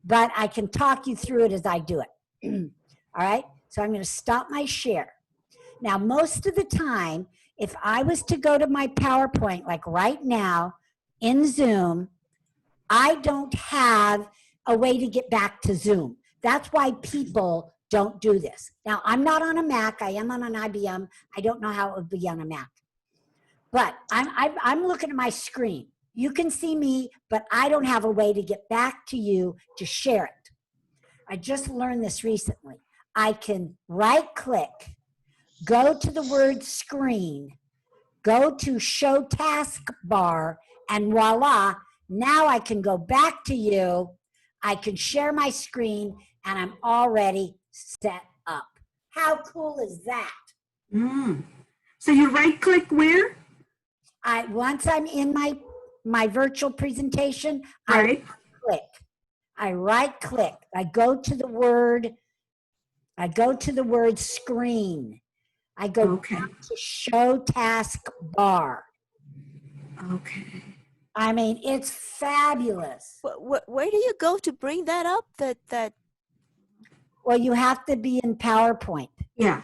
but I can talk you through it as I do it. All right. So I'm going to stop my share. Now, most of the time, if I was to go to my PowerPoint, like right now in Zoom, I don't have a way to get back to Zoom. That's why people don't do this. Now, I'm not on a Mac. I am on an IBM. I don't know how it would be on a Mac. But I'm looking at my screen. You can see me, but I don't have a way to get back to you to share it. I just learned this recently. I can right-click, go to the word screen, go to show taskbar, and voila, now I can go back to you. I can share my screen, and I'm already set up. How cool is that? So you right-click where? Once I'm in my virtual presentation, Right. I right-click. I go to the word screen. I go Okay. back to show task bar. Okay. I mean, it's fabulous. Where do you go to bring that up? That Well, you have to be in PowerPoint. Yeah.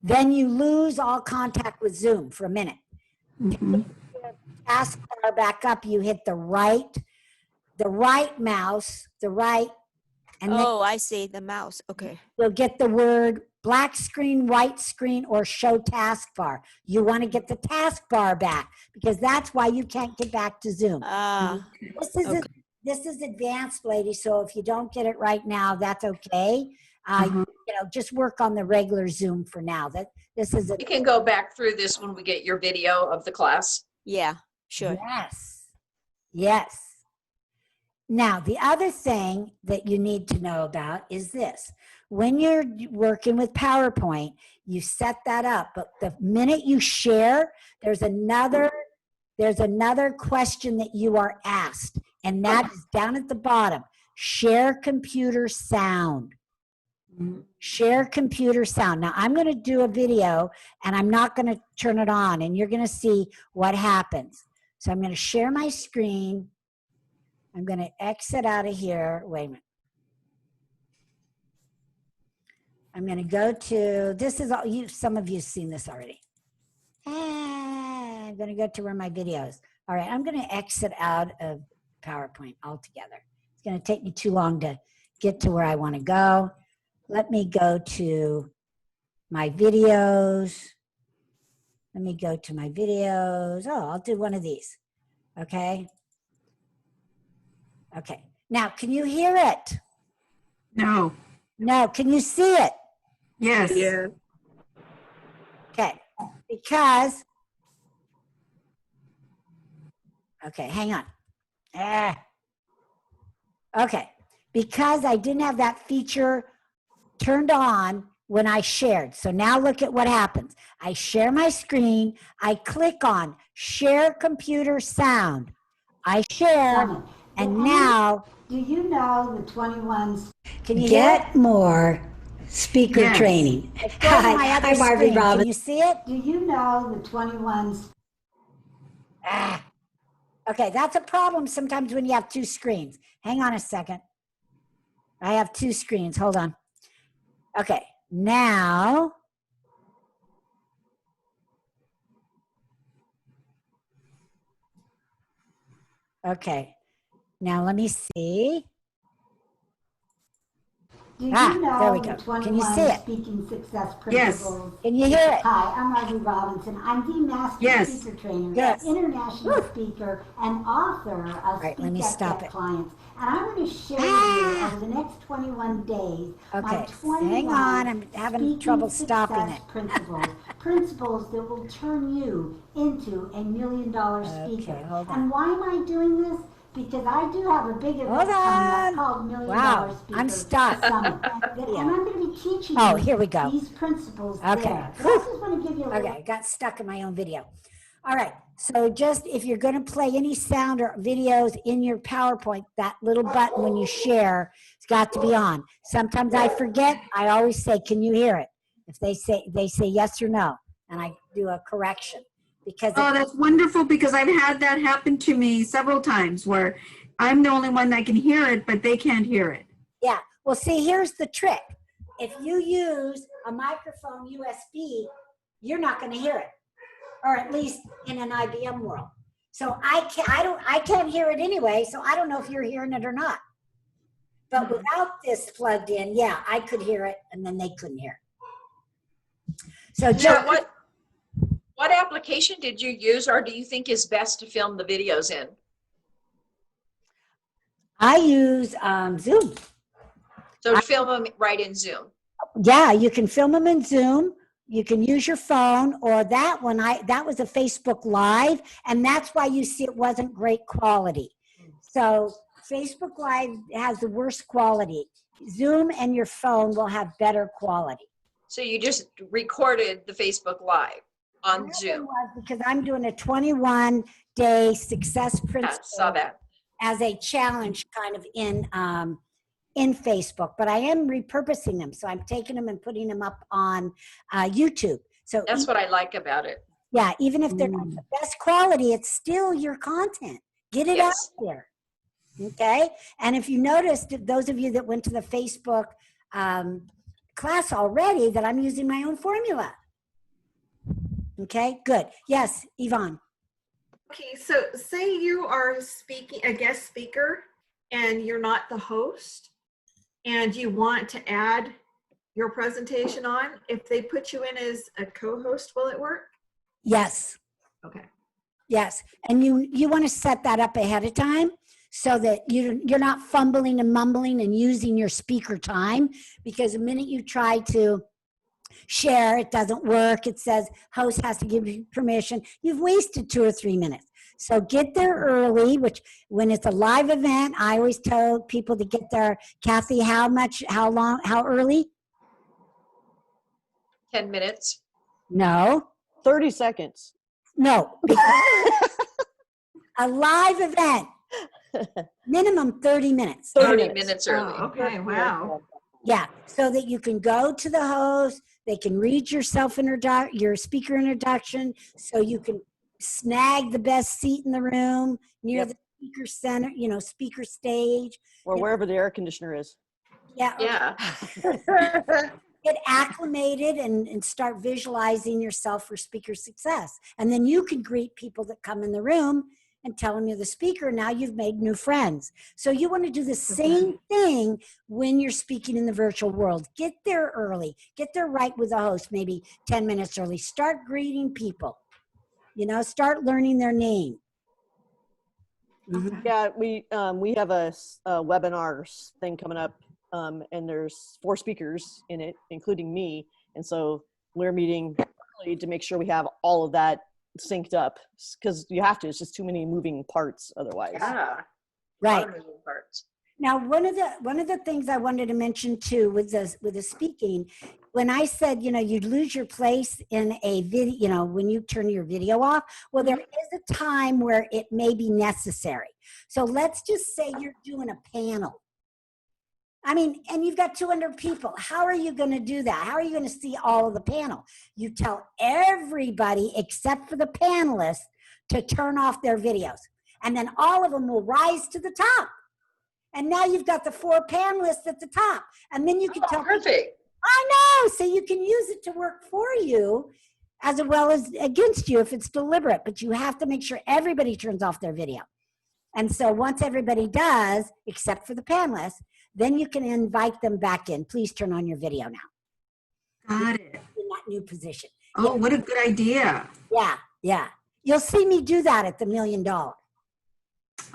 Then you lose all contact with Zoom for a minute. Mm-hmm. Task bar back up, you hit the right mouse, and then oh, I see the mouse. Okay. you'll get the word black screen, white screen, or show taskbar. You want to get the taskbar back because that's why you can't get back to Zoom. Ah. This is advanced, lady. So if you don't get it right now, that's okay. Just work on the regular Zoom for now. This is You can go back through this when we get your video of the class. Yeah, sure. Yes. Now, the other thing that you need to know about is this. When you're working with PowerPoint, you set that up, but the minute you share, there's another question that you are asked, and that is down at the bottom. Share computer sound. Share computer sound. Now, I'm going to do a video, and I'm not going to turn it on, and you're going to see what happens. So I'm going to share my screen. I'm going to exit out of here. Wait a minute. I'm going to go to, this is all you, some of you have seen this already. I'm going to go to where my videos. All right, I'm going to exit out of PowerPoint altogether. It's going to take me too long to get to where I want to go. Let me go to my videos. Let me go to my videos. Oh, I'll do one of these. Okay. Okay. Now, can you hear it? No. No. Can you see it? Yes. Yeah. Okay. Because, okay, hang on. Okay. Because I didn't have that feature turned on when I shared. So now look at what happens. I share my screen. I click on share computer sound. I share. And now, do you know the 21s? Can you get more speaker training? Hi, I'm Arvee Robinson. Can you see it? Do you know the 21s? Okay, that's a problem sometimes when you have two screens. Hang on a second. I have two screens. Hold on. Okay, now. Okay, now let me see. Do you know there we go. Can you see it? Speaking success principles. Yes. Can you hear it? Hi, I'm Arvee Robinson. I'm the master speaker trainer, international speaker, and author of Speak Up Get Clients. And I'm going to share with you over the next 21 days my 21 hang on, I'm having trouble stopping it. Principles that will turn you into $1 million speaker. Okay, hold on. And why am I doing this? Because I do have a big event coming up called $1 Million Speaker I'm stuck. Summit. And I'm going to be teaching you here we go. These principles there. So I just want to give you a I got stuck in my own video. All right. So just if you're going to play any sound or videos in your PowerPoint, that little button when you share, it's got to be on. Sometimes I forget. I always say, can you hear it? If they say yes or no, and I do a correction. Because that's wonderful because I've had that happen to me several times where I'm the only one that can hear it, but they can't hear it. Yeah. Well, see, here's the trick. If you use a microphone USB, you're not going to hear it, or at least in an IBM world. So I can't hear it anyway. So I don't know if you're hearing it or not. But without this plugged in, yeah, I could hear it, and then they couldn't hear it. So Joe, what application did you use, or do you think is best to film the videos in? I use Zoom. So to film them right in Zoom? Yeah, you can film them in Zoom. You can use your phone, or that one, that was a Facebook Live, and that's why you see it wasn't great quality. So Facebook Live has the worst quality. Zoom and your phone will have better quality. So you just recorded the Facebook Live on Zoom? Because I'm doing a 21-day success principle saw that. as a challenge kind of in in Facebook, but I am repurposing them. So I'm taking them and putting them up on YouTube. So That's what I like about it. yeah, even if they're not the best quality, it's still your content. Get it out there. Okay. And if you noticed, those of you that went to the Facebook class already, that I'm using my own formula. Okay, good. Yes, Yvonne. Okay, so say you are speaking, a guest speaker, and you're not the host, and you want to add your presentation on. If they put you in as a co-host, will it work? Yes. Okay. Yes. And you want to set that up ahead of time so that you're not fumbling and mumbling and using your speaker time, because the minute you try to share, it doesn't work. It says host has to give you permission. You've wasted 2 or 3 minutes. So get there early, which when it's a live event, I always tell people to get there. Kathy, how long, how early? 10 minutes. No. 30 seconds. No. A live event, minimum 30 minutes. 30 minutes early. Oh, okay, wow. Yeah, so that you can go to the host, they can read your your speaker introduction, so you can snag the best seat in the room near the speaker center, speaker stage. Or wherever the air conditioner is. Yeah. Yeah. Get acclimated and start visualizing yourself for speaker success. And then you can greet people that come in the room and tell them you're the speaker. Now you've made new friends. So you want to do the same thing when you're speaking in the virtual world. Get there early. Get there right with the host, maybe 10 minutes early. Start greeting people. Start learning their name. Yeah, we have a webinars thing coming up, and there's 4 speakers in it, including me. And so we're meeting early to make sure we have all of that synced up, because you have to. It's just too many moving parts otherwise. Yeah. Right. Moving parts. Now, one of the things I wanted to mention too with the speaking, when I said, you'd lose your place in a video, when you turn your video off, well, there is a time where it may be necessary. So let's just say you're doing a panel. And you've got 200 people. How are you going to do that? How are you going to see all of the panel? You tell everybody except for the panelists to turn off their videos. And then all of them will rise to the top. And now you've got the 4 panelists at the top. And then you can tell perfect. People, I know. So you can use it to work for you as well as against you if it's deliberate. But you have to make sure everybody turns off their video. And so once everybody does, except for the panelists, then you can invite them back in. Please turn on your video now. Got it. In that new position. Oh, what a good idea. Yeah. You'll see me do that at the $1 Million. Oh,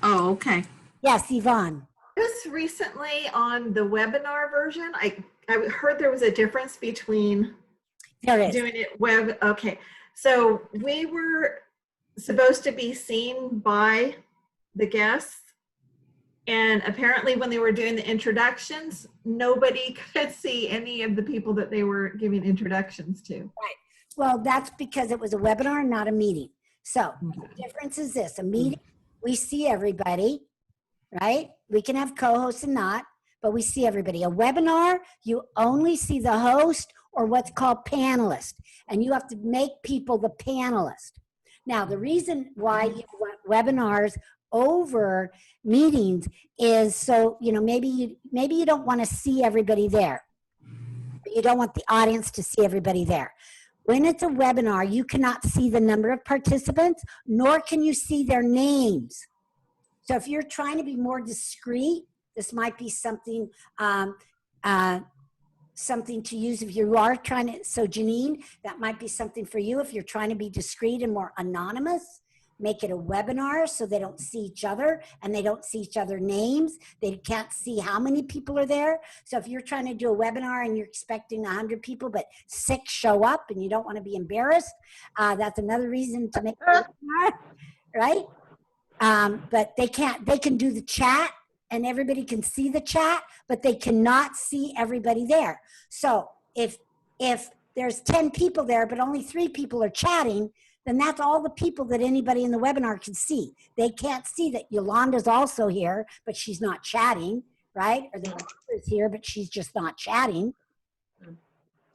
okay. Yes, Yvonne. Just recently on the webinar version, I heard there was a difference between doing it web. Okay. So we were supposed to be seen by the guests. And apparently when they were doing the introductions, nobody could see any of the people that they were giving introductions to. Right. Well, that's because it was a webinar, not a meeting. So the difference is this: a meeting, we see everybody, right? We can have co-hosts and not, but we see everybody. A webinar, you only see the host or what's called panelist, and you have to make people the panelist. Now, the reason why you want webinars over meetings is so, maybe you don't want to see everybody there. You don't want the audience to see everybody there. When it's a webinar, you cannot see the number of participants, nor can you see their names. So if you're trying to be more discreet, this might be something something to use if you are trying to. So Janine, that might be something for you if you're trying to be discreet and more anonymous. Make it a webinar so they don't see each other and they don't see each other's names. They can't see how many people are there. So if you're trying to do a webinar and you're expecting 100 people, but 6 show up and you don't want to be embarrassed, that's another reason to make a webinar, right? But they can do the chat and everybody can see the chat, but they cannot see everybody there. So if there's 10 people there, but only 3 people are chatting, then that's all the people that anybody in the webinar can see. They can't see that Yolanda's also here, but she's not chatting, right? Or the teacher is here, but she's just not chatting,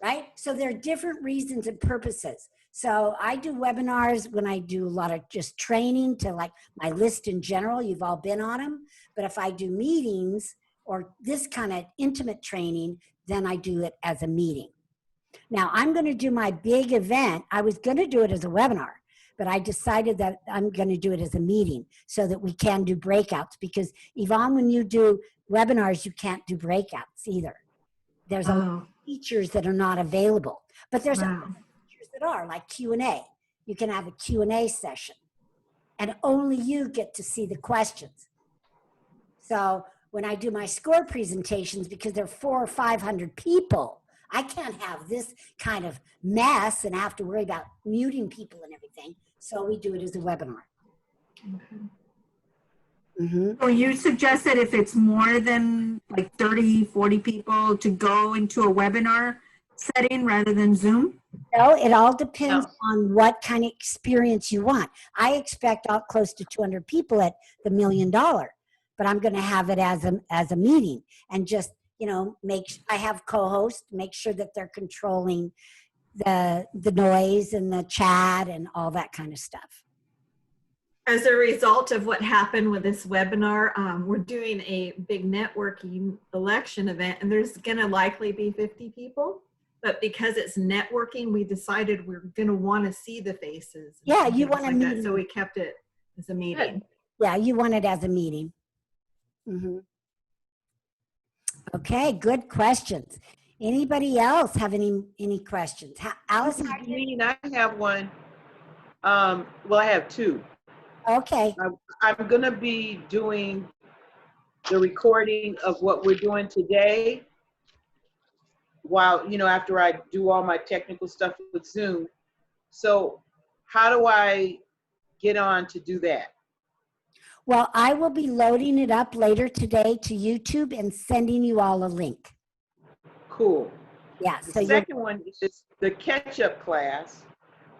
right? So there are different reasons and purposes. So I do webinars when I do a lot of just training to like my list in general. You've all been on them. But if I do meetings or this kind of intimate training, then I do it as a meeting. Now I'm going to do my big event. I was going to do it as a webinar, but I decided that I'm going to do it as a meeting so that we can do breakouts, because Yvonne, when you do webinars, you can't do breakouts either. There's a lot of features that are not available, but there's other features that are, like Q&A. You can have a Q&A session and only you get to see the questions. So when I do my score presentations, because there are 400 or 500 people, I can't have this kind of mess and have to worry about muting people and everything. So we do it as a webinar. So you suggest that if it's more than like 30, 40 people to go into a webinar setting rather than Zoom? No, it all depends on what kind of experience you want. I expect close to 200 people at the $1 Million, but I'm going to have it as a meeting and just, you know, I have co-hosts, make sure that they're controlling the noise and the chat and all that kind of stuff. As a result of what happened with this webinar, we're doing a big networking election event, and there's going to likely be 50 people. But because it's networking, we decided we're going to want to see the faces. Yeah, you want to meet. That, so we kept it as a meeting. Yeah, you want it as a meeting. Okay, good questions. Anybody else have any questions? Alice? I have one. Well, I have two. Okay. I'm going to be doing the recording of what we're doing today while, you know, after I do all my technical stuff with Zoom. So how do I get on to do that? Well, I will be loading it up later today to YouTube and sending you all a link. Cool. Yeah. The second one is the catch-up class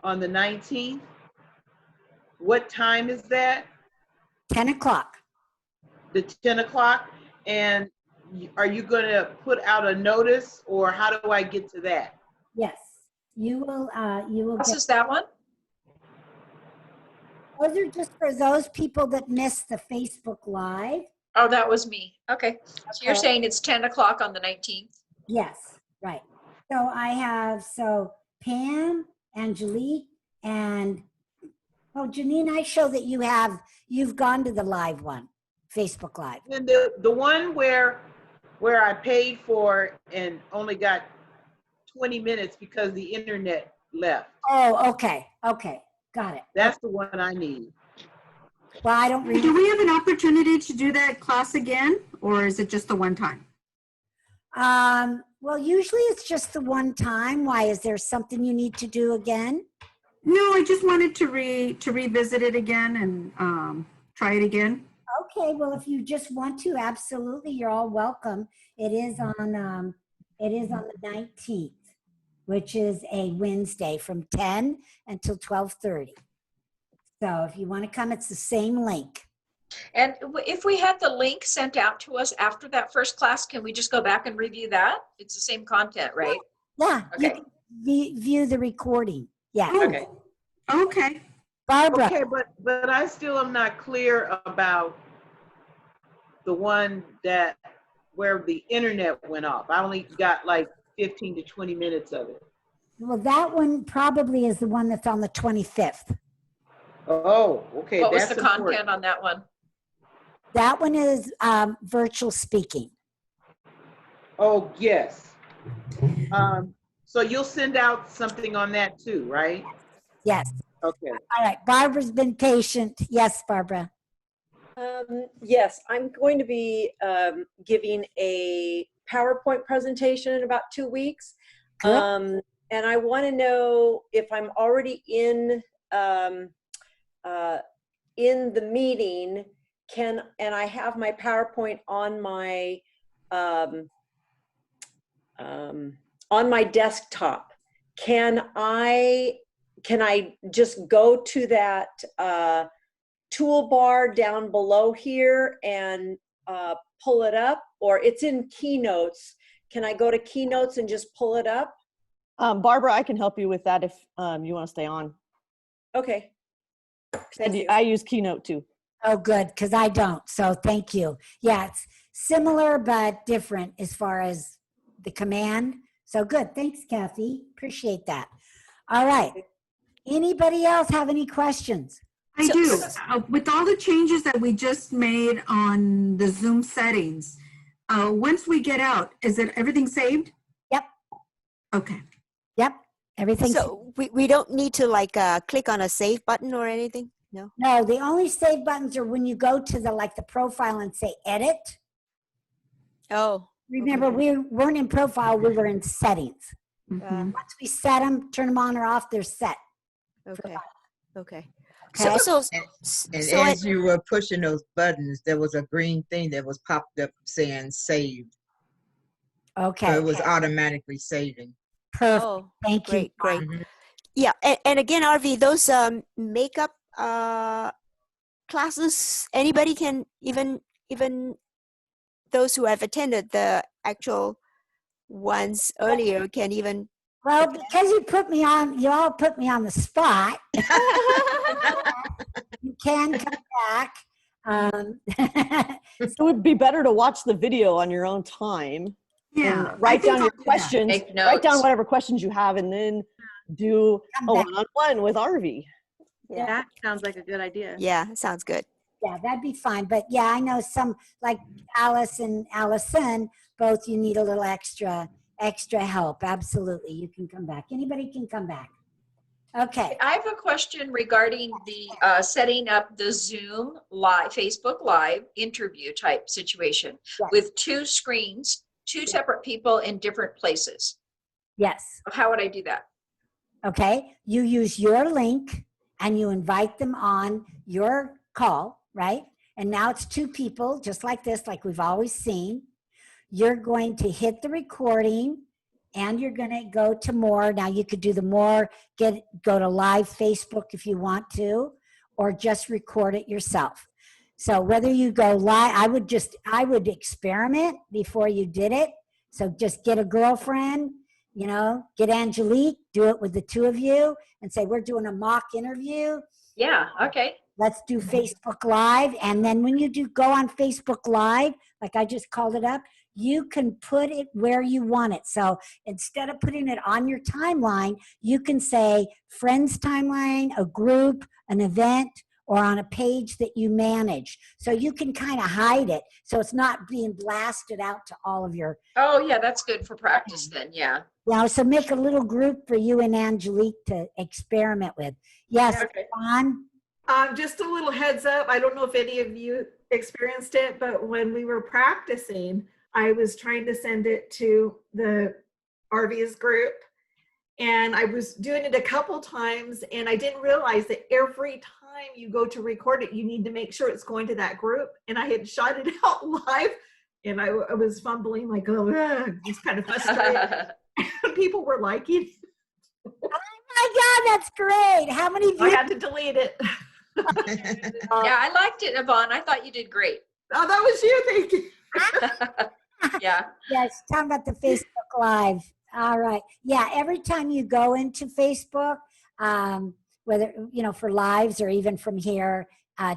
on the 19th. What time is that? 10 o'clock. The 10 o'clock. And are you going to put out a notice, or how do I get to that? Yes, you will. This is that one? Those are just for those people that missed the Facebook Live. Oh, that was me. Okay. So you're saying it's 10 o'clock on the 19th? Yes, right. So I have, Pam, Angelique, and Janine, I show that you've gone to the live one, Facebook Live. And the one where I paid for and only got 20 minutes because the internet left. Oh, okay. Okay. Got it. That's the one I need. Well, I don't read. Do we have an opportunity to do that class again, or is it just the one time? Well, usually it's just the one time. Why? Is there something you need to do again? No, I just wanted to revisit it again and try it again. Okay, well, if you just want to, absolutely, you're all welcome. It is on the 19th, which is a Wednesday from 10 until 12:30. So if you want to come, it's the same link. And if we had the link sent out to us after that first class, can we just go back and review that? It's the same content, right? Yeah. Okay. You can view the recording. Yeah. Okay. Okay. Barbara. Okay, but I still am not clear about the one where the internet went off. I only got like 15 to 20 minutes of it. Well, that one probably is the one that's on the 25th. Oh, okay. What was that's the important. content on that one? That one is virtual speaking. Oh, yes. So you'll send out something on that too, right? Yes. Okay. All right. Barbara's been patient. Yes, Barbara. Yes, I'm going to be giving a PowerPoint presentation in about 2 weeks. And I want to know if I'm already in the meeting, and I have my PowerPoint on my desktop. Can I just go to that toolbar down below here and pull it up, or it's in Keynotes. Can I go to Keynotes and just pull it up? Barbara, I can help you with that if you want to stay on. Okay. Thank you. I use Keynote too. Oh, good, because I don't. So thank you. Yeah, it's similar but different as far as the command. So good. Thanks, Kathy. Appreciate that. All right. Anybody else have any questions? I do. With all the changes that we just made on the Zoom settings, once we get out, is it everything saved? Yep. Okay. Yep. Everything. So we don't need to like click on a save button or anything? No? No, the only save buttons are when you go to the profile and say edit. Oh. Remember, okay. we weren't in profile, we were in settings. Mhm. Once we set them, turn them on or off, they're set. Okay. Okay. Okay. And as you were pushing those buttons, there was a green thing that was popped up saying saved. Okay. So it was automatically saving. Perfect. Oh, Thank great, you. great. Mhm. Yeah, and again, Arvee, those makeup classes, anybody can, even those who have attended the actual ones earlier can even. Well, because you all put me on the spot. You can come back. It would be better to watch the video on your own time. Yeah. And write down your questions. Make Write down notes. whatever questions you have, and then do a one-on-one with Arvee. Yeah. That sounds like a good idea. Yeah, sounds good. Yeah, that'd be fine. But yeah, I know some like Alice and Allison, both you need a little extra help. Absolutely. You can come back. Anybody can come back. Okay. I have a question regarding the setting up the Zoom live, Facebook Live interview type situation with two screens, two separate people in different places. Yes. How would I do that? Okay. You use your link and you invite them on your call, right? And now it's two people just like this, like we've always seen. You're going to hit the recording and you're going to go to more. Now you could do the more, go to live Facebook if you want to, or just record it yourself. So whether you go live, I would experiment before you did it. So just get a girlfriend, get Angelique, do it with the two of you and say, we're doing a mock interview. Yeah. Okay. Let's do Facebook Live. And then when you do go on Facebook Live, like I just called it up, you can put it where you want it. So instead of putting it on your timeline, you can say friends timeline, a group, an event, or on a page that you manage. So you can kind of hide it. So it's not being blasted out to all of your. Oh yeah, that's good for practice then. Yeah. So make a little group for you and Angelique to experiment with. Yes, Okay. Dawn? Just a little heads up. I don't know if any of you experienced it, but when we were practicing, I was trying to send it to the Arvee's group, and I was doing it a couple times, and I didn't realize that every time you go to record it, you need to make sure it's going to that group. And I had shot it out live, and I was fumbling like, just kind of frustrated. People were liking it. Oh my God, that's great. How many views? I had to delete it. Yeah, I liked it, Yvonne. I thought you did great. Oh, that was you. Thank you. Yeah. Yes, talking about the Facebook Live. All right. Yeah, every time you go into Facebook, whether, for lives or even from here,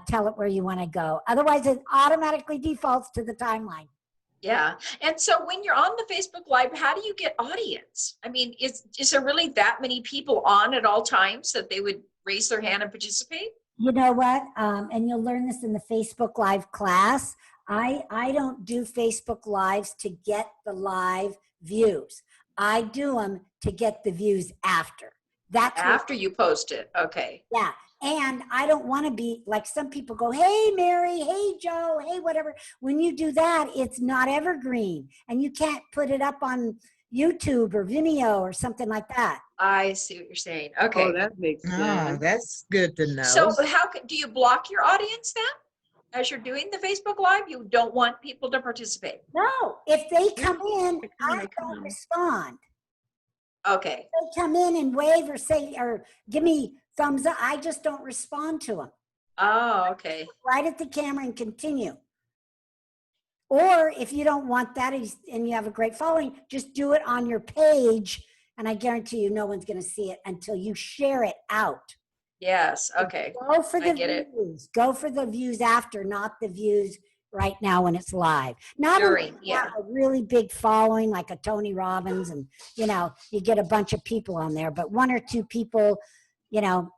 tell it where you want to go. Otherwise, it automatically defaults to the timeline. Yeah. And so when you're on the Facebook Live, how do you get audience? I mean, is there really that many people on at all times that they would raise their hand and participate? You know what? And you'll learn this in the Facebook Live class. I don't do Facebook Lives to get the live views. I do them to get the views after. That's after you post it. Okay. Yeah. And I don't want to be like some people go, hey, Mary, hey, Joe, hey, whatever. When you do that, it's not evergreen and you can't put it up on YouTube or Vimeo or something like that. I see what you're saying. Okay. Oh, that makes sense. Oh, that's good to know. So do you block your audience then? As you're doing the Facebook Live, you don't want people to participate? No, if they come in, I don't respond. Okay. If they come in and wave or say, or give me thumbs up, I just don't respond to them. Oh, okay. Right at the camera and continue. Or if you don't want that and you have a great following, just do it on your page. And I guarantee you no one's going to see it until you share it out. Yes, okay. Go for the I get it. views. Go for the views after, not the views right now when it's live. Not During, unless you yeah. have a really big following like a Tony Robbins and, you know, you get a bunch of people on there, but 1 or 2 people, you know.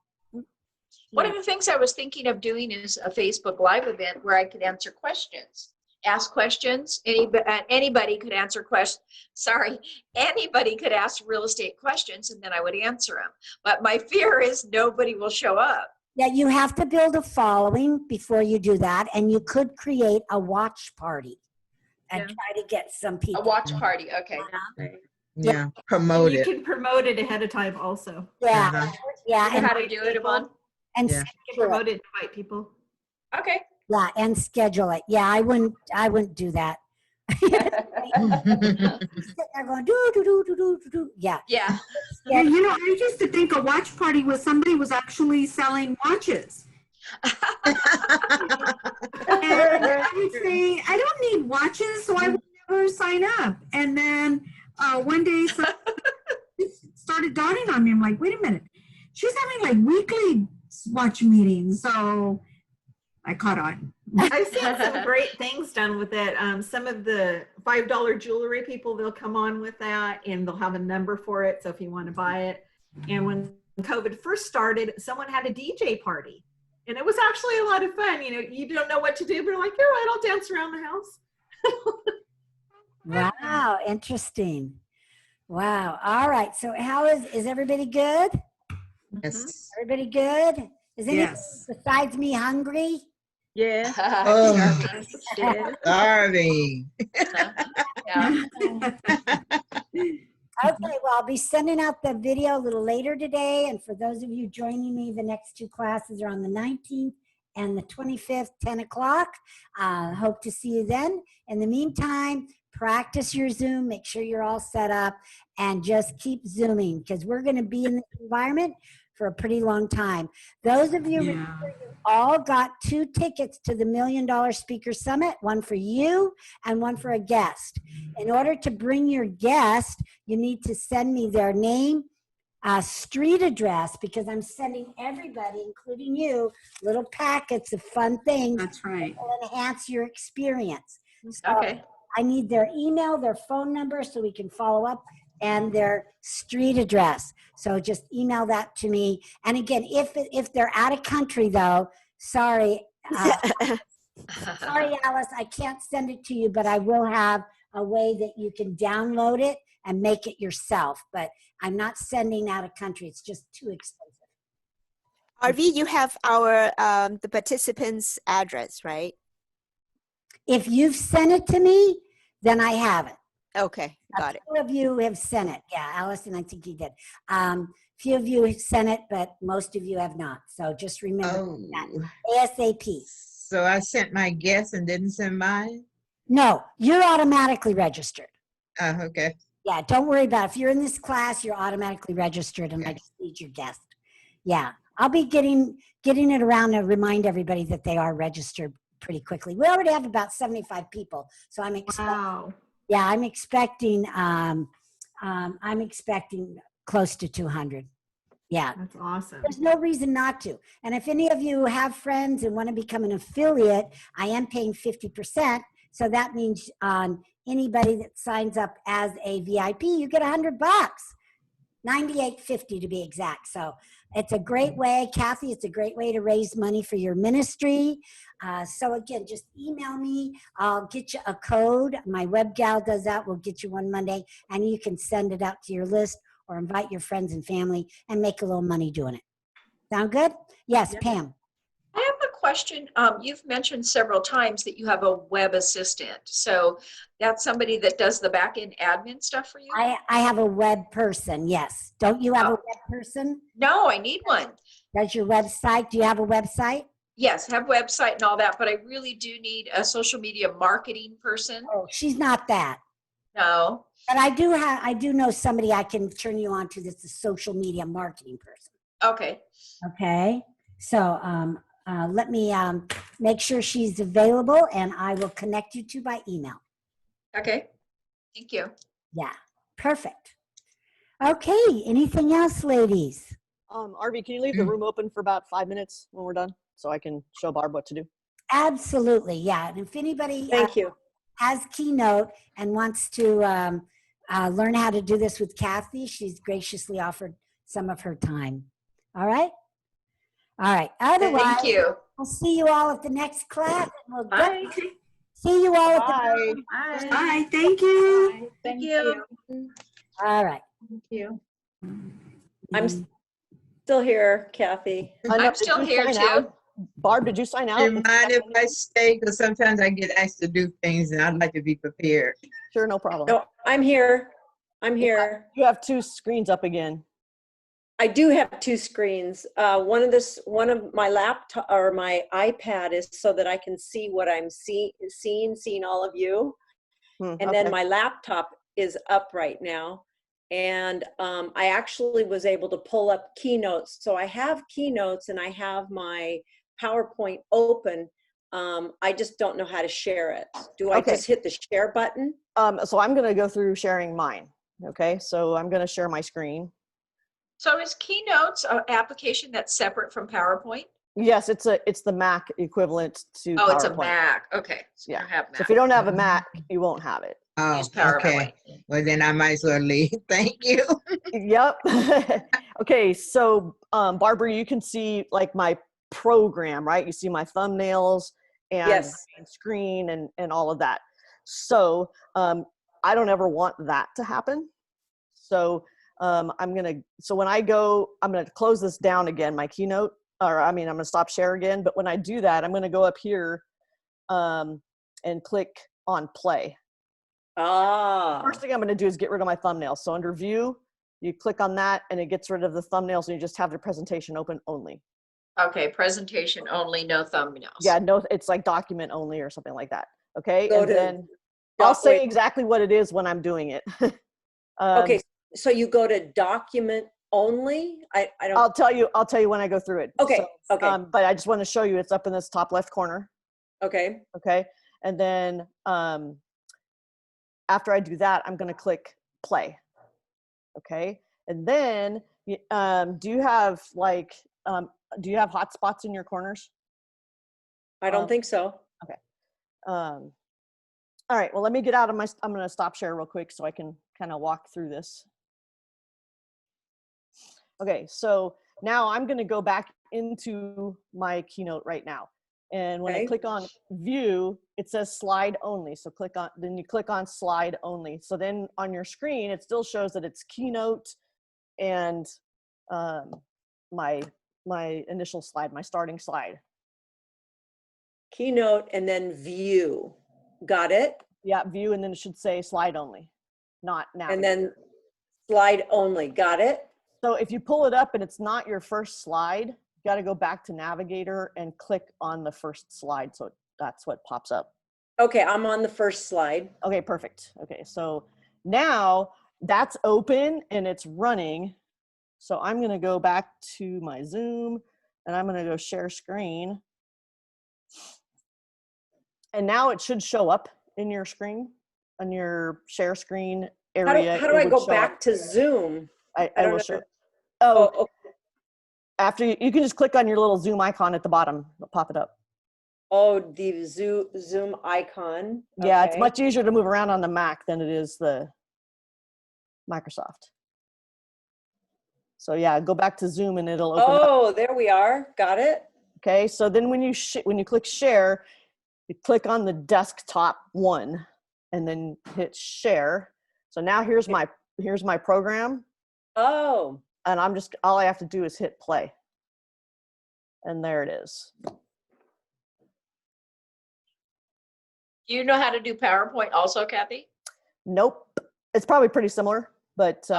One of the things I was thinking of doing is a Facebook Live event where I could answer questions. Ask questions. Anybody could answer questions. Sorry, anybody could ask real estate questions, and then I would answer them. But my fear is nobody will show up. Yeah, you have to build a following before you do that, and you could create a watch party and try to get some people. A watch party, okay. Yeah, promote You it. can promote it ahead of time also. Yeah, Uh-huh. yeah, You know and how to do it, Yvonne? and Yeah. schedule Promote it. it, invite people. Okay. Yeah, and schedule it. Yeah, I wouldn't do that. Sitting there going do. Yeah. Yeah. Yeah, you know, I used to think a watch party was somebody was actually selling watches. And I would say, I don't need watches, so I would never sign up. And then one day, it started dawning on me. I'm like, wait a minute. She's having like weekly watch meetings. So I caught on. I've seen some great things done with it. Some of the $5 jewelry people, they'll come on with that and they'll have a number for it. So if you want to buy it. And when COVID first started, someone had a DJ party. And it was actually a lot of fun. You know, you don't know what to do, but you're like, you're right, I'll dance around the house. Wow, interesting. Wow. All right. So how is everybody good? Yes. Everybody good? Is anybody Yes. besides me hungry? Yeah. Oh, Yeah. Arvee. Yeah. Okay, well, I'll be sending out the video a little later today. And for those of you joining me, the next 2 classes are on the 19th and the 25th, 10 o'clock. Hope to see you then. In the meantime, practice your Zoom. Make sure you're all set up and just keep Zooming because we're going to be in this environment for a pretty long time. Those of you, remember, you all got 2 tickets to the $1 Million Speaker Summit, one for you and one for a guest. In order to bring your guest, you need to send me their name, street address, because I'm sending everybody, including you, little packets of fun things. That's right. That will enhance your experience. So Okay. I need their email, their phone number, so we can follow up, and their street address. So just email that to me. And again, if they're out of country, though, sorry, sorry, Alice, I can't send it to you, but I will have a way that you can download it and make it yourself. But I'm not sending out of country. It's just too expensive. Arvee, you have our the participants' address, right? If you've sent it to me, then I have it. Okay, got it. A few of you have sent it. Yeah, Allison, I think you did. Few of you have sent it, but most of you have not. So just remember that. ASAP. So I sent my guess and didn't send mine? No, you're automatically registered. Okay. Yeah, don't worry about it. If you're in this class, you're automatically registered, and I just need your guest. Yeah, I'll be getting it around to remind everybody that they are registered pretty quickly. We already have about 75 people, so I'm expecting. Wow. Yeah, I'm expecting close to 200. Yeah. That's awesome. There's no reason not to. And if any of you have friends and want to become an affiliate, I am paying 50%. So that means anybody that signs up as a VIP, you get $100, $98.50 to be exact. So it's a great way, Kathy, it's a great way to raise money for your ministry. So again, just email me. I'll get you a code. My web gal does that. We'll get you one Monday, and you can send it out to your list or invite your friends and family and make a little money doing it. Sound good? Yes, Pam. I have a question. You've mentioned several times that you have a web assistant. So that's somebody that does the back-end admin stuff for you? I have a web person, yes. Don't you have a web person? No, I need one. Does your website, do you have a website? Yes, have website and all that, but I really do need a social media marketing person. Oh, she's not that. No. But I do know somebody I can turn you on to that's a social media marketing person. Okay. Okay. So Let me make sure she's available, and I will connect you two by email. Okay, thank you. Yeah, perfect. Okay, anything else, ladies? Arvee, can you leave the room open for about 5 minutes when we're done so I can show Barb what to do? Absolutely, yeah. And if anybody Thank you. has Keynote and wants to learn how to do this with Kathy, she's graciously offered some of her time. All right? All right. Otherwise, Thank you. we'll see you all at the next class. And we'll Bye. see you all at the Bye. Bye. Bye, thank you. Bye. Thank you. All right. Thank you. I'm still here, Kathy. I'm still here too. Barb, did you sign out? Do you mind if I stay? Because sometimes I get asked to do things and I'd like to be prepared. Sure, no problem. No, I'm here. I'm here. You have 2 screens up again. I do have 2 screens. One of my laptop or my iPad is so that I can see what I'm seeing all of you. And then my laptop is up right now. And I actually was able to pull up Keynotes. So I have Keynotes and I have my PowerPoint open. I just don't know how to share it. Do I just hit the share button? So I'm going to go through sharing mine. Okay, so I'm going to share my screen. So is Keynotes an application that's separate from PowerPoint? Yes, it's the Mac equivalent to PowerPoint. It's a Mac. Okay. So yeah. you don't have Mac. So if you don't have a Mac, you won't have it. Oh, Use PowerPoint. okay. Well, then I might as well leave. Thank you. Yep. Okay, so Barbara, you can see like my program, right? You see my thumbnails and Yes. screen and all of that. So I don't ever want that to happen. So when I go, I'm gonna close this down again, my Keynote, I'm gonna stop share again. But when I do that, I'm gonna go up here and click on play. First thing I'm gonna do is get rid of my thumbnails. So under view, you click on that and it gets rid of the thumbnails and you just have the presentation open only. Okay, presentation only, no thumbnails. Yeah, no, it's like document only or something like that. Okay, Go and to then I'll say exactly what it is when I'm doing it. Okay, so you go to document only? I don't. I'll tell you when I go through it. Okay, So, okay. But I just want to show you it's up in this top left corner. Okay. Okay, and then after I do that, I'm going to click play. Okay, and then do you have hotspots in your corners? I don't think so. Okay. All right. Well, let me get out of I'm going to stop share real quick so I can kind of walk through this. Okay. So now I'm going to go back into my Keynote right now. And when I click on view, it says slide only. So then you click on slide only. So then on your screen, it still shows that it's Keynote and my initial slide, my starting slide. Keynote and then view. Got it? Yeah, view, and then it should say slide only, not Navigator. And then slide only. Got it? So if you pull it up and it's not your first slide, you got to go back to Navigator and click on the first slide. So that's what pops up. Okay, I'm on the first slide. Okay, perfect. Okay, so now that's open and it's running. So I'm going to go back to my Zoom and I'm going to go share screen. And now it should show up in your screen, on your share screen area. How do I go back to Zoom? I will show. Oh, okay. After you can just click on your little Zoom icon at the bottom. It'll pop it up. Oh, the Zoom icon. Yeah, it's much easier to move around on the Mac than it is the Microsoft. So yeah, go back to Zoom and it'll open up. Oh, there we are. Got it. Okay, so then when you click share, you click on the desktop one and then hit share. So now here's my program. Oh. And all I have to do is hit play. And there it is. Do you know how to do PowerPoint also, Kathy? Nope. It's probably pretty similar, but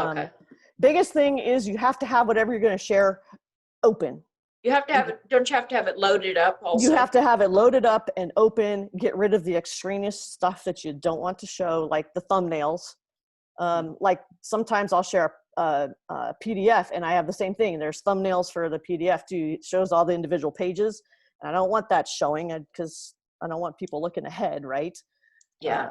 biggest thing is you have to have whatever you're going to share open. You have to have it, don't you have to have it loaded up also? You have to have it loaded up and open, get rid of the extraneous stuff that you don't want to show, like the thumbnails. Like sometimes I'll share a PDF and I have the same thing. There's thumbnails for the PDF too. It shows all the individual pages. And I don't want that showing because I don't want people looking ahead, right? Yeah.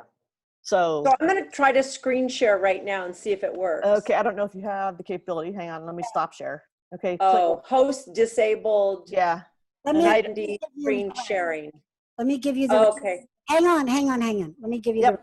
So I'm going to try to screen share right now and see if it works. Okay, I don't know if you have the capability. Hang on, let me stop share. Okay. Oh, host disabled. Yeah. Let me ID screen sharing. Let me give you the. Okay. Hang on. Let me give you the.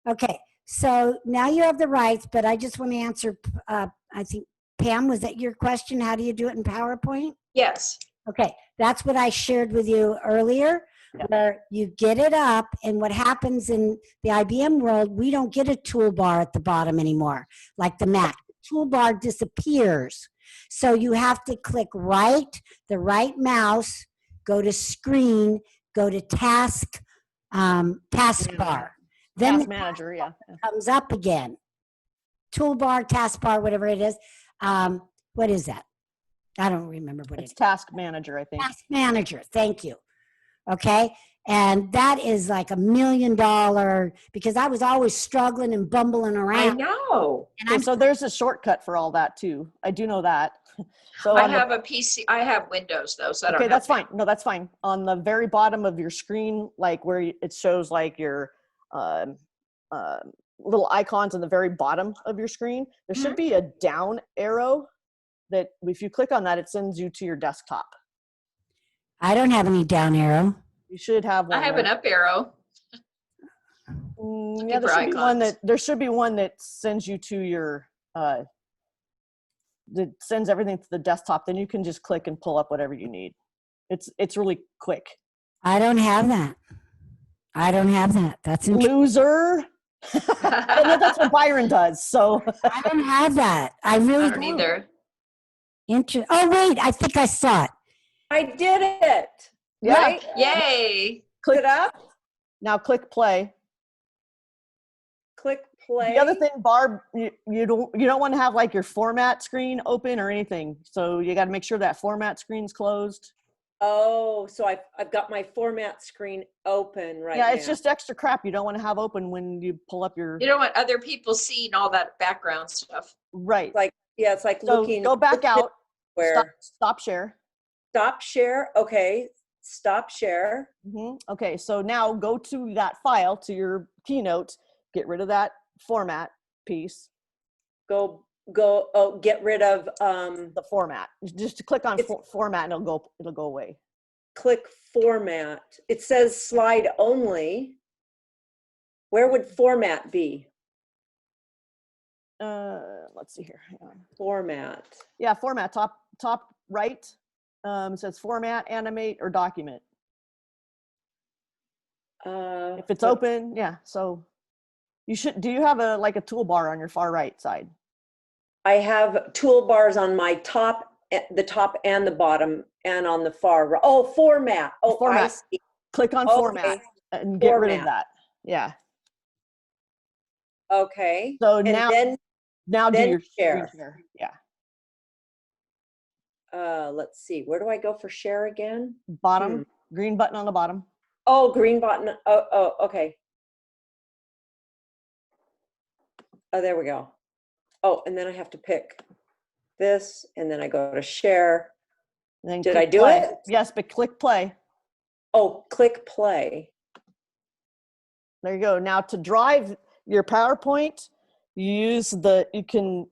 Okay, so now you have the rights, but I just want to answer. I think Pam, was that your question? How do you do it in PowerPoint? Yes. Okay, that's what I shared with you earlier, where you get it up, and what happens in the IBM world, we don't get a toolbar at the bottom anymore, like the Mac. The toolbar disappears. So you have to click the right mouse, go to screen, go to taskbar. Then Task manager, yeah. Comes up again. Toolbar, taskbar, whatever it is. What is that? I don't remember what it's task manager, I think. Task manager, thank you. Okay, and that is like $1 million because I was always struggling and bumbling around. I know. And so there's a shortcut for all that too. I do know that. So I have a PC. I have Windows though, so I don't. Okay, that's fine. No, that's fine. On the very bottom of your screen, like where it shows like your little icons on the very bottom of your screen, there should be a down arrow that if you click on that, it sends you to your desktop. I don't have any down arrow. You should have one. I have an up arrow. Yeah, there should be one that sends you to your that sends everything to the desktop. Then you can just click and pull up whatever you need. It's really quick. I don't have that. That's loser. That's what Byron does. So I don't have that. I really don't either. Oh wait, I think I saw it. I did it. Yeah. Right? Yay. Click it up. Now click play. Click play. The other thing, Barb, you don't want to have like your format screen open or anything. So you got to make sure that format screen's closed. Oh, so I've got my format screen open right now. Yeah, it's just extra crap you don't want to have open when you pull up your. You don't want other people seeing all that background stuff. Right. Like it's like so looking. Go back out. Where stop share. Stop share. Okay. Stop share. Okay. So now go to that file, to your Keynote. Get rid of that format piece. Go. Oh, get rid of the format. Just click on format and it'll go away. Click format. It says slide only. Where would format be? Let's see here. Hang on. Format. Yeah, format. Top right. It says format, animate, or document. If it's open, yeah. So you should. Do you have a toolbar on your far right side? I have toolbars on my the top and the bottom, and on the far right. Oh, format. Oh, format. I see. Click on format and get rid of that. Yeah. Okay. So and now do your share. Yeah. Let's see. Where do I go for share again? Bottom. Green button on the bottom. Oh, green button. Oh, okay. Oh, there we go. Oh, and then I have to pick this, and then I go to share. Then did I do play. it? Yes, but click play. Oh, click play. There you go. Now to drive your PowerPoint, you can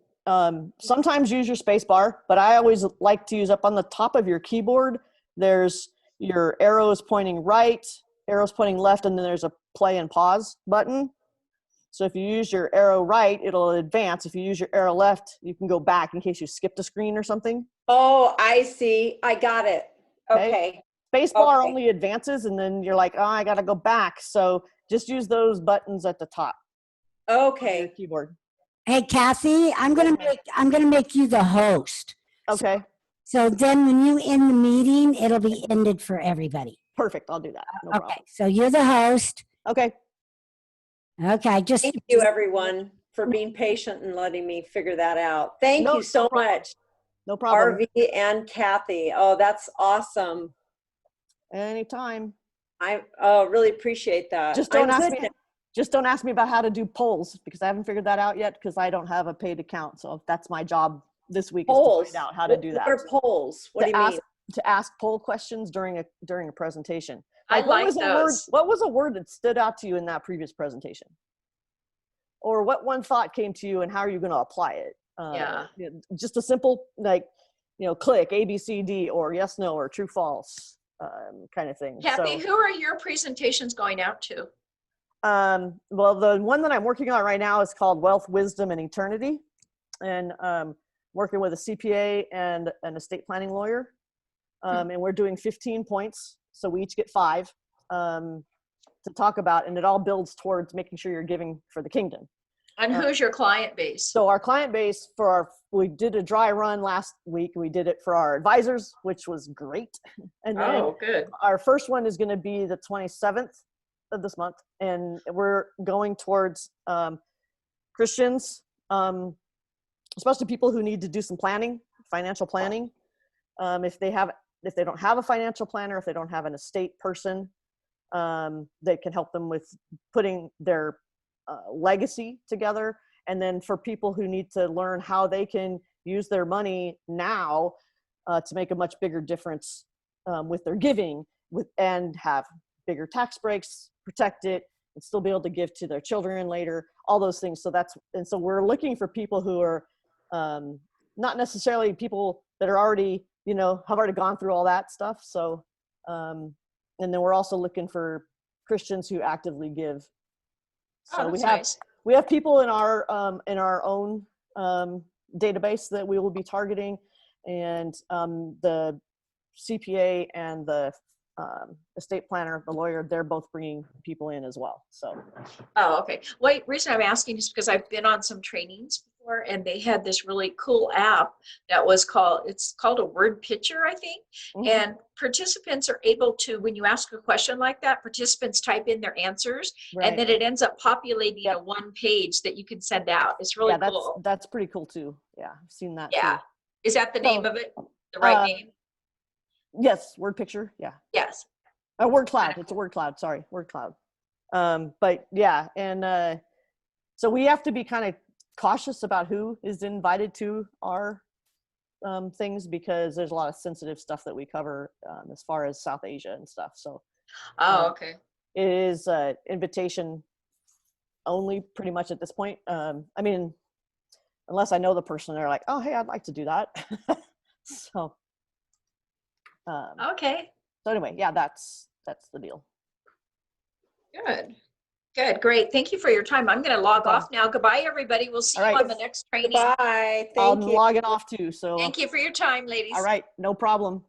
sometimes use your space bar, but I always like to use up on the top of your keyboard. There's your arrows pointing right, arrows pointing left, and then there's a play and pause button. So if you use your arrow right, it'll advance. If you use your arrow left, you can go back in case you skipped a screen or something. Oh, I see. I got it. Okay. Spacebar only advances, and then you're like, oh, I got to go back. So just use those buttons at the top. Okay. Your keyboard. Hey, Kathy, I'm gonna make you the host. Okay. So then when you end the meeting, it'll be ended for everybody. Perfect. I'll do that. No problem. So you're the host. Okay. Okay. Thank you, everyone, for being patient and letting me figure that out. Thank you so much. No problem. Arvee and Kathy. Oh, that's awesome. Anytime. I really appreciate that. Just don't ask me about how to do polls, because I haven't figured that out yet, because I don't have a paid account. So that's my job this week, is to find out how to do that. What are polls? What do you mean? to ask poll questions during a presentation. I like those. What was a word that stood out to you in that previous presentation? Or what one thought came to you and how are you going to apply it? Yeah. Just a simple, like, click A, B, C, D, or yes, no, or true, false kind of thing. Kathy, So, who are your presentations going out to? well, the one that I'm working on right now is called Wealth, Wisdom, and Eternity. And working with a CPA and an estate planning lawyer. And we're doing 15 points. So we each get 5 to talk about, and it all builds towards making sure you're giving for the kingdom. And who's your client base? So our client base we did a dry run last week. We did it for our advisors, which was great. And then good. Our first one is going to be the 27th of this month. And we're going towards Christians, especially people who need to do some planning, financial planning. If they don't have a financial planner, if they don't have an estate person, that can help them with putting their legacy together. And then for people who need to learn how they can use their money now to make a much bigger difference with their giving, and have bigger tax breaks, protect it, and still be able to give to their children later, all those things. So we're looking for people who are not necessarily people that are already, have already gone through all that stuff. So, and then we're also looking for Christians who actively give. So we have people in our own database that we will be targeting, and the CPA and the estate planner, the lawyer, they're both bringing people in as well. So. Oh, okay. Wait, reason I'm asking is because I've been on some trainings before, and they had this really cool app that was called a word picture, I think. Mm-hmm. And participants are able to, when you ask a question like that, participants type in their answers, right, and then it ends up populating a one page that you can send out. It's really cool. That's pretty cool too. Yeah, I've seen that too. Is that the name of it? The right name? Yes, word picture. Yeah. Yes. A word cloud. It's a word cloud. Sorry, word cloud. But yeah, and so we have to be kind of cautious about who is invited to our things, because there's a lot of sensitive stuff that we cover as far as South Asia and stuff. So. Okay. It is invitation only, pretty much at this point. I mean, unless I know the person, they're like, "Oh, hey, I'd like to do that." So. Okay. So anyway, yeah, that's the deal. Good, great. Thank you for your time. I'm going to log off now. Goodbye, everybody. We'll see you on the next training. Bye. I'll log it off too. So thank you for your time, ladies. All right, no problem.